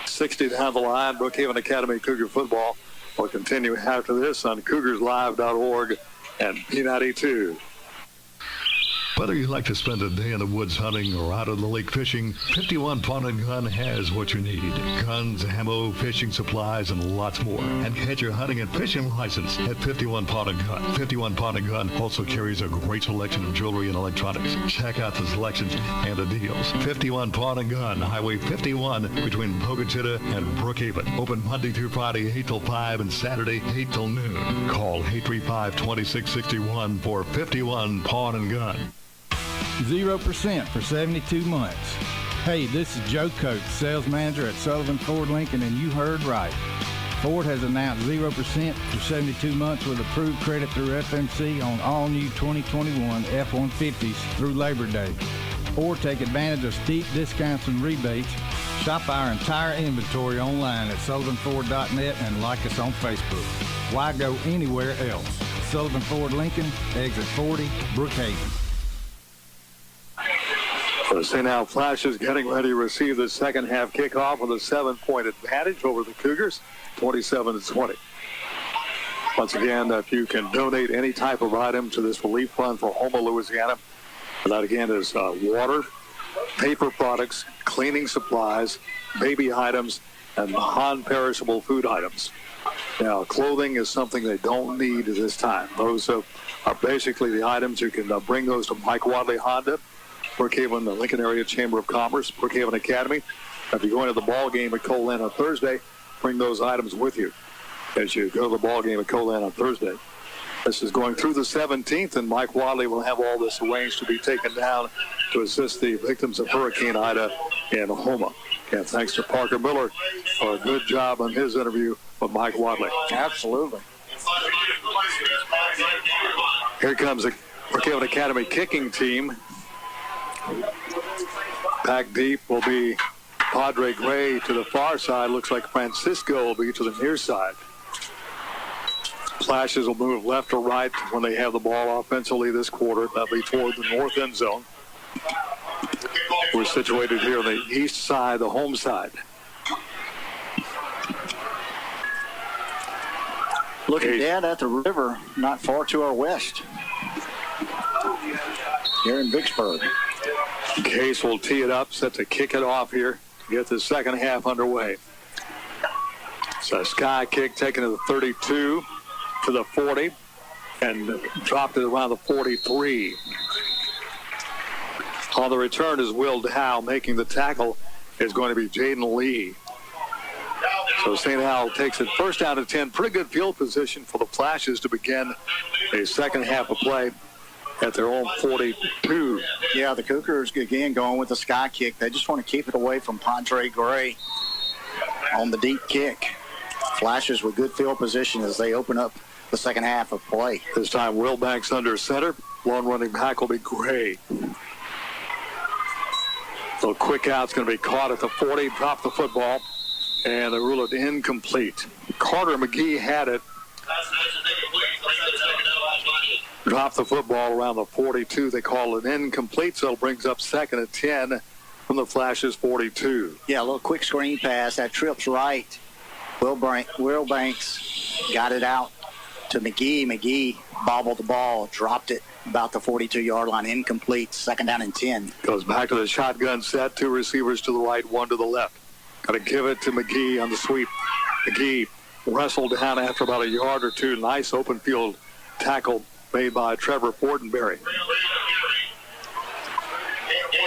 Speaker 2: 60 down the line, Brookhaven Academy Cougar football. We'll continue after this on CougarsLive.org and B92.
Speaker 9: Whether you like to spend a day in the woods hunting or out on the lake fishing, 51 Pawn & Gun has what you need. Guns, ammo, fishing supplies, and lots more. And get your hunting and fishing license at 51 Pawn & Gun. 51 Pawn & Gun also carries a great selection of jewelry and electronics. Check out the selections and the deals. 51 Pawn & Gun, Highway 51 between Pocatello and Brookhaven. Open Monday through Friday, 8 till 5, and Saturday, 8 till noon. Call 835-2661 for 51 Pawn & Gun.
Speaker 17: 0% for 72 months. Hey, this is Joe Coates, sales manager at Sullivan Ford Lincoln, and you heard right. Ford has announced 0% for 72 months with approved credit through FMC on all new 2021 F-150s through Labor Day. Or take advantage of steep discounts and rebates. Shop our entire inventory online at sullivanford.net and like us on Facebook. Why go anywhere else? Sullivan Ford Lincoln, exit 40, Brookhaven.
Speaker 2: The St. Al Flashes getting ready to receive the second half kickoff with a 7-point advantage over the Cougars, 27-20. Once again, if you can donate any type of item to this relief fund for Houma, Louisiana, that again is water, paper products, cleaning supplies, baby items, and non-perishable food items. Now, clothing is something they don't need at this time. Those are basically the items. You can bring those to Mike Wadley Honda, Brookhaven, the Lincoln Area Chamber of Commerce, Brookhaven Academy. If you're going to the ball game at Colan on Thursday, bring those items with you as you go to the ball game at Colan on Thursday. This is going through the 17th, and Mike Wadley will have all this arranged to be taken down to assist the victims of Hurricane Ida in Houma. And thanks to Parker Miller for a good job on his interview with Mike Wadley.
Speaker 1: Absolutely.
Speaker 2: Here comes the Brookhaven Academy kicking team. Back deep will be Padre Gray to the far side. Looks like Francisco will be to the near side. Flashes will move left or right when they have the ball offensively this quarter. That'll be toward the north end zone. We're situated here on the east side, the home side.
Speaker 1: Looking down at the river, not far to our west, here in Vicksburg.
Speaker 2: Case will tee it up, set to kick it off here to get the second half underway. It's a sky kick taken to the 32, to the 40, and dropped it around the 43. On the return is Will Dow. Making the tackle is going to be Jaden Lee. So St. Al takes it first down to 10. Pretty good field position for the Flashes to begin a second half of play at their own 42.
Speaker 1: Yeah, the Cougars, again, going with the sky kick. They just want to keep it away from Padre Gray on the deep kick. Flashes with good field position as they open up the second half of play.
Speaker 2: This time, Will Banks under center. Lone running back will be Gray. So quick out's going to be caught at the 40, drop the football, and they rule it incomplete. Carter McGee had it. Dropped the football around the 42. They call it incomplete, so it brings up second and 10 from the Flashes 42.
Speaker 1: Yeah, a little quick screen pass. That trips right. Will Banks got it out to McGee. McGee bobbled the ball, dropped it about the 42-yard line, incomplete, second down and 10.
Speaker 2: Goes back to the shotgun set. Two receivers to the right, one to the left. Got to give it to McGee on the sweep. McGee wrestled down after about a yard or two. Nice open field tackle made by Trevor Fortenberry.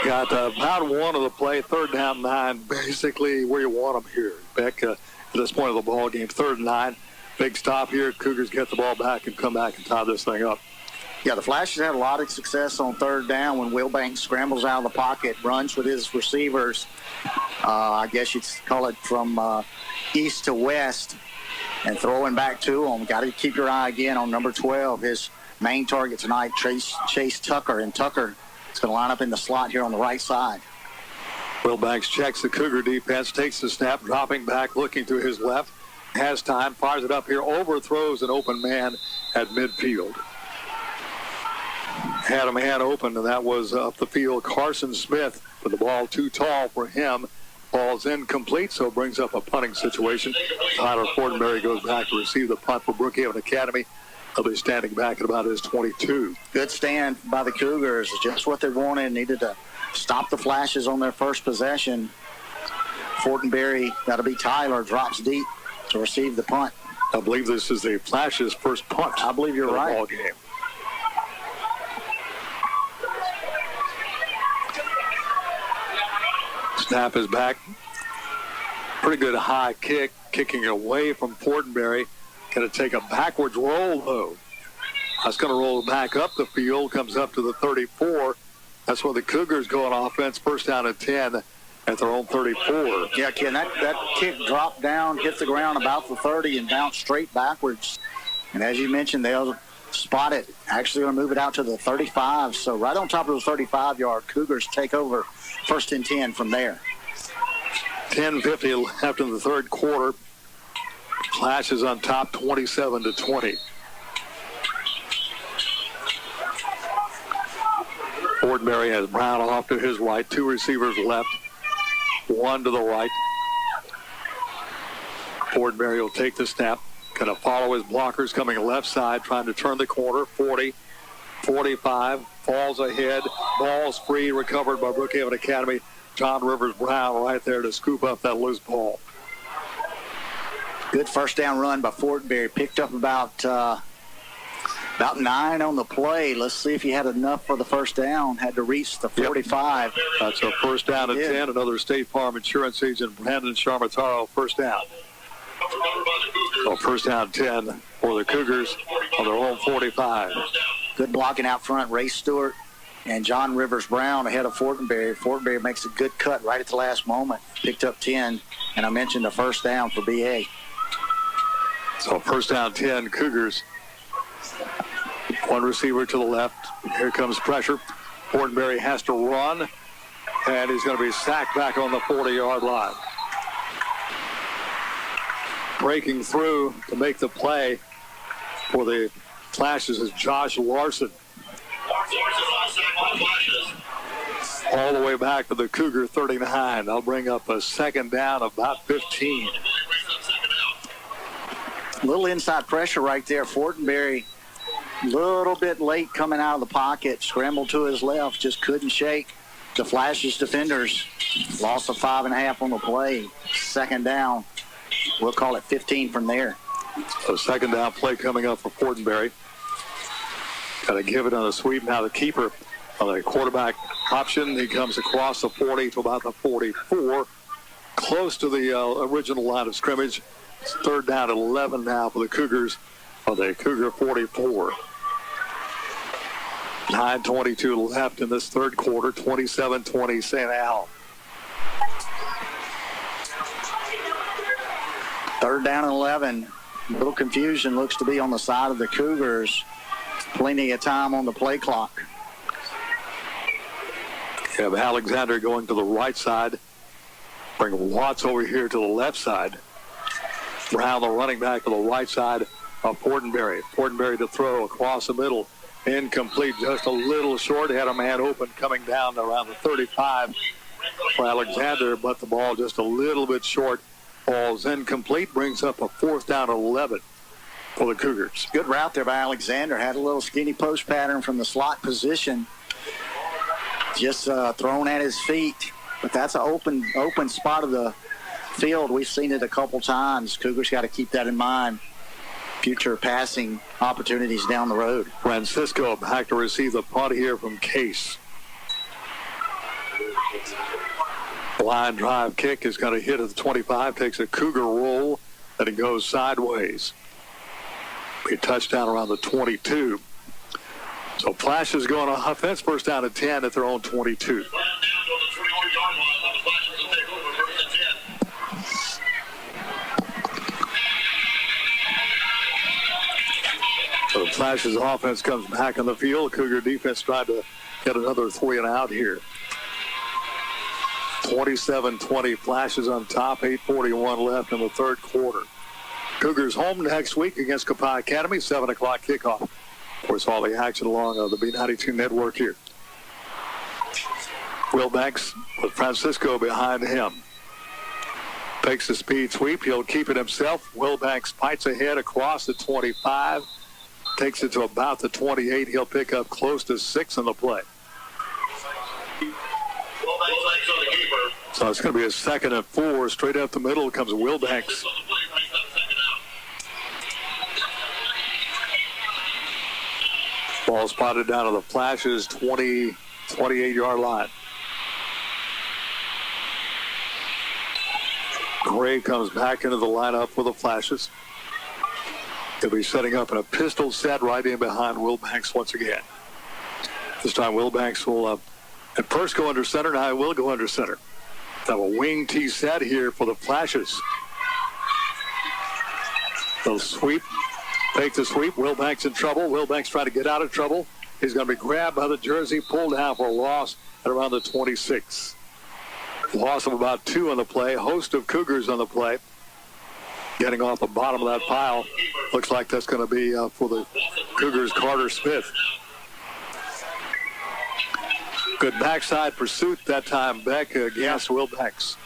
Speaker 2: Got about one of the play, third down 9, basically where you want them here. Beck, at this point of the ball game, third and 9. Big stop here. Cougars get the ball back and come back and tie this thing up.
Speaker 1: Yeah, the Flashes had a lot of success on third down when Will Banks scrambles out of the pocket, runs with his receivers, I guess you'd call it from east to west, and throwing back to him. Got to keep your eye again on number 12, his main target tonight, Chase Tucker, and Tucker is going to line up in the slot here on the right side.
Speaker 2: Will Banks checks the Cougar defense, takes the snap, dropping back, looking to his left, has time, fires it up here, overthrows an open man at midfield. Had a man open, and that was up the field, Carson Smith, but the ball too tall for him. Ball's incomplete, so brings up a punting situation. Tyler Fortenberry goes back to receive the punt for Brookhaven Academy. They'll be standing back at about his 22.
Speaker 1: Good stand by the Cougars. Just what they wanted. Needed to stop the Flashes on their first possession. Fortenberry, that'll be Tyler, drops deep to receive the punt.
Speaker 2: I believe this is the Flashes' first punt.
Speaker 1: I believe you're right.
Speaker 2: Ball game. Snap is back. Pretty good high kick, kicking it away from Fortenberry. Going to take a backwards roll, though. That's going to roll back up the field, comes up to the 34. That's where the Cougars go on offense, first down at 10 at their own 34.
Speaker 1: Yeah, Ken, that kick dropped down, hit the ground about the 30, and bounced straight backwards. And as you mentioned, they'll spot it. Actually going to move it out to the 35. So right on top of the 35-yard, Cougars take over first and 10 from there.
Speaker 2: 10:50 left in the third quarter. Flashes on top, 27-20. Fortenberry has Brown off to his right. Two receivers left. One to the right. Fortenberry will take the snap. Going to follow his blockers coming left side, trying to turn the corner. 40, 45, falls ahead. Ball's free, recovered by Brookhaven Academy. John Rivers Brown right there to scoop up that loose ball.
Speaker 1: Good first down run by Fortenberry. Picked up about 9 on the play. Let's see if he had enough for the first down. Had to reach the 45.
Speaker 2: Yep. That's a first down at 10. Another State Farm insurance agent, Brandon Sharmataro, first down. So first down 10 for the Cougars on their own 45.
Speaker 1: Good blocking out front. Ray Stewart and John Rivers Brown ahead of Fortenberry. Fortenberry makes a good cut right at the last moment. Picked up 10, and I mentioned the first down for BA.
Speaker 2: So first down 10, Cougars. One receiver to the left. Here comes pressure. Fortenberry has to run, and he's going to be sacked back on the 40-yard line. Breaking through to make the play for the Flashes is Josh Larson. All the way back to the Cougar 39. They'll bring up a second down of about 15.
Speaker 1: A little inside pressure right there. Fortenberry a little bit late coming out of the pocket. Scrambled to his left. Just couldn't shake the Flashes defenders. Loss of 5.5 on the play. Second down. We'll call it 15 from there.
Speaker 2: So second down play coming up for Fortenberry. Got to give it on a sweep. Now the keeper on the quarterback option. He comes across the 40 to about the 44. Close to the original line of scrimmage. It's third down at 11 now for the Cougars on the Cougar 44. 9:22 left in this third quarter. 27-20 St. Al.
Speaker 1: Third down and 11. A little confusion looks to be on the side of the Cougars. Plenty of time on the play clock.
Speaker 2: You have Alexander going to the right side. Bring Watts over here to the left side. Brown, the running back, to the right side of Fortenberry. Fortenberry to throw across the middle. Incomplete, just a little short. Had a man open coming down around the 35 for Alexander, but the ball just a little bit short. Ball's incomplete, brings up a fourth down at 11 for the Cougars.
Speaker 1: Good route there by Alexander. Had a little skinny post pattern from the slot position. Just thrown at his feet. But that's an open spot of the field. We've seen it a couple times. Cougars got to keep that in mind. Future passing opportunities down the road.
Speaker 2: Francisco back to receive the punt here from Case. Line drive kick is going to hit at the 25. Takes a Cougar roll. Then it goes sideways. A touchdown around the 22. So Flash is going on offense. First down at 10 at their own 22. Flashes offense comes back on the field. Cougar defense tried to get another 3 and out here. 27-20 Flashes on top, 8:41 left in the third quarter. Cougars home next week against Copa Academy, 7 o'clock kickoff. Of course, all the action along the B92 network here. Wilbanks with Francisco behind him. Takes the speed sweep. He'll keep it himself. Wilbanks fights ahead across the 25. Takes it to about the 28. He'll pick up close to 6 in the play. So it's going to be a 2nd and 4. Straight up the middle comes Wilbanks. Ball spotted down to the Flashes 28-yard line. Gray comes back into the lineup for the Flashes. He'll be setting up in a pistol set right in behind Wilbanks once again. This time Wilbanks will at first go under center. Now he will go under center. Have a wing T set here for the Flashes. They'll sweep. Take the sweep. Wilbanks in trouble. Wilbanks trying to get out of trouble. He's going to be grabbed by the jersey, pulled down for a loss at around the 26. Loss of about 2 on the play. Host of Cougars on the play. Getting off the bottom of that pile. Looks like that's going to be for the Cougars, Carter Smith. Good backside pursuit that time, Beck, against Wilbanks.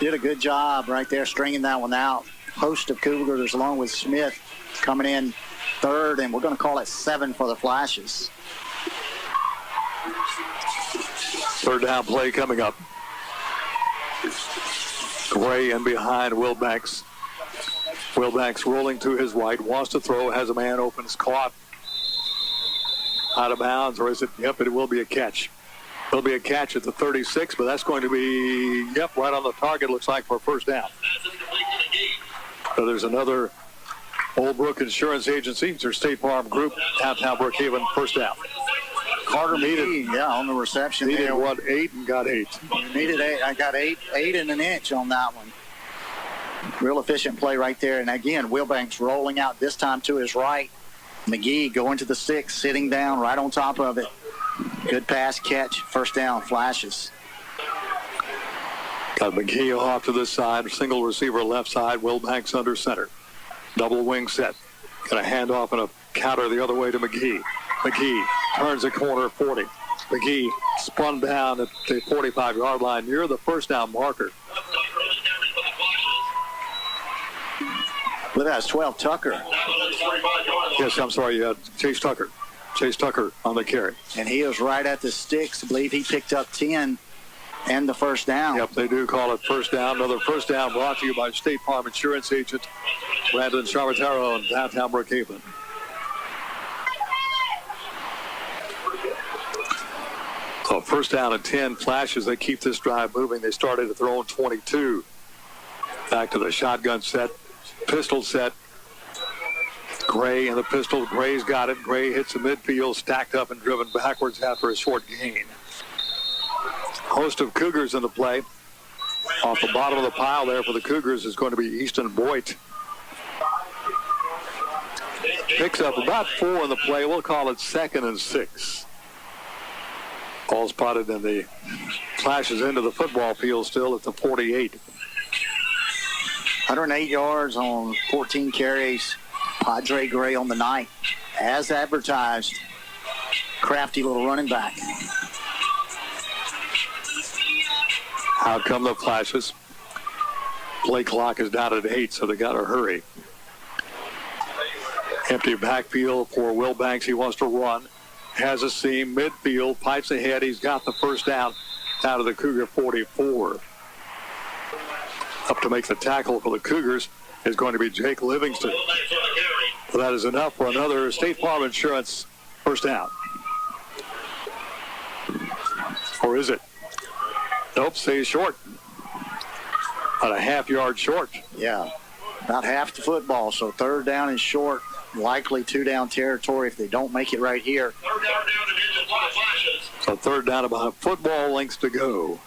Speaker 1: Did a good job right there stringing that one out. Host of Cougars along with Smith coming in third, and we're going to call it 7 for the Flashes.
Speaker 2: Third down play coming up. Gray in behind Wilbanks. Wilbanks rolling to his right, wants to throw, has a man open, is caught. Out of bounds, or is it? Yep, it will be a catch. It'll be a catch at the 36, but that's going to be, right on the target, looks like, for a first down. So there's another Old Brook Insurance Agency, it's their State Farm Group, downtown Brookhaven, first down.
Speaker 1: Carter needed, on the reception.
Speaker 2: Needed 8 and got 8.
Speaker 1: Needed 8. I got 8 and an inch on that one. Real efficient play right there. And again, Wilbanks rolling out this time to his right. McGee going to the 6, sitting down right on top of it. Good pass, catch, first down, Flashes.
Speaker 2: Got McGee off to this side, single receiver left side, Wilbanks under center. Double wing set. Got a handoff and a counter the other way to McGee. McGee turns the corner 40. McGee spun down at the 45-yard line near the first down marker.
Speaker 1: But that's 12 Tucker.
Speaker 2: Yes, I'm sorry, Chase Tucker. Chase Tucker on the carry.
Speaker 1: And he was right at the sticks. I believe he picked up 10 and the first down.
Speaker 2: Yep, they do call it first down. Another first down brought to you by State Farm Insurance Agent Brandon Charmataro in downtown Brookhaven. So first down and 10 Flashes. They keep this drive moving. They started at their own 22. Back to the shotgun set. Pistol set. Gray in the pistol. Gray's got it. Gray hits the midfield, stacked up and driven backwards after a short gain. Host of Cougars in the play. Off the bottom of the pile there for the Cougars is going to be Easton Boyd. Picks up about 4 in the play. We'll call it 2nd and 6. Ball spotted in the Flashes into the football field still at the 48.
Speaker 1: 108 yards on 14 carries. Padre Gray on the night. As advertised, crafty little running back.
Speaker 2: Out come the Flashes. Play clock is down at 8, so they got to hurry. Empty backfield for Wilbanks. He wants to run. Has a seam, midfield, pipes ahead. He's got the first down out of the Cougar 44. Up to make the tackle for the Cougars is going to be Jake Livingston. So that is enough for another State Farm Insurance first down. Or is it? Nope, stays short. About a half-yard short.
Speaker 1: Yeah, about half the football. So third down is short. Likely 2-down territory if they don't make it right here.
Speaker 2: So third down, about a football length to go.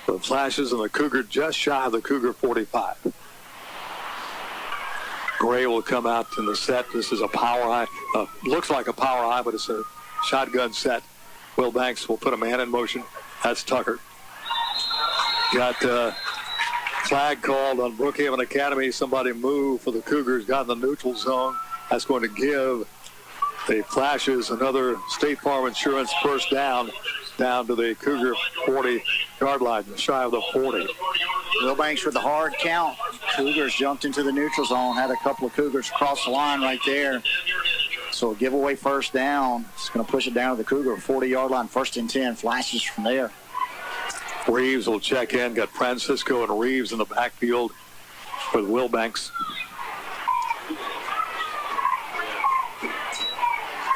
Speaker 2: The Flashes and the Cougar just shy of the Cougar 45. Gray will come out in the set. This is a power high. Looks like a power high, but it's a shotgun set. Will Banks will put a man in motion. That's Tucker. Got flag called on Brookhaven Academy. Somebody moved for the Cougars. Got in the neutral zone. That's going to give the Flashes another State Farm Insurance first down to the Cougar 40-yard line, shy of the 40.
Speaker 1: Will Banks with the hard count. Cougars jumped into the neutral zone, had a couple of Cougars cross the line right there. So a giveaway first down. It's going to push it down to the Cougar 40-yard line, 1st and 10. Flashes from there.
Speaker 2: Reeves will check in. Got Francisco and Reeves in the backfield with Will Banks.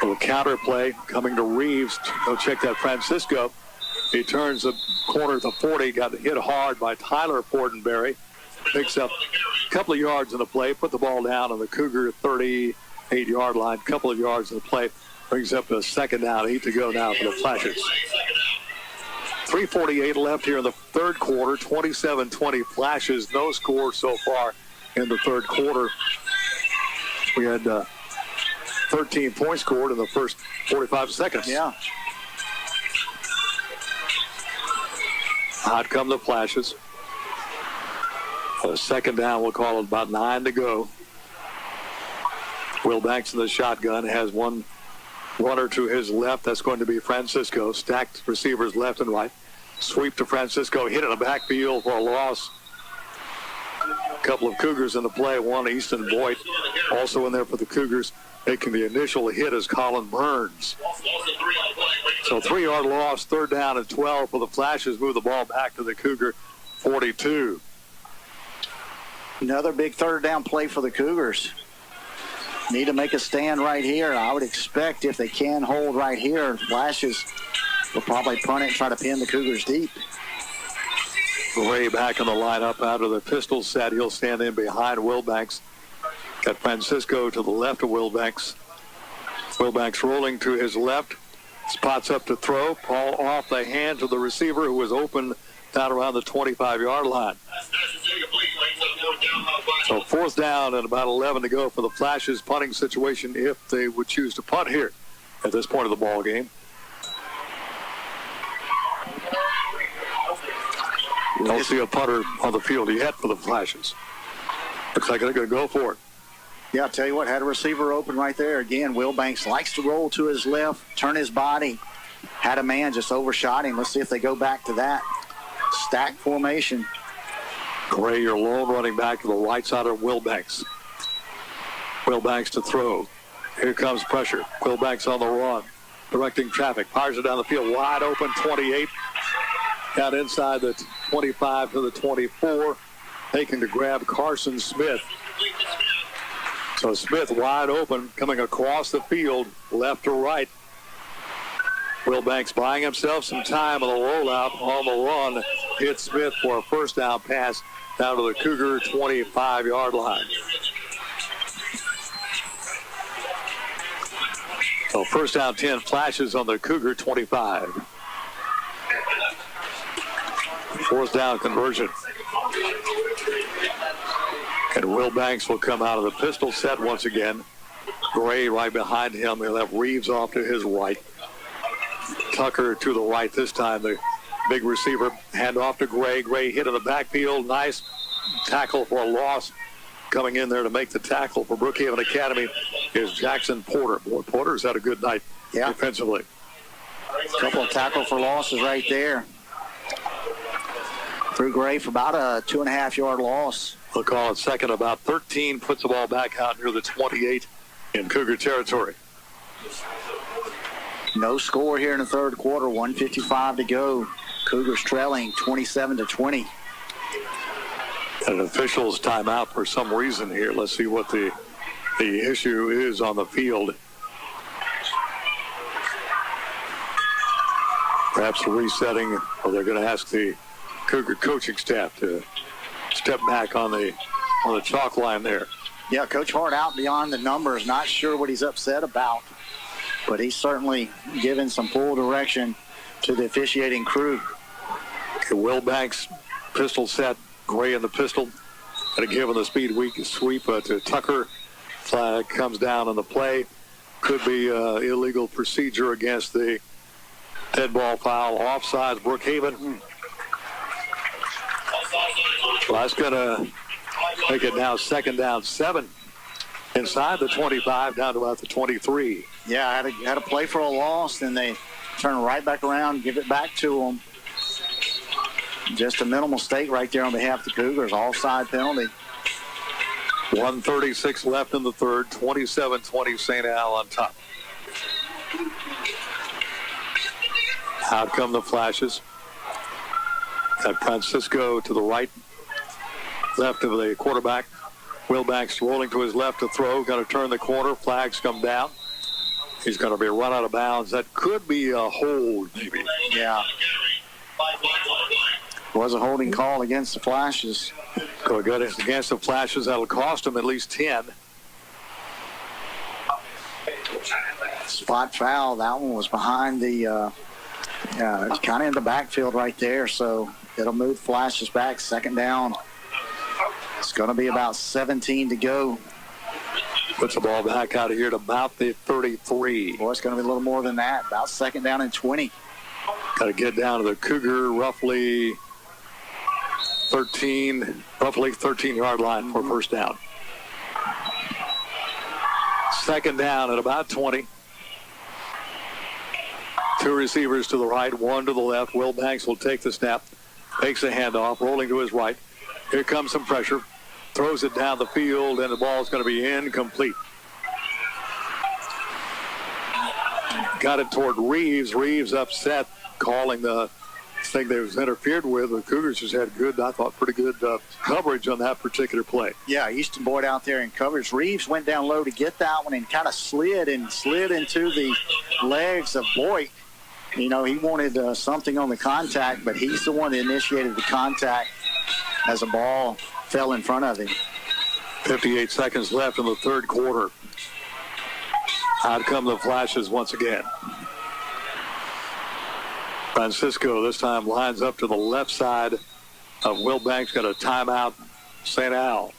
Speaker 2: The counter play coming to Reeves. Go check that Francisco. He turns the corner to 40. Got hit hard by Tyler Fortenberry. Picks up a couple of yards in the play. Put the ball down on the Cougar 38-yard line. Couple of yards in the play. Brings up a second down. 8 to go now for the Flashes. 3:48 left here in the third quarter. 27-20 Flashes. No score so far in the third quarter. We had 13 points scored in the first 45 seconds.
Speaker 1: Yeah.
Speaker 2: Out come the Flashes. Second down, we'll call it about 9 to go. Will Banks in the shotgun has one runner to his left. That's going to be Francisco. Stacked receivers left and right. Sweep to Francisco. Hit in the backfield for a loss. A couple of Cougars in the play. One, Easton Boyd, also in there for the Cougars. Making the initial hit is Colin Burns. So 3-yard loss, third down and 12 for the Flashes. Move the ball back to the Cougar 42.
Speaker 1: Another big third down play for the Cougars. Need to make a stand right here. I would expect if they can hold right here, Flashes will probably punt it and try to pin the Cougars deep.
Speaker 2: Ray back in the lineup out of the pistol set. He'll stand in behind Will Banks. Got Francisco to the left of Will Banks. Will Banks rolling to his left. Spots up to throw. Ball off the hands of the receiver who was open down around the 25-yard line. So fourth down and about 11 to go for the Flashes. Punting situation if they would choose to punt here at this point of the ball game. Don't see a punter on the field yet for the Flashes. Looks like they're going to go for it.
Speaker 1: Yeah, I'll tell you what, had a receiver open right there. Again, Will Banks likes to roll to his left, turn his body. Had a man, just overshot him. Let's see if they go back to that stack formation.
Speaker 2: Gray, your lone running back to the right side of Will Banks. Will Banks to throw. Here comes pressure. Will Banks on the run, directing traffic. Fires it down the field, wide open, 28. Down inside the 25 to the 24. Taking to grab Carson Smith. So Smith wide open, coming across the field, left to right. Will Banks buying himself some time on the rollout on the run. Hit Smith for a first down pass down to the Cougar 25-yard line. So first down 10, Flashes on the Cougar 25. Fourth down conversion. And Will Banks will come out of the pistol set once again. Gray right behind him. He'll have Reeves off to his right. Tucker to the right this time. The big receiver hand off to Gray. Gray hit in the backfield. Nice tackle for a loss. Coming in there to make the tackle for Brookhaven Academy is Jackson Porter. Boy, Porter's had a good night defensively.
Speaker 1: A couple of tackle for losses right there. Threw Gray for about a 2.5-yard loss.
Speaker 2: They'll call it second, about 13. Puts the ball back out near the 28 in Cougar territory.
Speaker 1: No score here in the third quarter. 1:55 to go. Cougars trailing 27-20.
Speaker 2: An official's timeout for some reason here. Let's see what the issue is on the field. Perhaps resetting, or they're going to ask the Cougar coaching staff to step back on the chalk line there.
Speaker 1: Yeah, Coach Hart out beyond the numbers. Not sure what he's upset about, but he's certainly given some full direction to the officiating crew.
Speaker 2: Okay, Will Banks, pistol set. Gray in the pistol. Going to give him the speed weak sweep to Tucker Flag comes down on the play. Could be illegal procedure against the dead ball foul. Offsides, Brookhaven. Well, that's going to make it now 2nd down 7. Inside the 25, down to about the 23.
Speaker 1: Yeah, had a play for a loss, and they turn right back around, give it back to them. Just a mental mistake right there on behalf of the Cougars. Offside penalty.
Speaker 2: 1:36 left in the third. 27-20 St. Al on top. Out come the Flashes. Got Francisco to the right. Left of the quarterback. Wilbanks rolling to his left to throw. Going to turn the corner. Flags come down. He's going to be run out of bounds. That could be a hold, maybe.
Speaker 1: Yeah. Was a holding call against the Flashes.
Speaker 2: Go good against the Flashes. That'll cost them at least 10.
Speaker 1: Spot foul. That one was behind the, kind of in the backfield right there. So it'll move Flashes back. 2nd down. It's going to be about 17 to go.
Speaker 2: Puts the ball back out of here to about the 33.
Speaker 1: Boy, it's going to be a little more than that. About 2nd down and 20.
Speaker 2: Got to get down to the Cougar roughly 13-yard line for first down. 2nd down at about 20. 2 receivers to the right, 1 to the left. Wilbanks will take the snap, takes the handoff, rolling to his right. Here comes some pressure. Throws it down the field, and the ball is going to be incomplete. Got it toward Reeves. Reeves upset, calling the thing that was interfered with. The Cougars just had good, I thought, pretty good coverage on that particular play.
Speaker 1: Yeah, Easton Boyd out there in coverage. Reeves went down low to get that one and kind of slid into the legs of Boyd. You know, he wanted something on the contact, but he's the one that initiated the contact as the ball fell in front of him.
Speaker 2: 58 seconds left in the third quarter. Out come the Flashes once again. Francisco this time lines up to the left side of Wilbanks. Got a timeout. St. Al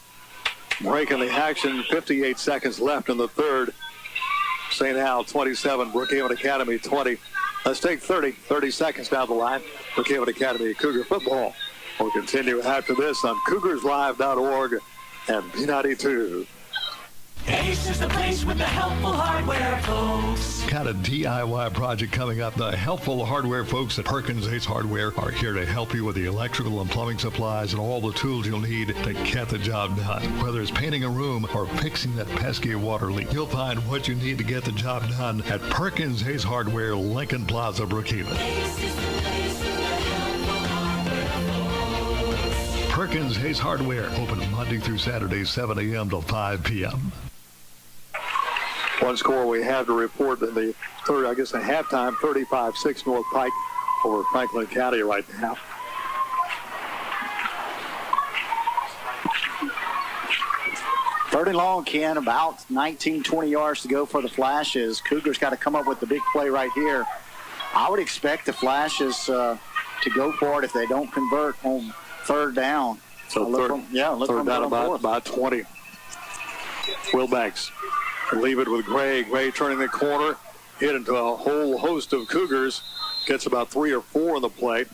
Speaker 2: breaking the action. 58 seconds left in the third. St. Al 27, Brookhaven Academy 20. Let's take 30 seconds down the line. Brookhaven Academy Cougar football. We'll continue after this on CougarsLive.org and B92.
Speaker 19: Ace is the place with the helpful hardware, folks.
Speaker 9: Got a DIY project coming up. The helpful hardware folks at Perkins Ace Hardware are here to help you with the electrical and plumbing supplies and all the tools you'll need to get the job done. Whether it's painting a room or fixing that pesky water leak, you'll find what you need to get the job done at Perkins Ace Hardware, Lincoln Plaza, Brookhaven. Perkins Hayes Hardware, open Monday through Saturday, 7 a.m. to 5 p.m.
Speaker 2: One score we have to report in the third, I guess, at halftime, 35-6 North Pike over Franklin County right now.
Speaker 1: Third and long, Ken, about 19, 20 yards to go for the Flashes. Cougars got to come up with the big play right here. I would expect the Flashes to go for it if they don't convert on 3rd down.
Speaker 2: So third down about 20. Wilbanks leave it with Gray. Gray turning the corner, hit into a whole host of Cougars. Gets about 3 or 4 in the play.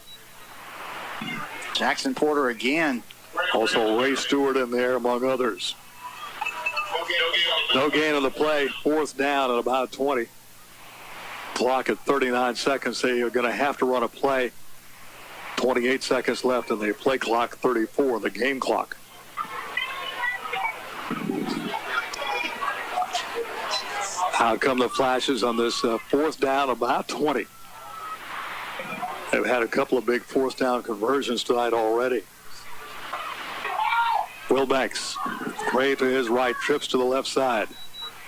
Speaker 1: Jackson Porter again.
Speaker 2: Also Ray Stewart in there, among others. No gain on the play. 4th down at about 20. Clock at 39 seconds. They are going to have to run a play. 28 seconds left in the play clock, 34 the game clock. Out come the Flashes on this 4th down, about 20. They've had a couple of big 4th down conversions tonight already. Wilbanks, Gray to his right, trips to the left side.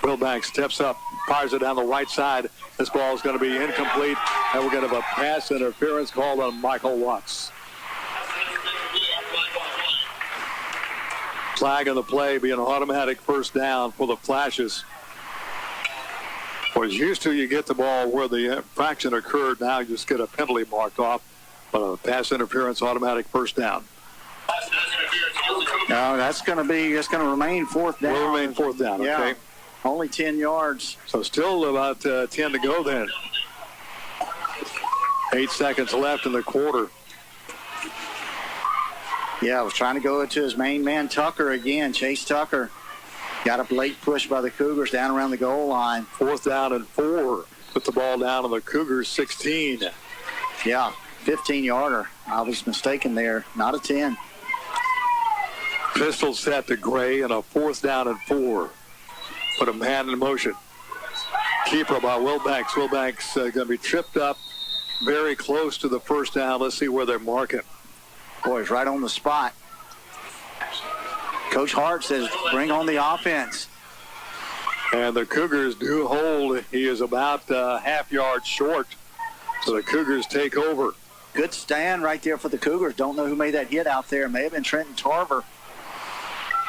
Speaker 2: Wilbanks steps up, fires it down the right side. This ball is going to be incomplete, and we're going to have a pass interference called on Michael Watts. Flag on the play, be an automatic 1st down for the Flashes. Whereas used to, you get the ball where the infraction occurred. Now you just get a penalty marked off, but a pass interference, automatic 1st down.
Speaker 1: No, that's going to remain fourth down.
Speaker 2: Will remain fourth down,
Speaker 1: yeah.
Speaker 2: okay.
Speaker 1: Only 10 yards.
Speaker 2: So still about 10 to go then. 8 seconds left in the quarter.
Speaker 1: Yeah, I was trying to go to his main man, Tucker, again. Chase Tucker. Got a late push by the Cougars down around the goal line.
Speaker 2: 4th down and 4. Put the ball down on the Cougars' 16.
Speaker 1: Yeah, 15-yarder. I was mistaken there. Not a 10.
Speaker 2: Pistol set to Gray and a 4th down and 4. Put a man in motion. Keeper by Wilbanks. Wilbanks going to be tripped up very close to the first down. Let's see where they're marking.
Speaker 1: Boy, he's right on the spot. Coach Hart says, bring on the offense.
Speaker 2: And the Cougars do hold. He is about half yard short. So the Cougars take over.
Speaker 1: Good stand right there for the Cougars. Don't know who made that hit out there. May have been Trenton Tarver.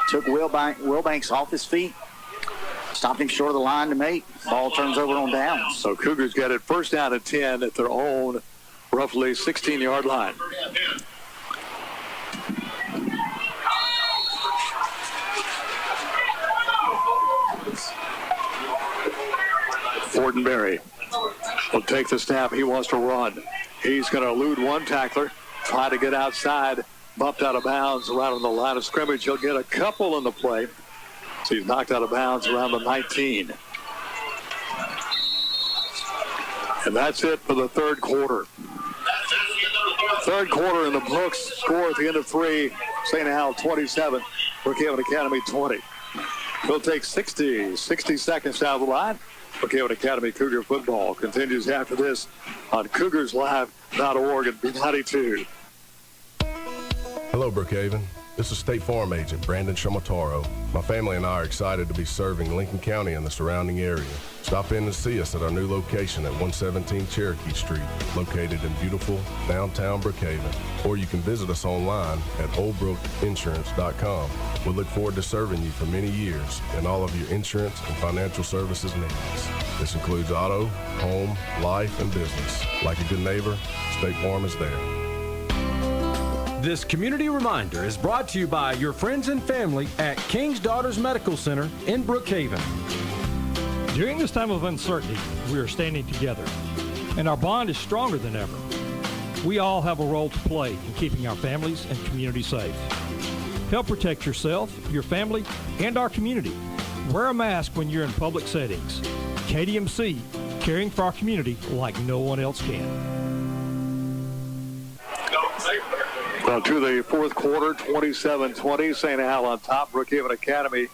Speaker 1: Took Wilbanks off his feet. Stopped him short of the line to make. Ball turns over on downs.
Speaker 2: So Cougars get it first down and 10 at their own roughly 16-yard line. Fortenberry will take the snap. He wants to run. He's going to elude one tackler, try to get outside, bumped out of bounds right on the line of scrimmage. He'll get a couple in the play. So he's knocked out of bounds around the 19. And that's it for the third quarter. Third quarter in the books. Score at the end of 3. St. Al 27, Brookhaven Academy 20. We'll take 60 seconds down the line. Brookhaven Academy Cougar football continues after this on CougarsLive.org and B92.
Speaker 18: Hello, Brookhaven. This is State Farm Agent Brandon Shomataro. My family and I are excited to be serving Lincoln County and the surrounding area. Stop in and see us at our new location at 117 Cherokee Street, located in beautiful downtown Brookhaven. Or you can visit us online at oldbrookinsurance.com. We look forward to serving you for many years in all of your insurance and financial services needs. This includes auto, home, life, and business. Like a good neighbor, State Farm is there.
Speaker 22: This community reminder is brought to you by your friends and family at King's Daughters Medical Center in Brookhaven.
Speaker 20: During this time of uncertainty, we are standing together, and our bond is stronger than ever. We all have a role to play in keeping our families and community safe. Help protect yourself, your family, and our community. Wear a mask when you're in public settings. KDMC, caring for our community like no one else can.
Speaker 2: Well, to the fourth quarter, 27-20, St. Al on top. Brookhaven Academy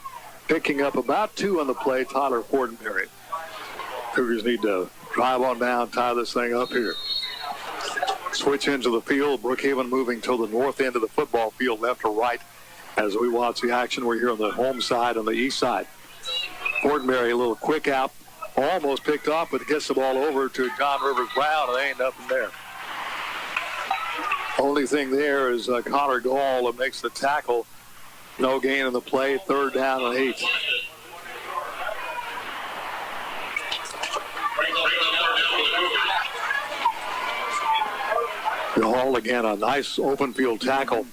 Speaker 2: picking up about 2 on the play. Tyler Fortenberry. Cougars need to drive on down, tie this thing up here. Switch into the field. Brookhaven moving to the north end of the football field, left or right, as we watch the action. We're here on the home side, on the east side. Fortenberry, a little quick out, almost picked off, but gets the ball over to John Rivers Brown, and there ain't nothing there. Only thing there is Connor Gall that makes the tackle. No gain in the play. 3rd down and 8. Gall again, a nice open field tackle.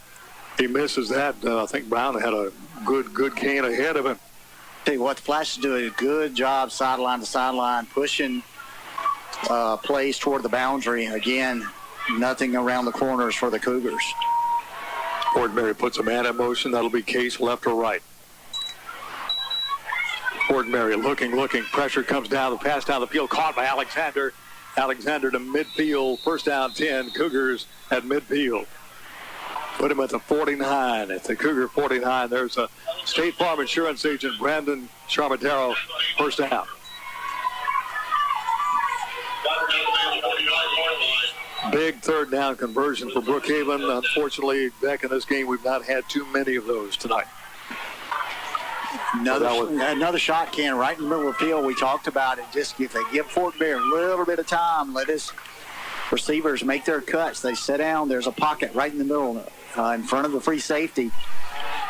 Speaker 2: He misses that. I think Brown had a good gain ahead of him.
Speaker 1: Tell you what, the Flash is doing a good job sideline to sideline, pushing plays toward the boundary. Again, nothing around the corners for the Cougars.
Speaker 2: Fortenberry puts a man in motion. That'll be Case, left or right. Fortenberry looking. Pressure comes down. The pass down the field. Caught by Alexander. Alexander to midfield. First down 10. Cougars at midfield. Put him at the 49. At the Cougar 49, there's a State Farm Insurance agent, Brandon Charmatero. First down. Big 3rd down conversion for Brookhaven. Unfortunately, back in this game, we've not had too many of those tonight.
Speaker 1: Another shot can right in the middle of the field. We talked about it. Just if they give Fortenberry a little bit of time, let his receivers make their cuts. They sit down. There's a pocket right in the middle, in front of the free safety.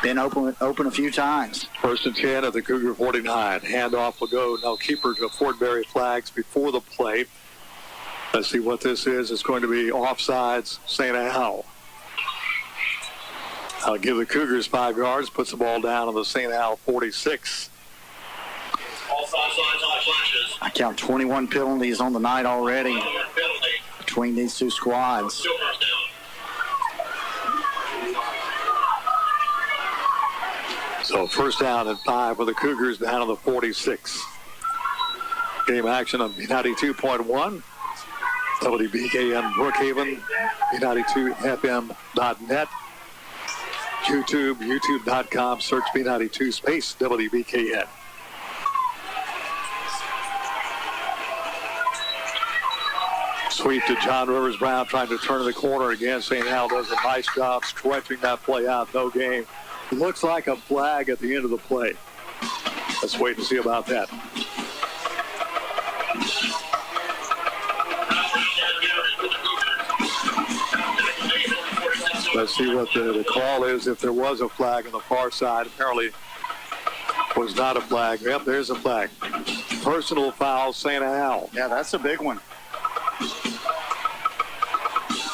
Speaker 1: Been open a few times. 1st and
Speaker 2: 10 at the Cougar 49. Handoff will go. Now keeper to Fortenberry, flags before the play. Let's see what this is. It's going to be offsides, St. Al. I'll give the Cougars 5 yards, puts the ball down on the St. Al 46.
Speaker 1: I count 21 penalties on the night already between these two squads.
Speaker 2: So first down and 5 for the Cougars down on the 46. Game action on B92.1, WBKN Brookhaven, B92FM.net, YouTube, youtube.com, search B92 space WBKN. Sweep to John Rivers Brown, trying to turn the corner again. St. Al does a nice job stretching that play out. No game. Looks like a flag at the end of the play. Let's wait and see about that. Let's see what the call is. If there was a flag on the far side, apparently was not a flag. Yep, there's a flag. Personal foul, St. Al.
Speaker 1: Yeah, that's a big one.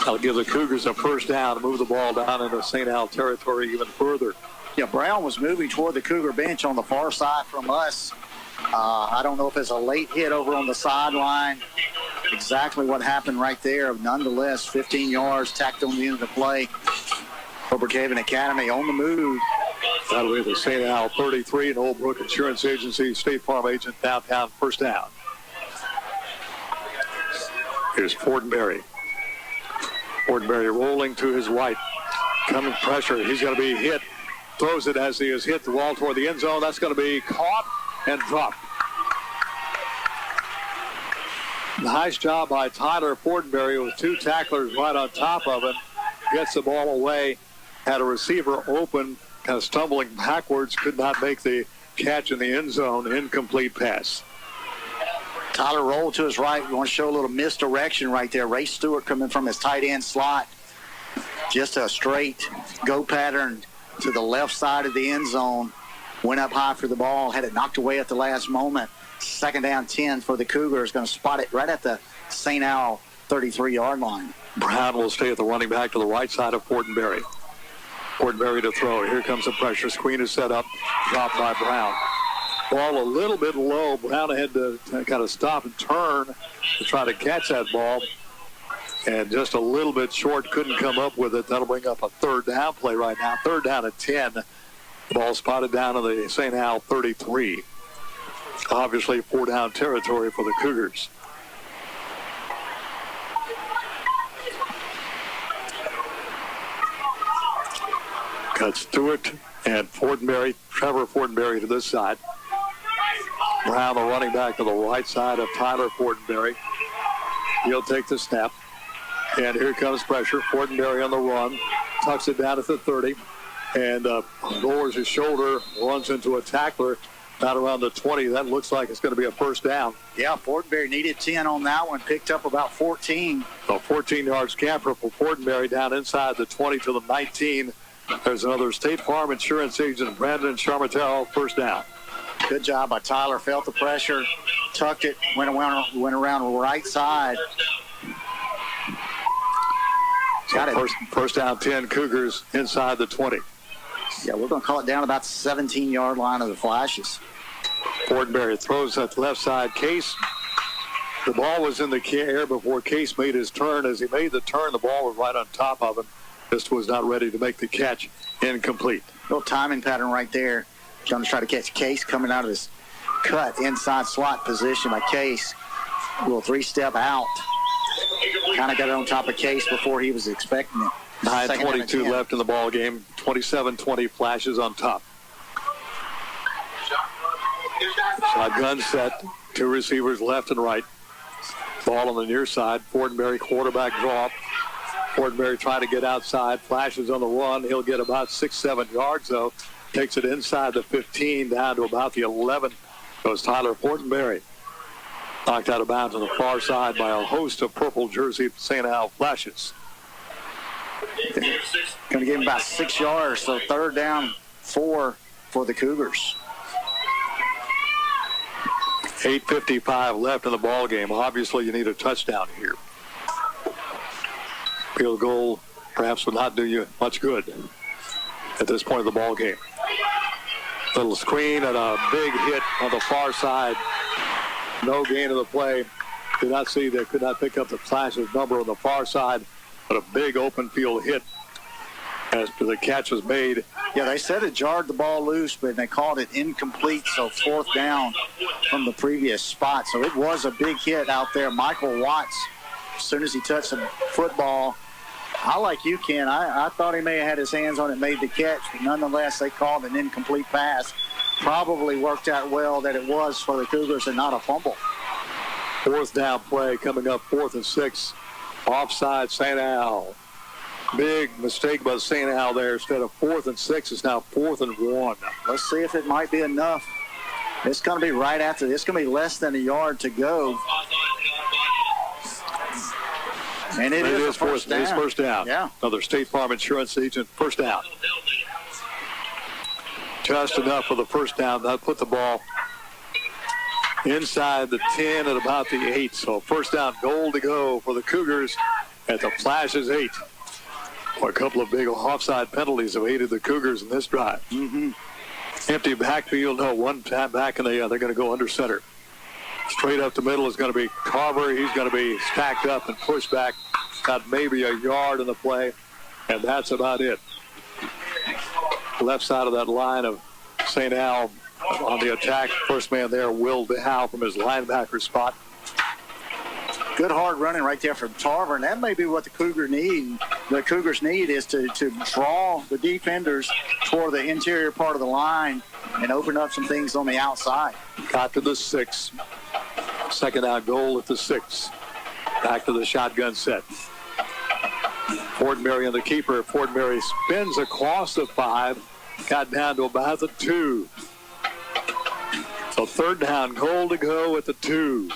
Speaker 2: That'll give the Cougars a first down to move the ball down into St. Al territory even further.
Speaker 1: Yeah, Brown was moving toward the Cougar bench on the far side from us. I don't know if it's a late hit over on the sideline. Exactly what happened right there. Nonetheless, 15 yards tacked on the end of the play for Brookhaven Academy on the move.
Speaker 2: That'll be the St. Al 33 and Old Brook Insurance Agency State Farm agent downtown first down. Here's Fortenberry. Fortenberry rolling to his right. Coming pressure. He's going to be hit. Throws it as he is hit the wall toward the end zone. That's going to be caught and dropped. Nice job by Tyler Fortenberry with two tacklers right on top of him. Gets the ball away. Had a receiver open, kind of stumbling backwards. Could not make the catch in the end zone. Incomplete pass.
Speaker 1: Tyler rolled to his right. We want to show a little misdirection right there. Ray Stewart coming from his tight end slot. Just a straight go pattern to the left side of the end zone. Went up high for the ball. Had it knocked away at the last moment. Second down 10 for the Cougars. Going to spot it right at the St. Al 33-yard line.
Speaker 2: Brown will stay at the running back to the right side of Fortenberry. Fortenberry to throw. Here comes the pressure. Screen is set up. Dropped by Brown. Ball a little bit low. Brown had to kind of stop and turn to try to catch that ball. And just a little bit short. Couldn't come up with it. That'll bring up a third down play right now. Third down at 10. Ball spotted down to the St. Al 33. Obviously, 4-down territory for the Cougars. Got Stewart and Fortenberry, Trevor Fortenberry to this side. Brown, the running back, to the right side of Tyler Fortenberry. He'll take the snap. And here comes pressure. Fortenberry on the run. Tucks it down at the 30. And lowers his shoulder, runs into a tackler. Not around the 20. That looks like it's going to be a first down.
Speaker 1: Yeah, Fortenberry needed 10 on that one. Picked up about 14.
Speaker 2: A 14-yard scamper for Fortenberry down inside the 20 to the 19. There's another State Farm Insurance agent, Brandon Charmatel, first down.
Speaker 1: Good job by Tyler. Felt the pressure, tucked it, went around the right side. Got it.
Speaker 2: First down 10, Cougars inside the 20.
Speaker 1: Yeah, we're going to call it down about the 17-yard line of the Flashes.
Speaker 2: Fortenberry throws at the left side. Case, the ball was in the air before Case made his turn. As he made the turn, the ball was right on top of him. Just was not ready to make the catch. Incomplete.
Speaker 1: Little timing pattern right there. Going to try to catch Case coming out of his cut inside slot position by Case. A little three-step out. Kind of got it on top of Case before he was expecting it.
Speaker 2: 9:22 left in the ball game. 27-20 Flashes on top. Shotgun set. Two receivers left and right. Ball on the near side. Fortenberry quarterback draw. Fortenberry trying to get outside. Flashes on the run. He'll get about 6-7 yards, though. Takes it inside the 15 down to about the 11. Goes Tyler Fortenberry. Knocked out of bounds on the far side by a host of purple jersey St. Al Flashes.
Speaker 1: Going to give him about 6 yards, so third down 4 for the Cougars.
Speaker 2: 8:55 left in the ball game. Obviously, you need a touchdown here. Field goal perhaps would not do you much good. at this point of the ball game. Little screen and a big hit on the far side. No gain of the play. Could not pick up the Flash's number on the far side, but a big open field hit as the catch was made.
Speaker 1: Yeah, they said it jarred the ball loose, but they called it incomplete, so 4th down from the previous spot. So it was a big hit out there. Michael Watts, as soon as he touched the football, I like you, Ken. I thought he may have had his hands on it, made the catch, but nonetheless, they called an incomplete pass. Probably worked out well that it was for the Cougars and not a fumble.
Speaker 2: 4th down play coming up, 4th and 6. Offside St. Al. Big mistake by St. Al there. Instead of 4th and 6, it's now 4th and 1.
Speaker 1: Let's see if it might be enough. It's going to be right after this. It's going to be less than a yard to go. And it is first down.
Speaker 2: It is first down.
Speaker 1: Yeah.
Speaker 2: Another State Farm Insurance agent, first down. Just enough for the first down. That put the ball inside the 10 at about the 8. So first down, goal to go for the Cougars at the Flash's 8. A couple of big offside penalties have aided the Cougars in this drive.
Speaker 1: Mm-hmm.
Speaker 2: Empty backfield, no, one time back, and they're going to go under center. Straight up the middle is going to be Carver. He's going to be stacked up and pushed back. Got maybe a yard in the play, and that's about it. Left side of that line of St. Al on the attack. First man there, Will DeHow from his linebacker spot.
Speaker 1: Good hard running right there from Tarver, and that may be what the Cougars need. The Cougars need is to draw the defenders toward the interior part of the line and open up some things on the outside.
Speaker 2: Got to the 6. Second down goal at the 6. Back to the shotgun set. Ford-Mary and the keeper. Ford-Mary spins across the 5. Got down to about the 2. So third down, goal to go at the 2.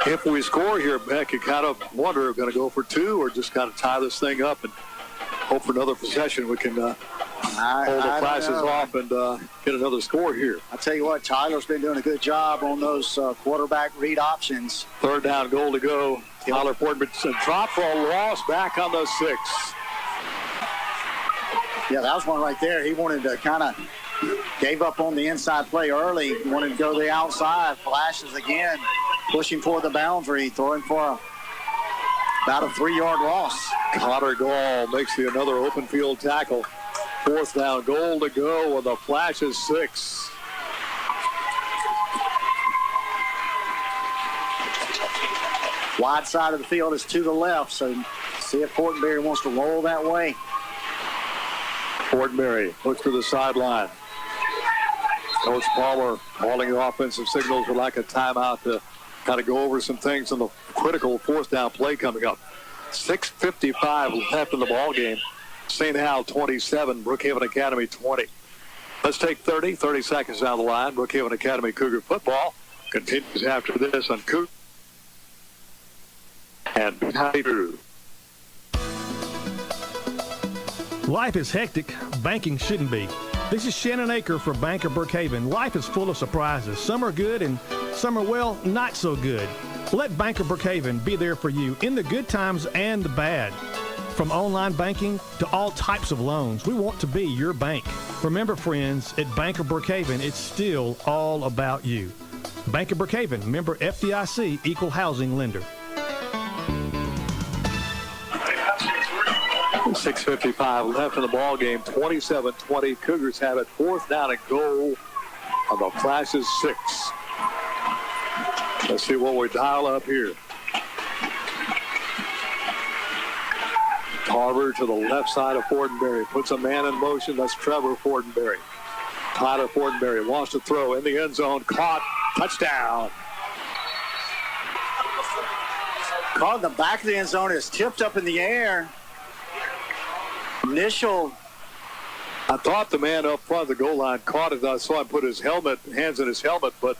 Speaker 2: If we score here, Beck, you kind of wonder if we're going to go for 2 or just kind of tie this thing up and hope for another possession. We can hold the Flashes off and get another score here.
Speaker 1: I tell you what, Tyler's been doing a good job on those quarterback read options.
Speaker 2: Third down, goal to go. Tyler Portman drop for a loss back on the 6.
Speaker 1: Yeah, that was one right there. He wanted to kind of gave up on the inside play early. He wanted to go to the outside. Flashes again, pushing for the boundary, throwing for about a 3-yard loss.
Speaker 2: Connor Gall makes another open field tackle. Fourth down, goal to go with the Flashes 6.
Speaker 1: Wide side of the field is to the left, so see if Fortenberry wants to roll that way.
Speaker 2: Fortenberry looks to the sideline. Coach Palmer calling the offensive signals for like a timeout to kind of go over some things in the critical fourth down play coming up. 6:55 left in the ball game. St. Al 27, Brookhaven Academy 20. Let's take 30 seconds down the line. Brookhaven Academy Cougar football continues after this on Cougar and B92.
Speaker 3: Life is hectic. Banking shouldn't be. This is Shannon Aker for Bank of Brookhaven. Life is full of surprises. Some are good and some are, well, not so good. Let Bank of Brookhaven be there for you in the good times and the bad. From online banking to all types of loans, we want to be your bank. Remember, friends, at Bank of Brookhaven, it's still all about you. Bank of Brookhaven, member FDIC, equal housing lender.
Speaker 2: 6:55 left in the ball game. 27-20. Cougars have it. Fourth down and goal on the Flashes 6. Let's see what we dial up here. Carver to the left side of Fortenberry. Puts a man in motion. That's Trevor Fortenberry. Tyler Fortenberry wants to throw in the end zone. Caught. Touchdown.
Speaker 1: Caught in the back of the end zone. Is tipped up in the air. Initial.
Speaker 2: I thought the man up front of the goal line caught it. I saw him put his hands in his helmet, but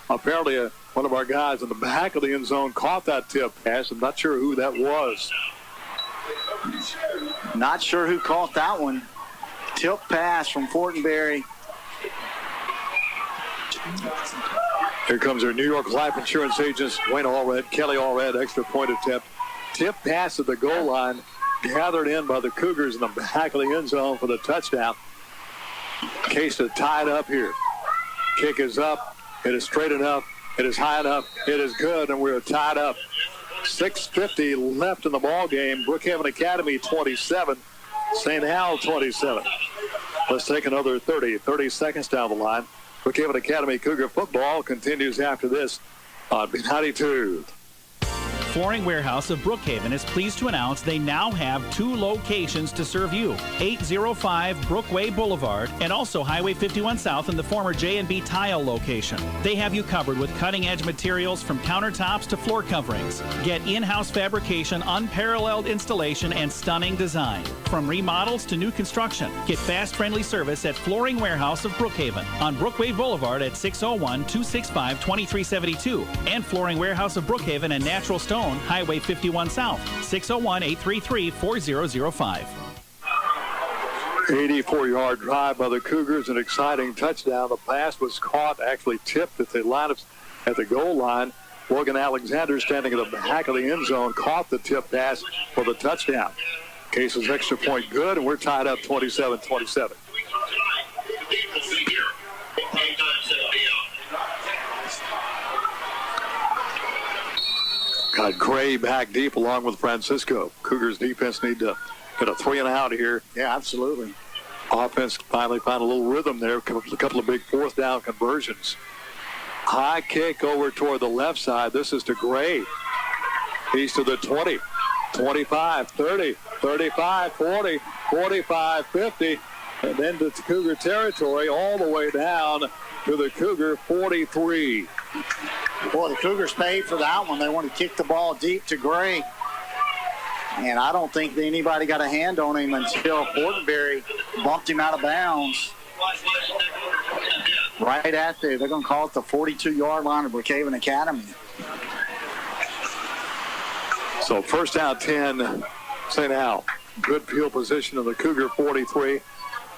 Speaker 2: apparently one of our guys in the back of the end zone caught that tip pass. I'm not sure who that was.
Speaker 1: Not sure who caught that one. Tip pass from Fortenberry.
Speaker 2: Here comes our New York Life Insurance agents, Wayne Allred, Kelly Allred, extra point attempt. Tip pass at the goal line. gathered in by the Cougars in the back of the end zone for the touchdown. Case is tied up here. Kick is up. It is straight enough. It is high enough. It is good, and we're tied up. 6:50 left in the ball game. Brookhaven Academy 27, St. Al 27. Let's take another 30 seconds down the line. Brookhaven Academy Cougar football continues after this on B92.
Speaker 4: Flooring Warehouse of Brookhaven is pleased to announce they now have 2 locations to serve you. 805 Brookway Boulevard and also Highway 51 South in the former J&B Tile location. They have you covered with cutting-edge materials from countertops to floor coverings. Get in-house fabrication, unparalleled installation, and stunning design. From remodels to new construction, get fast, friendly service at Flooring Warehouse of Brookhaven on Brookway Boulevard at 601-265-2372 and Flooring Warehouse of Brookhaven and Natural Stone, Highway 51 South, 601-833-4005.
Speaker 2: 84-yard drive by the Cougars, an exciting touchdown. The pass was caught, actually tipped at the goal line. Logan Alexander, standing at the back of the end zone, caught the tip pass for the touchdown. Case's extra point good, and we're tied up 27-27. Got Gray back deep along with Francisco. Cougars defense need to get a 3-and-out here.
Speaker 1: Yeah, absolutely.
Speaker 2: Offense finally found a little rhythm there. A couple of big fourth down conversions. High kick over toward the left side. This is to Gray. He's to the 20, 25, 30, 35, 40, 45, 50, and then to Cougar territory all the way down to the Cougar 43.
Speaker 1: Boy, the Cougars paid for that one. They want to kick the ball deep to Gray. And I don't think anybody got a hand on him until Fortenberry bumped him out of bounds. Right at there. They're going to call it the 42-yard line of Brookhaven Academy.
Speaker 2: So first down 10, St. Al. Good field position of the Cougar 43.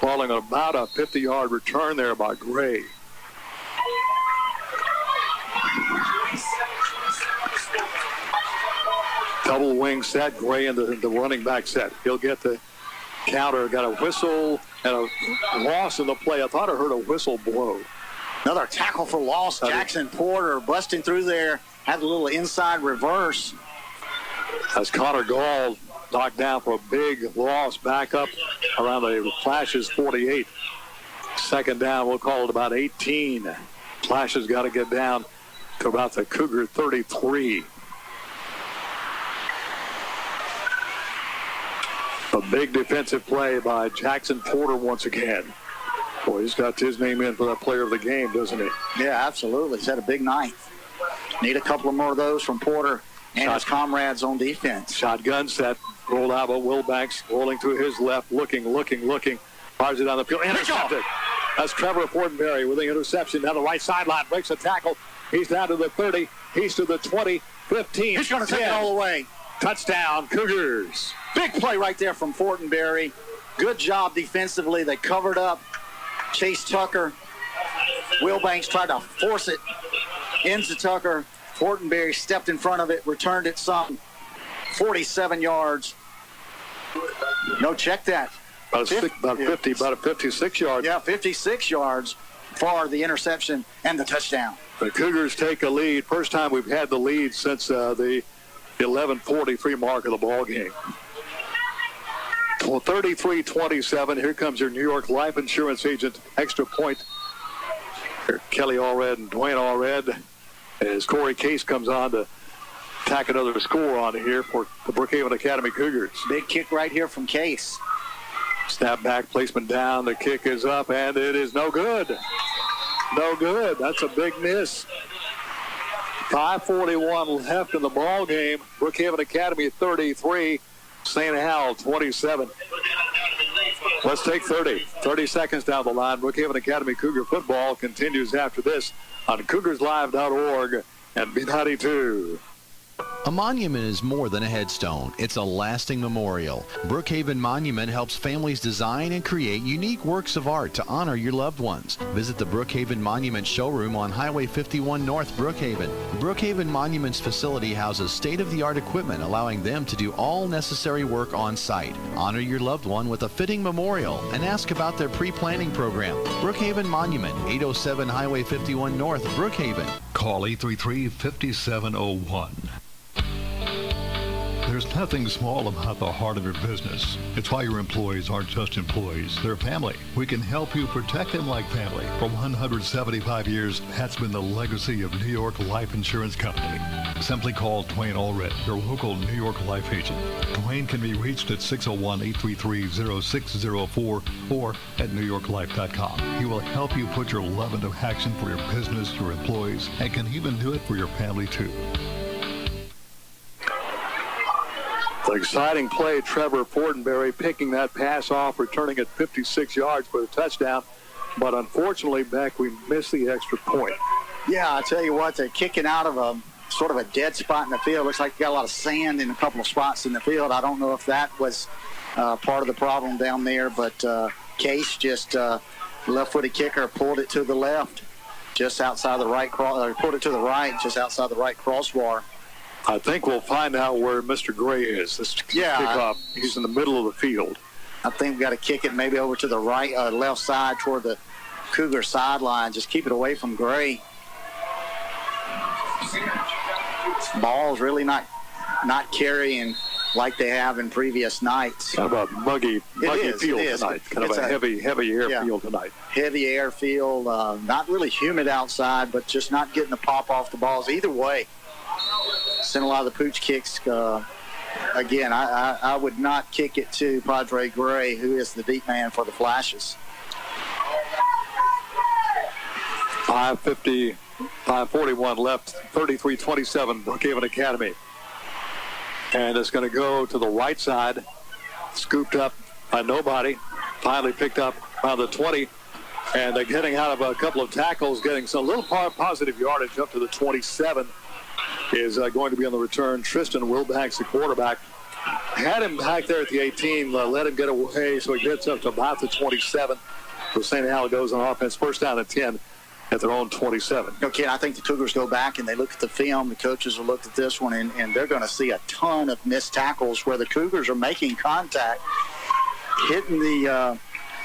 Speaker 2: Following about a 50-yard return there by Gray. Double wing set, Gray in the running back set. He'll get the counter. Got a whistle and a loss in the play. I thought I heard a whistle blow.
Speaker 1: Another tackle for loss. Jackson Porter busting through there. Had a little inside reverse.
Speaker 2: As Connor Gall knocked down for a big loss back up around the Flashes 48. Second down, we'll call it about 18. Flashes got to get down to about the Cougar 33. A big defensive play by Jackson Porter once again. Boy, he's got his name in for that player of the game, doesn't he?
Speaker 1: Yeah, absolutely. He's had a big night. Need a couple of more of those from Porter and his comrades on defense.
Speaker 2: Shotgun set, rolled out by Wilbanks, rolling to his left, looking. Fires it down the field. Intercepted. That's Trevor Fortenberry with the interception down the right sideline. Breaks a tackle. He's down to the 30. He's to the 20, 15.
Speaker 1: He's going to take it all the way.
Speaker 2: Touchdown, Cougars.
Speaker 1: Big play right there from Fortenberry. Good job defensively. They covered up Chase Tucker. Wilbanks tried to force it into Tucker. Fortenberry stepped in front of it, returned it some 47 yards. No, check that.
Speaker 2: About a 56 yards.
Speaker 1: Yeah, 56 yards for the interception and the touchdown.
Speaker 2: The Cougars take a lead. First time we've had the lead since the 11:43 mark of the ball game. 33-27. Here comes your New York Life Insurance agent. Extra point. Here, Kelly Allred and Dwayne Allred. As Corey Case comes on to tack another score on here for the Brookhaven Academy Cougars.
Speaker 1: Big kick right here from Case.
Speaker 2: Snap back, placement down. The kick is up, and it is no good. No good. That's a big miss. 5:41 left in the ball game. Brookhaven Academy 33, St. Al 27. Let's take 30 seconds down the line. Brookhaven Academy Cougar football continues after this on CougarsLive.org and B92.
Speaker 6: A monument is more than a headstone. It's a lasting memorial. Brookhaven Monument helps families design and create unique works of art to honor your loved ones. Visit the Brookhaven Monument showroom on Highway 51 North Brookhaven. Brookhaven Monument's facility houses state-of-the-art equipment, allowing them to do all necessary work on site. Honor your loved one with a fitting memorial and ask about their pre-planning program. Brookhaven Monument, 807 Highway 51 North Brookhaven.
Speaker 9: Call 833-5701. There's nothing small about the heart of your business. It's why your employees aren't just employees, they're family. We can help you protect them like family. For 175 years, that's been the legacy of New York Life Insurance Company. Simply call Dwayne Allred, your local New York life agent. Dwayne can be reached at 601-833-0604 or at newyorklife.com. He will help you put your love into action for your business, your employees, and can even do it for your family too.
Speaker 2: The exciting play, Trevor Fortenberry picking that pass off, returning it 56 yards for the touchdown. But unfortunately, Beck, we missed the extra point.
Speaker 1: Yeah, I tell you what, they're kicking out of a sort of a dead spot in the field. Looks like they got a lot of sand in a couple of spots in the field. I don't know if that was part of the problem down there, but Case just left-footed kicker pulled it to the left, just outside the right pulled it to the right, just outside the right crossbar.
Speaker 2: I think we'll find out where Mr. Gray is. This kickoff, he's in the middle of the field.
Speaker 1: I think we've got to kick it maybe over to the right, left side toward the Cougar sideline. Just keep it away from Gray. Ball's really not carrying like they have in previous nights.
Speaker 2: How about muggy field tonight? Kind of a heavy air field tonight.
Speaker 1: Heavy air field, not really humid outside, but just not getting the pop off the balls. Either way, sent a lot of the pooch kicks. Again, I would not kick it to Padre Gray, who is the deep man for the Flashes.
Speaker 2: 5:41 left, 33-27, Brookhaven Academy. And it's going to go to the right side, scooped up by nobody, finally picked up by the 20, and they're getting out of a couple of tackles, getting some little positive yardage up to the 27. Is going to be on the return. Tristan Wilbanks, the quarterback, had him back there at the 18, let him get away, so he gets up to about the 27. So St. Al goes on offense, first down at 10 at their own 27.
Speaker 1: Okay, I think the Cougars go back and they look at the film. The coaches will look at this one, and they're going to see a ton of missed tackles where the Cougars are making contact, hitting the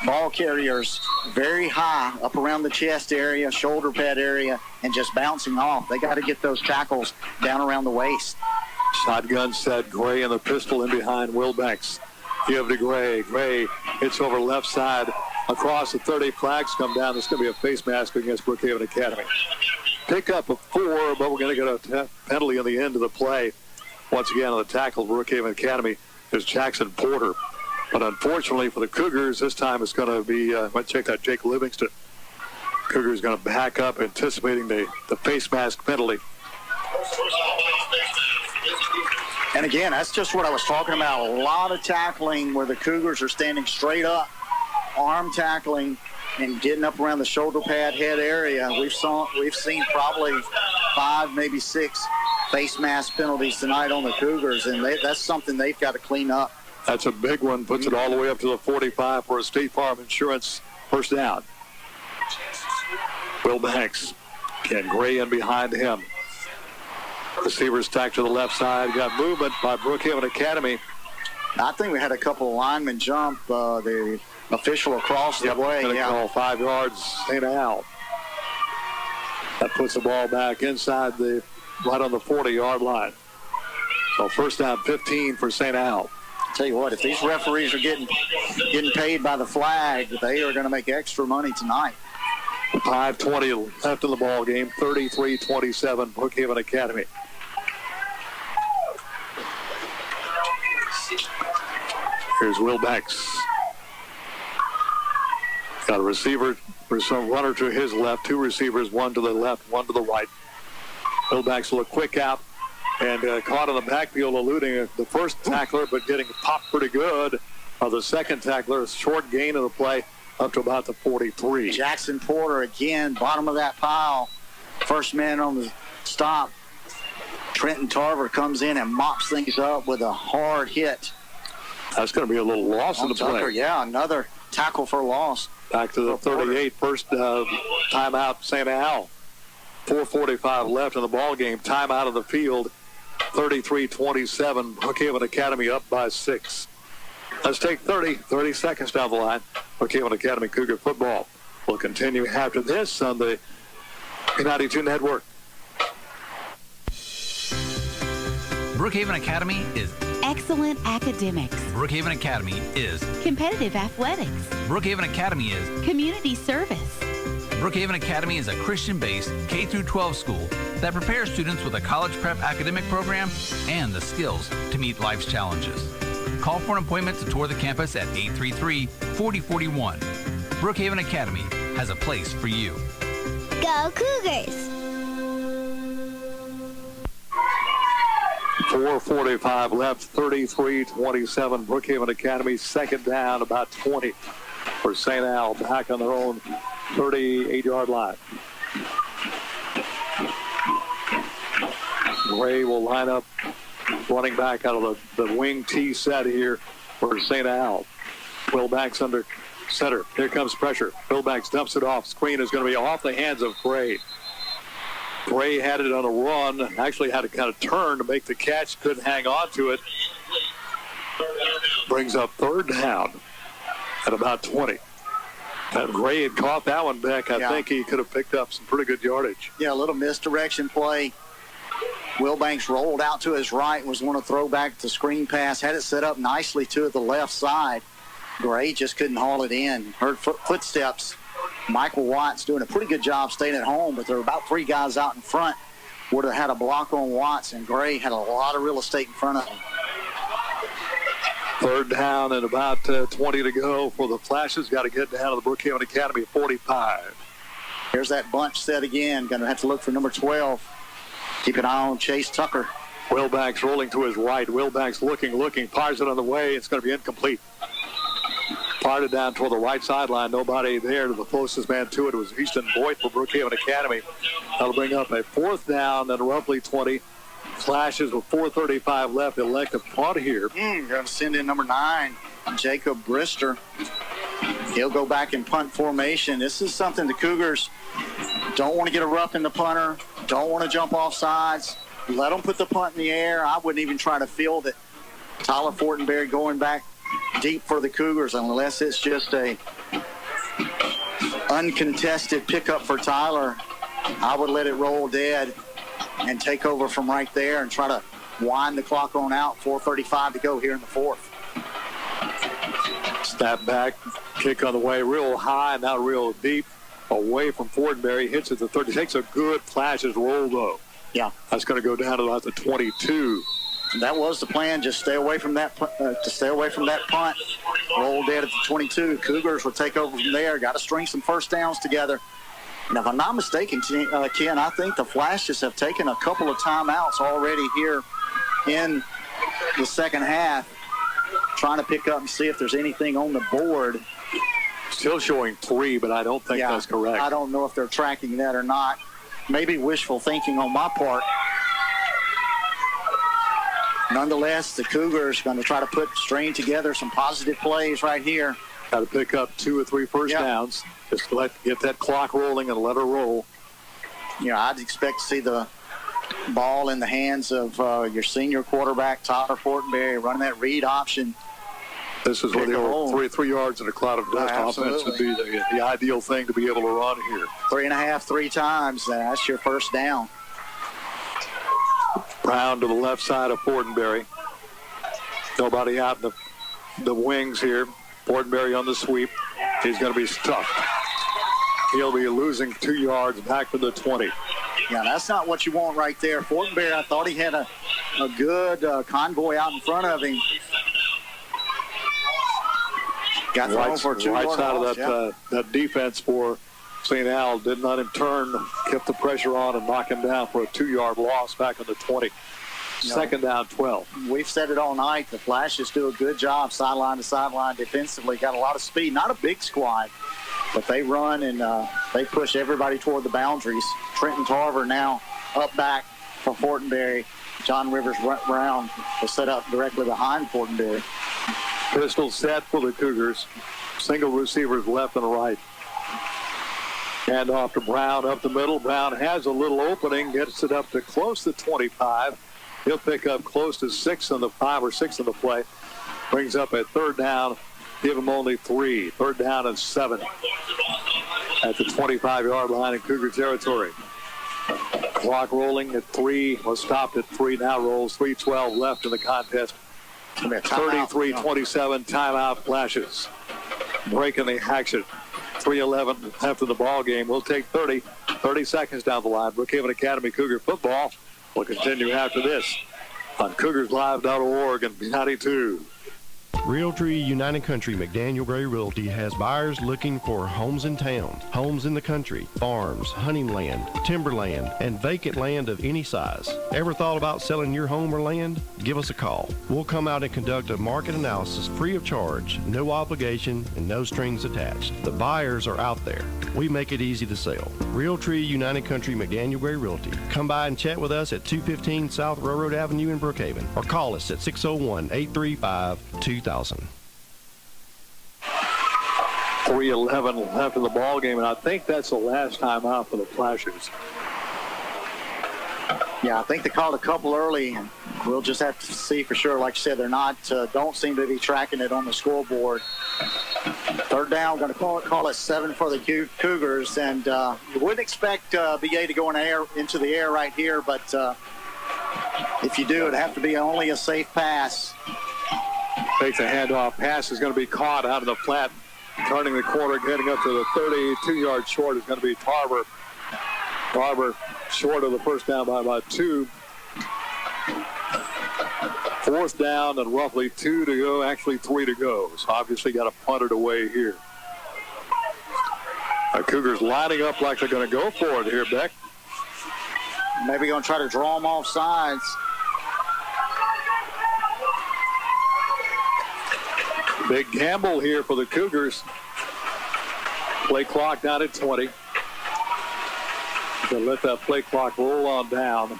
Speaker 1: ball carriers very high up around the chest area, shoulder pad area, and just bouncing off. They got to get those tackles down around the waist.
Speaker 2: Shotgun set, Gray in the pistol in behind Wilbanks. Give to Gray. Gray hits over left side across the 30. Flags come down. There's going to be a face mask against Brookhaven Academy. Pick up a 4, but we're going to get a penalty on the end of the play. Once again on the tackle, Brookhaven Academy is Jackson Porter. But unfortunately for the Cougars, this time it's going to be, let's check out Jake Livingston. Cougars going to back up, anticipating the face mask penalty.
Speaker 1: And again, that's just what I was talking about. A lot of tackling where the Cougars are standing straight up, arm tackling, and getting up around the shoulder pad head area. We've seen probably 5, maybe 6 face mask penalties tonight on the Cougars, and that's something they've got to clean up.
Speaker 2: That's a big one. Puts it all the way up to the 45 for a State Farm Insurance first down. Wilbanks. Ken Gray in behind him. Receivers stacked to the left side. Got movement by Brookhaven Academy.
Speaker 1: I think we had a couple of linemen jump the official across the way.
Speaker 2: Going to call 5 yards, St. Al. That puts the ball back inside right on the 40-yard line. So first down 15 for St. Al.
Speaker 1: Tell you what, if these referees are getting paid by the flag, they are going to make extra money tonight.
Speaker 2: 5:20 left in the ball game. 33-27, Brookhaven Academy. Here's Wilbanks. Got a receiver, some runner to his left, 2 receivers, 1 to the left, 1 to the right. Wilbanks will look quick out. And caught in the backfield, eluding the first tackler, but getting popped pretty good. The second tackler, a short gain of the play, up to about the 43.
Speaker 1: Jackson Porter again, bottom of that pile. First man on the stop. Trenton Tarver comes in and mops things up with a hard hit.
Speaker 2: That's going to be a little loss in the play.
Speaker 1: Yeah, another tackle for loss.
Speaker 2: Back to the 38, first timeout, St. Al. 4:45 left in the ball game. Timeout of the field. 33-27. Brookhaven Academy up by 6. Let's take 30 seconds down the line. Brookhaven Academy Cougar football will continue after this on the B92 Network.
Speaker 5: Brookhaven Academy is
Speaker 21: excellent academics.
Speaker 5: Brookhaven Academy is
Speaker 21: Competitive athletics.
Speaker 5: Brookhaven Academy is
Speaker 21: Community service.
Speaker 5: Brookhaven Academy is a Christian-based K-12 school that prepares students with a college prep academic program and the skills to meet life's challenges. Call for an appointment to tour the campus at 833-4041. Brookhaven Academy has a place for you.
Speaker 7: Go Cougars!
Speaker 2: 4:45 left, 33-27. Brookhaven Academy, second down, about 20 for St. Al, back on their own 38-yard line. Gray will line up running back out of the wing T set here for St. Al. Wilbanks under center. Here comes pressure. Wilbanks dumps it off. Screen is going to be off the hands of Gray. Gray had it on a run. Actually had to kind of turn to make the catch. Couldn't hang on to it. Brings up third down at about 20. And Gray had caught that one back. I think he could have picked up some pretty good yardage.
Speaker 1: Yeah, a little misdirection play. Wilbanks rolled out to his right, was going to throw back the screen pass, had it set up nicely to the left side. Gray just couldn't haul it in. Heard footsteps. Michael Watts doing a pretty good job staying at home, but there were about 3 guys out in front. Would have had a block on Watts, and Gray had a lot of real estate in front of him.
Speaker 2: Third down and about 20 to go for the Flashes. Got to get down to the Brookhaven Academy 45.
Speaker 1: Here's that bunch set again. Going to have to look for number 12. Keep an eye on Chase Tucker.
Speaker 2: Wilbanks rolling to his right. Wilbanks looking, fires it on the way. It's going to be incomplete. Fired it down toward the right sideline. Nobody there. To the closest man to it was Easton Boyd for Brookhaven Academy. That'll bring up a fourth down and roughly 20. Flashes with 4:35 left. Elect a punt here.
Speaker 1: Going to send in number 9, Jacob Brister. He'll go back in punt formation. This is something the Cougars don't want to get a rough in the punter. Don't want to jump off sides. Let them put the punt in the air. I wouldn't even try to field it. Tyler Fortenberry going back deep for the Cougars unless it's just a uncontested pickup for Tyler. I would let it roll dead and take over from right there and try to wind the clock on out. 4:35 to go here in the fourth.
Speaker 2: Snap back, kick on the way, real high, not real deep. Away from Fortenberry, hits at the 30. Takes a good Flashes roll, though.
Speaker 1: Yeah.
Speaker 2: That's going to go down to about the 22.
Speaker 1: That was the plan. Just stay away from that. Punt. Roll dead at the 22. Cougars will take over from there. Got to string some first downs together. And if I'm not mistaken, Ken, I think the Flashes have taken a couple of timeouts already here in the second half, trying to pick up and see if there's anything on the board.
Speaker 2: Still showing 3, but I don't think that's correct.
Speaker 1: I don't know if they're tracking that or not. Maybe wishful thinking on my part. Nonetheless, the Cougars going to try to string together some positive plays right here.
Speaker 2: Got to pick up 2 or 3 first downs. Just get that clock rolling and let her roll.
Speaker 1: I'd expect to see the ball in the hands of your senior quarterback, Tyler Fortenberry, running that read option.
Speaker 2: This is where the 3 yards in a cloud of dust offense would be the ideal thing to be able to run here.
Speaker 1: 3.5, 3 times. That's your first down.
Speaker 2: Brown to the left side of Fortenberry. Nobody out in the wings here. Fortenberry on the sweep. He's going to be stuffed. He'll be losing 2 yards back to the 20.
Speaker 1: Yeah, that's not what you want right there. Fortenberry, I thought he had a good convoy out in front of him. Got thrown for 2
Speaker 2: right
Speaker 1: yard
Speaker 2: side
Speaker 1: loss,
Speaker 2: of that defense for St. Al did not in turn kept the pressure on and knock him down for a 2-yard loss back on the 20. Second down, 12.
Speaker 1: We've said it all night. The Flashes do a good job sideline to sideline defensively. Got a lot of speed. Not a big squad, but they run and they push everybody toward the boundaries. Trenton Tarver now up back for Fortenberry. John Rivers Brown was set up directly behind Fortenberry.
Speaker 2: Pistol set for the Cougars. Single receivers left and right. Hand off to Brown up the middle. Brown has a little opening, gets it up to close to 25. He'll pick up close to 6 on the 5 or 6 on the play. Brings up a third down. Give him only 3. Third down and 7 at the 25-yard line in Cougar territory. Clock rolling at 3. Was stopped at 3. Now rolls 3:12 left in the contest. 33-27. Timeout flashes. Breaking the action. 3:11 left in the ball game. We'll take 30 seconds down the line. Brookhaven Academy Cougar football will continue after this on CougarsLive.org and B92.
Speaker 8: Realtree United Country McDaniel Gray Realty has buyers looking for homes in town, homes in the country, farms, hunting land, timberland, and vacant land of any size. Ever thought about selling your home or land? Give us a call. We'll come out and conduct a market analysis free of charge, no obligation, and no strings attached. The buyers are out there. We make it easy to sell. Realtree United Country McDaniel Gray Realty. Come by and chat with us at 215 South Railroad Avenue in Brookhaven or call us at 601-835-2000.
Speaker 2: 3:11 left in the ball game, and I think that's the last time out for the Flashers.
Speaker 1: Yeah, I think they called a couple early, and we'll just have to see for sure. Like you said, they're not, don't seem to be tracking it on the scoreboard. Third down, going to call it 7 for the Cougars, and you wouldn't expect BA to go into the air right here, but if you do, it'd have to be only a safe pass.
Speaker 2: Takes a handoff. Pass is going to be caught out of the flat. Turning the corner, getting up to the 32-yard short is going to be Tarver. Tarver short of the first down by about 2. Fourth down and roughly 2 to go, actually 3 to go. So obviously got to punt it away here. The Cougars lining up like they're going to go for it here, Beck.
Speaker 1: Maybe going to try to draw them off sides.
Speaker 2: Big gamble here for the Cougars. Play clock down at 20. They'll let that play clock roll on down.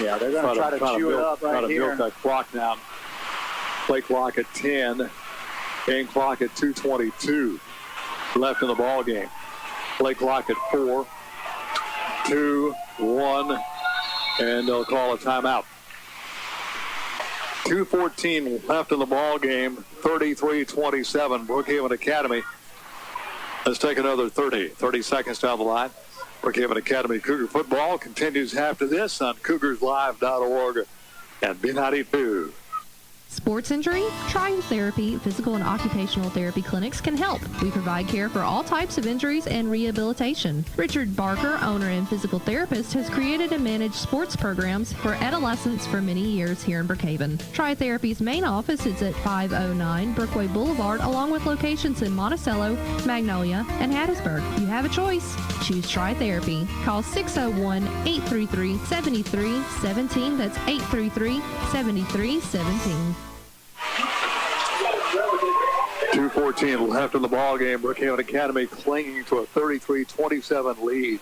Speaker 1: Yeah, they're going to try to chew it up right here.
Speaker 2: Try to milk that clock down. Play clock at 10. Game clock at 2:22 left in the ball game. Play clock at 4, 2, 1, and they'll call a timeout. 2:14 left in the ball game, 33-27, Brookhaven Academy. Let's take another 30 seconds down the line. Brookhaven Academy Cougar football continues after this on CougarsLive.org and B92.
Speaker 10: Sports injury? Cryotherapy, physical and occupational therapy clinics can help. We provide care for all types of injuries and rehabilitation. Richard Barker, owner and physical therapist, has created and managed sports programs for adolescents for many years here in Brookhaven. Cryotherapy's main office is at 509 Brookway Boulevard, along with locations in Monticello, Magnolia, and Hattiesburg. You have a choice. Choose Tritherapy. Call 601-833-7317. That's 833-7317.
Speaker 2: 2:14 left in the ball game. Brookhaven Academy clinging to a 33-27 lead.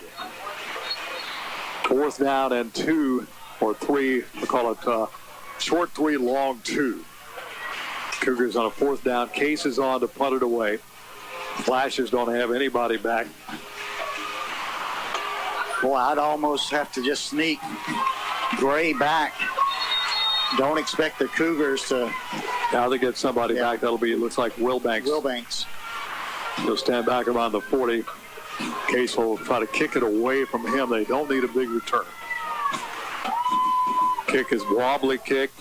Speaker 2: Fourth down and 2 or 3. We'll call it short 3, long 2. Cougars on a fourth down. Case is on to punt it away. Flashes don't have anybody back.
Speaker 1: Boy, I'd almost have to just sneak Gray back. Don't expect the Cougars to...
Speaker 2: Now they get somebody back. That'll be, it looks like Wilbanks. He'll stand back around the 40. Case will try to kick it away from him. They don't need a big return. Kick is wobbly kick.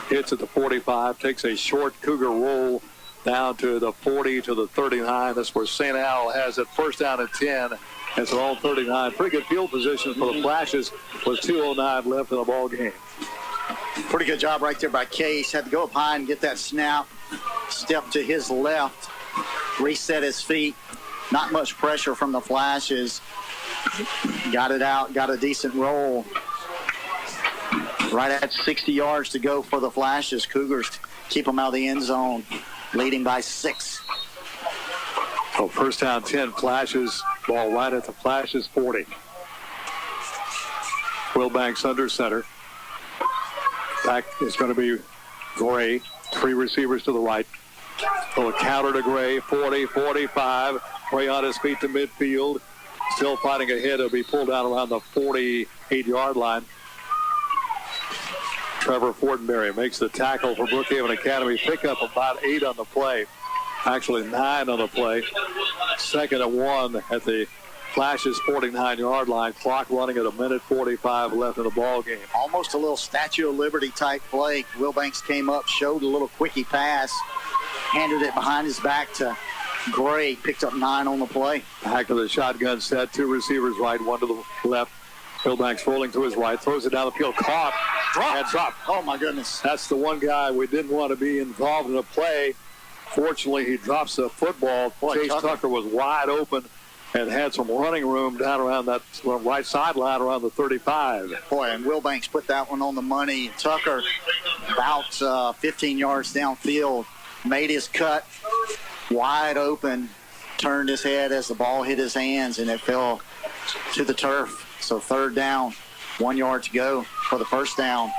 Speaker 2: Hits at the 45. Takes a short Cougar roll down to the 40 to the 39. That's where St. Al has it. First down at 10. It's all 39. Pretty good field position for the Flashes with 2:09 left in the ball game.
Speaker 1: Pretty good job right there by Case. Had to go up high and get that snap. Step to his left. Reset his feet. Not much pressure from the Flashes. Got it out. Got a decent roll. Right at 60 yards to go for the Flashes. Cougars keep them out of the end zone. Leading by 6.
Speaker 2: So first down 10. Flashes. Ball right at the Flashes 40. Wilbanks under center. Back is going to be Gray. 3 receivers to the right. So a counter to Gray. 40, 45. Gray on his feet to midfield. Still fighting ahead. He'll be pulled out around the 48-yard line. Trevor Fortenberry makes the tackle for Brookhaven Academy. Pick up about 8 on the play. Actually 9 on the play. 2nd and 1 at the Flashes 49-yard line. Clock running at 1:45 left in the ball game.
Speaker 1: Almost a little Statue of Liberty type play. Wilbanks came up, showed a little quickie pass, handed it behind his back to Gray. Picked up 9 on the play.
Speaker 2: Back to the shotgun set. 2 receivers right, 1 to the left. Wilbanks rolling to his right, throws it down the field. Caught. Drop.
Speaker 1: Oh, my goodness.
Speaker 2: That's the one guy we didn't want to be involved in a play. Fortunately, he drops the football. Chase Tucker was wide open and had some running room down around that right sideline around the 35.
Speaker 1: Boy, and Wilbanks put that one on the money. Tucker, about 15 yards downfield, made his cut wide open, turned his head as the ball hit his hands, and it fell to the turf. So 3rd down, 1 yard to go for the first down,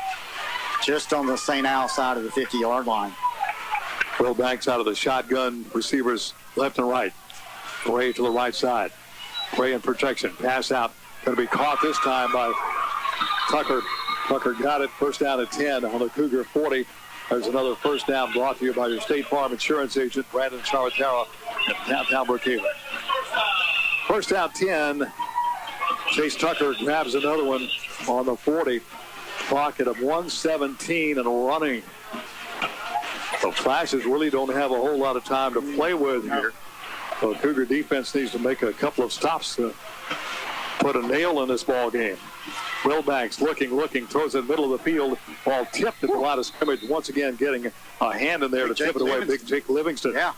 Speaker 1: just on the St. Al side of the 50-yard line.
Speaker 2: Wilbanks out of the shotgun, receivers left and right. Gray to the right side. Gray in protection. Pass out. Going to be caught this time by Tucker. Tucker got it. First down at 10 on the Cougar 40. There's another first down brought to you by your State Farm insurance agent, Brandon Charlatera, in downtown Brookhaven. First down 10. Chase Tucker grabs another one on the 40. Clock at 1:17 and running. The Flashes really don't have a whole lot of time to play with here. So Cougar defense needs to make a couple of stops to put a nail in this ball game. Wilbanks looking, throws it in the middle of the field. Ball tipped at the line of scrimmage. Once again, getting a hand in there to tip it away. Big Jake Livingston.
Speaker 1: Yeah.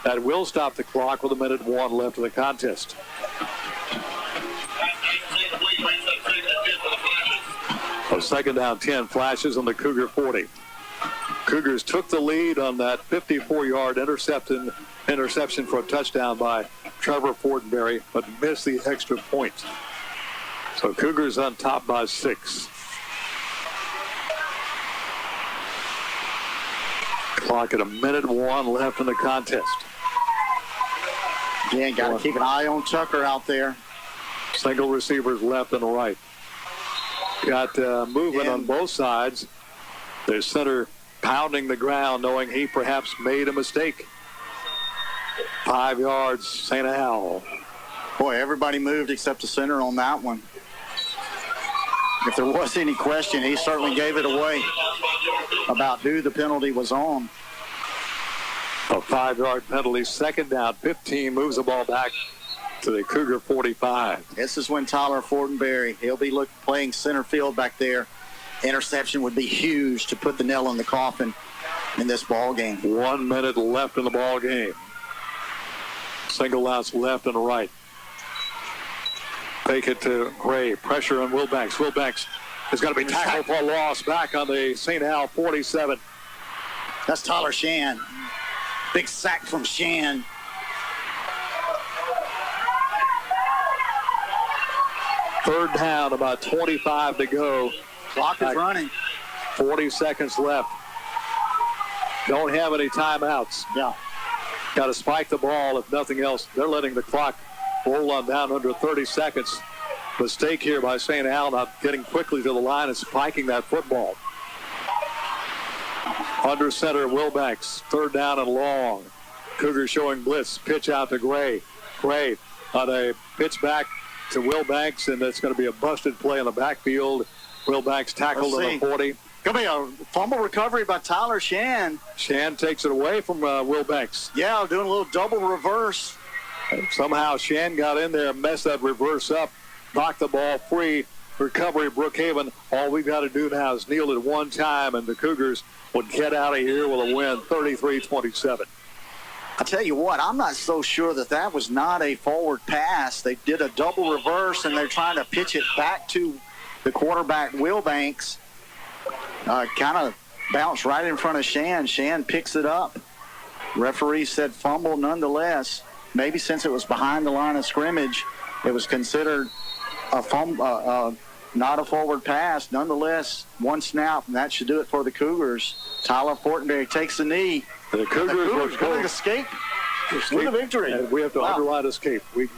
Speaker 2: That will stop the clock with 1:01 left in the contest. So 2nd down 10, Flashes on the Cougar 40. Cougars took the lead on that 54-yard interception for a touchdown by Trevor Fortenberry, but missed the extra point. So Cougars on top by 6. Clock at 1:01 left in the contest.
Speaker 1: Again, got to keep an eye on Tucker out there.
Speaker 2: Single receivers left and right. Got movement on both sides. Their center pounding the ground, knowing he perhaps made a mistake. 5 yards, St. Al.
Speaker 1: Boy, everybody moved except the center on that one. If there was any question, he certainly gave it away about who the penalty was on.
Speaker 2: A 5-yard penalty, 2nd down, 15, moves the ball back to the Cougar 45.
Speaker 1: This is when Tyler Fortenberry, he'll be playing center field back there. Interception would be huge to put the nail in the coffin in this ball game.
Speaker 2: 1 minute left in the ball game. Single outs left and right. Take it to Gray. Pressure on Wilbanks. Wilbanks is going to be tackled for a loss back on the St. Al 47.
Speaker 1: That's Tyler Shan. Big sack from Shan.
Speaker 2: Third down, about 25 to go.
Speaker 1: Clock is running.
Speaker 2: 40 seconds left. Don't have any timeouts.
Speaker 1: Yeah.
Speaker 2: Got to spike the ball, if nothing else. They're letting the clock roll on down under 30 seconds. Mistake here by St. Al, not getting quickly to the line and spiking that football. Under center, Wilbanks. 3rd down and long. Cougars showing blitz. Pitch out to Gray. Gray on a pitch back to Wilbanks, and it's going to be a busted play in the backfield. Wilbanks tackled on the 40.
Speaker 1: Going to be a fumble recovery by Tyler Shan.
Speaker 2: Shan takes it away from Wilbanks.
Speaker 1: Yeah, doing a little double reverse.
Speaker 2: And somehow Shan got in there and messed that reverse up, knocked the ball free. Recovery, Brookhaven. All we've got to do now is kneel at one time, and the Cougars would get out of here with a win, 33-27.
Speaker 1: I tell you what, I'm not so sure that was not a forward pass. They did a double reverse, and they're trying to pitch it back to the quarterback, Wilbanks. Kind of bounced right in front of Shan. Shan picks it up. Referee said fumble nonetheless. Maybe since it was behind the line of scrimmage, it was considered a not a forward pass. Nonetheless, one snap, and that should do it for the Cougars. Tyler Fortenberry takes the knee.
Speaker 2: The Cougars
Speaker 1: will escape with a victory.
Speaker 2: And we have to underline escape. A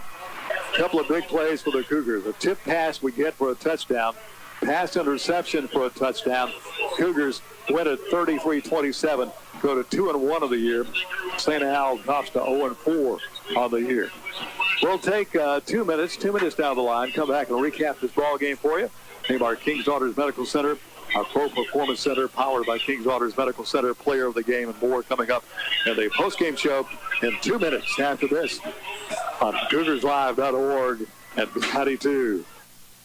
Speaker 2: couple of big plays for the Cougars. A tip pass we get for a touchdown. Pass interception for a touchdown. Cougars win at 33-27, go to 2-1 of the year. St. Al drops to 0-4 on the year. We'll take 2 minutes down the line, come back and recap this ball game for you. Name our King's Daughters Medical Center, our Pro Performance Center, powered by King's Daughters Medical Center, player of the game, and more coming up in the postgame show in 2 minutes after this on CougarsLive.org and B92.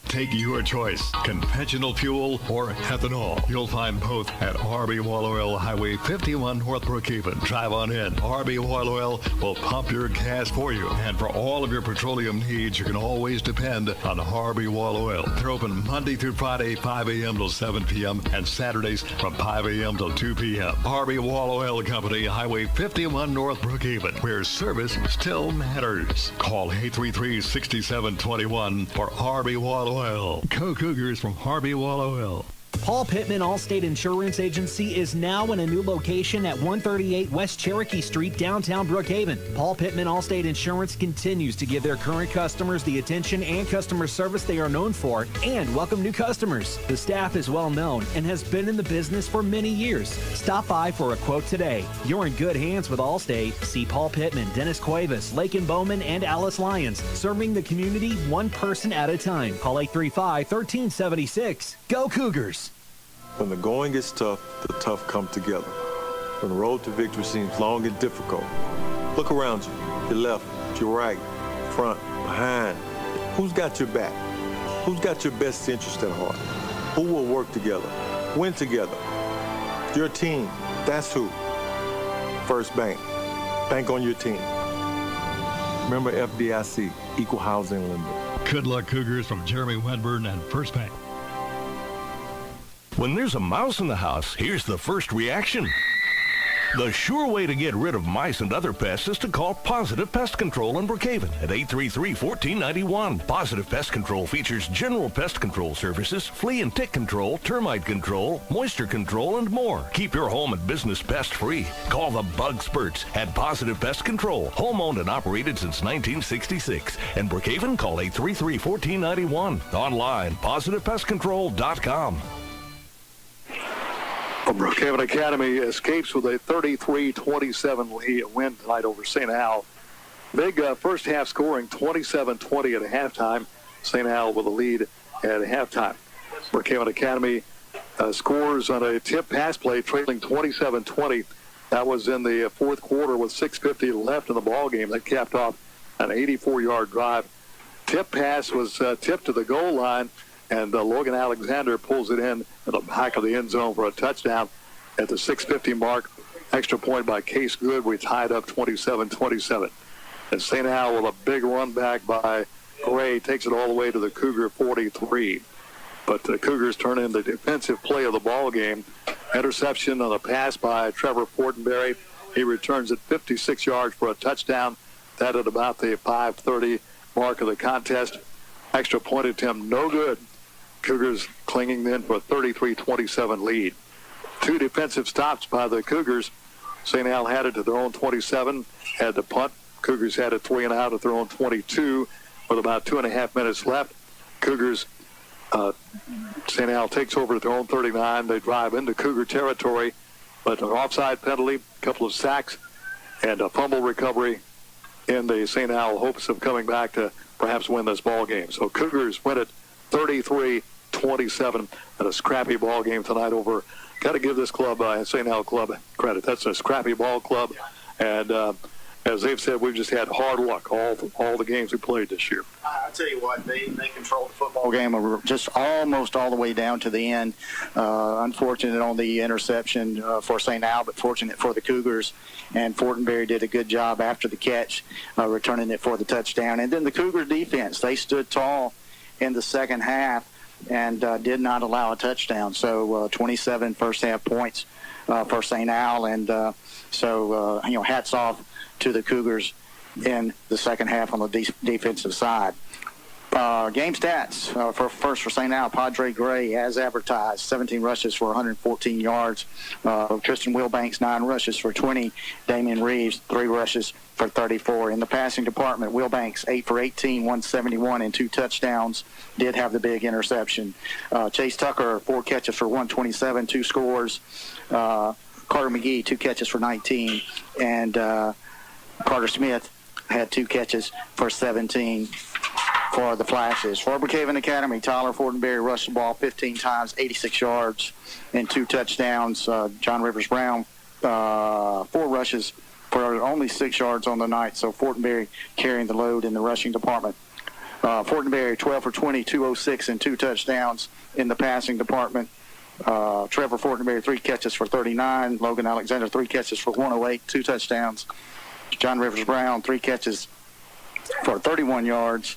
Speaker 9: Take your choice, conventional fuel or ethanol. You'll find both at RB Wall Oil, Highway 51 North Brookhaven. Drive on in. RB Wall Oil will pump your gas for you. And for all of your petroleum needs, you can always depend on RB Wall Oil. They're open Monday through Friday, 5 a.m. till 7 p.m. and Saturdays from 5 a.m. till 2 p.m. RB Wall Oil Company, Highway 51 North Brookhaven, where service still matters. Call 833-6721 for RB Wall Oil. Go Cougars from Harvey Wall Oil.
Speaker 11: Paul Pittman Allstate Insurance Agency is now in a new location at 138 West Cherokee Street, downtown Brookhaven. Paul Pittman Allstate Insurance continues to give their current customers the attention and customer service they are known for and welcome new customers. The staff is well known and has been in the business for many years. Stop by for a quote today. You're in good hands with Allstate. See Paul Pittman, Dennis Cuevas, Lakin Bowman, and Alice Lyons, serving the community one person at a time. Call 835-1376. Go Cougars!
Speaker 14: When the going gets tough, the tough come together. When the road to victory seems long and difficult, look around you, your left, your right, front, behind. Who's got your back? Who's got your best interest at heart? Who will work together, win together? Your team, that's who. First Bank, bank on your team. Remember FDIC, Equal Housing Lender.
Speaker 9: Good luck, Cougars, from Jeremy Wedburn and First Bank.
Speaker 15: When there's a mouse in the house, here's the first reaction. The sure way to get rid of mice and other pests is to call Positive Pest Control in Brookhaven at 833-1491. Positive Pest Control features general pest control services, flea and tick control, termite control, moisture control, and more. Keep your home and business pest-free. Call the Bug Spurts at Positive Pest Control, home-owned and operated since 1966. In Brookhaven, call 833-1491. Online, positivepestcontrol.com.
Speaker 2: Brookhaven Academy escapes with a 33-27 win tonight over St. Al. Big first half scoring, 27-20 at halftime. St. Al with a lead at halftime. Brookhaven Academy scores on a tip pass play, trailing 27-20. That was in the fourth quarter with 6:50 left in the ball game. That capped off an 84-yard drive. Tip pass was tipped to the goal line, and Logan Alexander pulls it in at the back of the end zone for a touchdown at the 6:50 mark. Extra point by Case Good. We tied up 27-27. And St. Al with a big run back by Gray takes it all the way to the Cougar 43. But the Cougars turn in the defensive play of the ball game. Interception on a pass by Trevor Fortenberry. He returns it 56 yards for a touchdown. That at about the 5:30 mark of the contest. Extra point attempt, no good. Cougars clinging then for a 33-27 lead. Two defensive stops by the Cougars. St. Al had it to their own 27, had the punt. Cougars had it 3 and out at their own 22 with about 2.5 minutes left. Cougars, St. Al takes over at their own 39. They drive into Cougar territory, but an offside penalty, a couple of sacks, and a fumble recovery in the St. Al hopes of coming back to perhaps win this ball game. So Cougars win it 33-27 at a scrappy ball game tonight over. Got to give this club, St. Al club, credit. That's a scrappy ball club, and as they've said, we've just had hard luck all the games we played this year.
Speaker 1: I tell you what, they controlled the football game just almost all the way down to the end. Unfortunate on the interception for St. Al, but fortunate for the Cougars. And Fortenberry did a good job after the catch, returning it for the touchdown. And then the Cougar defense, they stood tall in the second half and did not allow a touchdown. So 27 first half points for St. Al. And so hats off to the Cougars in the second half on the defensive side. Game stats for St. Al. Padre Gray, as advertised, 17 rushes for 114 yards. Tristan Wilbanks, 9 rushes for 20. Damian Reeves, 3 rushes for 34. In the passing department, Wilbanks, 8 for 18, 171, and 2 touchdowns. Did have the big interception. Chase Tucker, 4 catches for 127, 2 scores. Carter McGee, 2 catches for 19. And Carter Smith had 2 catches for 17 for the Flashes. For Brookhaven Academy, Tyler Fortenberry rushed the ball 15 times, 86 yards, and 2 touchdowns. John Rivers Brown, 4 rushes for only 6 yards on the night. So Fortenberry carrying the load in the rushing department. Fortenberry, 12 for 20, 206, and 2 touchdowns in the passing department. Trevor Fortenberry, 3 catches for 39. Logan Alexander, 3 catches for 108, 2 touchdowns. John Rivers Brown, 3 catches for 31 yards.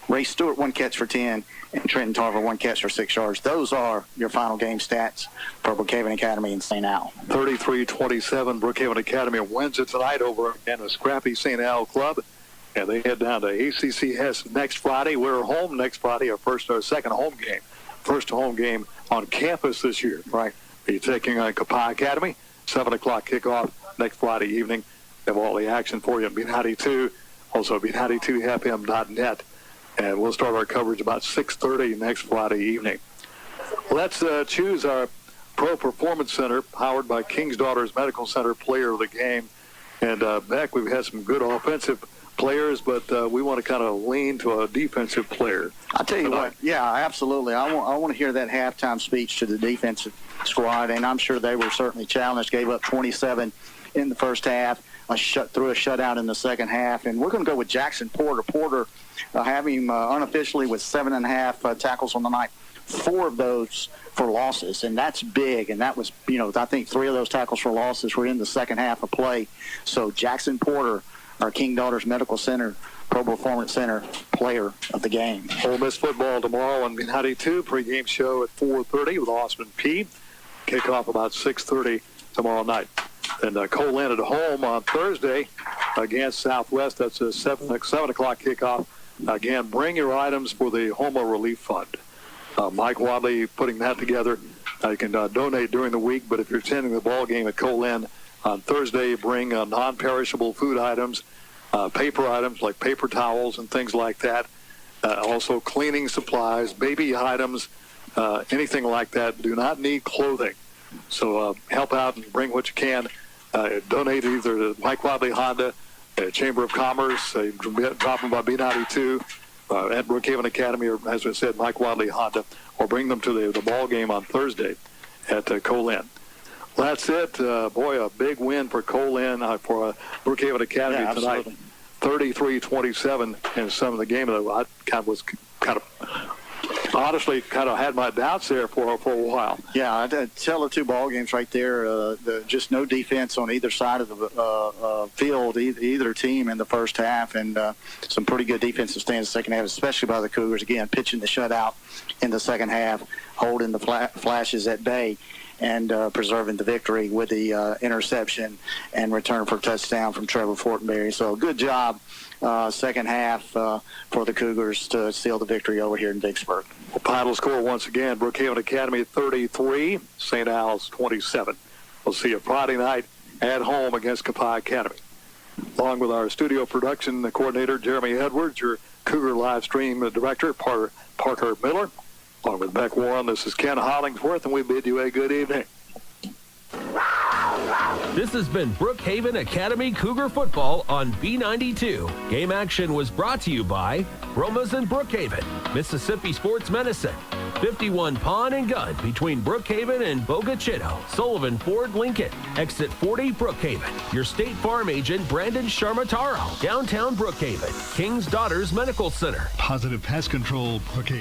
Speaker 1: Ray Stewart, 1 catch for 10, and Trenton Tarver, 1 catch for 6 yards. Those are your final game stats for Brookhaven Academy and St. Al.
Speaker 2: 33-27, Brookhaven Academy wins it tonight over again a scrappy St. Al club, and they head down to ACCS next Friday. We're home next Friday, our second home game. First home game on campus this year.
Speaker 1: Right.
Speaker 2: Be taking on Copiah Academy, 7 o'clock kickoff next Friday evening. Have all the action for you at B92, also B92FM.net. And we'll start our coverage about 6:30 next Friday evening. Let's choose our Pro Performance Center, powered by King's Daughters Medical Center, player of the game. And, Beck, we've had some good offensive players, but we want to kind of lean to a defensive player.
Speaker 1: I'll tell you what, yeah, absolutely. I want to hear that halftime speech to the defensive squad, and I'm sure they were certainly challenged, gave up 27 in the first half, threw a shutout in the second half. And we're going to go with Jackson Porter. Porter, have him unofficially with 7.5 tackles on the night, 4 of those for losses, and that's big. And that was, I think 3 of those tackles for losses were in the second half of play. So Jackson Porter, our King Daughters Medical Center, Pro Performance Center player of the game.
Speaker 2: Ole Miss football tomorrow on B92, pregame show at 4:30 with Austin Peay. Kickoff about 6:30 tomorrow night. And Cole Lynn at home on Thursday against Southwest. That's a 7 o'clock kickoff. Again, bring your items for the Homo Relief Fund. Mike Wadley putting that together. You can donate during the week, but if you're attending the ball game at Cole Lynn on Thursday, bring non-perishable food items, paper items like paper towels and things like that. Also cleaning supplies, baby items, anything like that. Do not need clothing. So help out and bring what you can. Donate either to Mike Wadley Honda, Chamber of Commerce, drop them by B92 at Brookhaven Academy, or as I said, Mike Wadley Honda, or bring them to the ball game on Thursday at Cole Lynn. That's it. Boy, a big win for Cole Lynn, for Brookhaven Academy tonight. 33-27 in some of the game. I honestly kind of had my doubts there for a while.
Speaker 1: Yeah, I'd tell the 2 ball games right there. Just no defense on either side of the field, either team in the first half, and some pretty good defensive stands in the second half, especially by the Cougars. Again, pitching the shutout in the second half, holding the Flashes at bay, and preserving the victory with the interception and return for a touchdown from Trevor Fortenberry. So good job second half for the Cougars to seal the victory over here in Vicksburg.
Speaker 2: Well, final score once again, Brookhaven Academy 33, St. Al's 27. We'll see you Friday night at home against Copiah Academy. Along with our studio production coordinator, Jeremy Edwards, your Cougar live stream director, Parker Miller. Along with Beck Warren, this is Ken Hollingsworth, and we bid you a good evening.
Speaker 12: This has been Brookhaven Academy Cougar Football on B92. Game action was brought to you by Roma's in Brookhaven, Mississippi Sports Medicine, 51 Pawn and Gun between Brookhaven and Boca Chitto, Sullivan Ford Lincoln, Exit 40 Brookhaven, your State Farm agent Brandon Sharmataro, downtown Brookhaven, King's Daughters Medical Center,
Speaker 9: Positive Pest Control Brookhaven.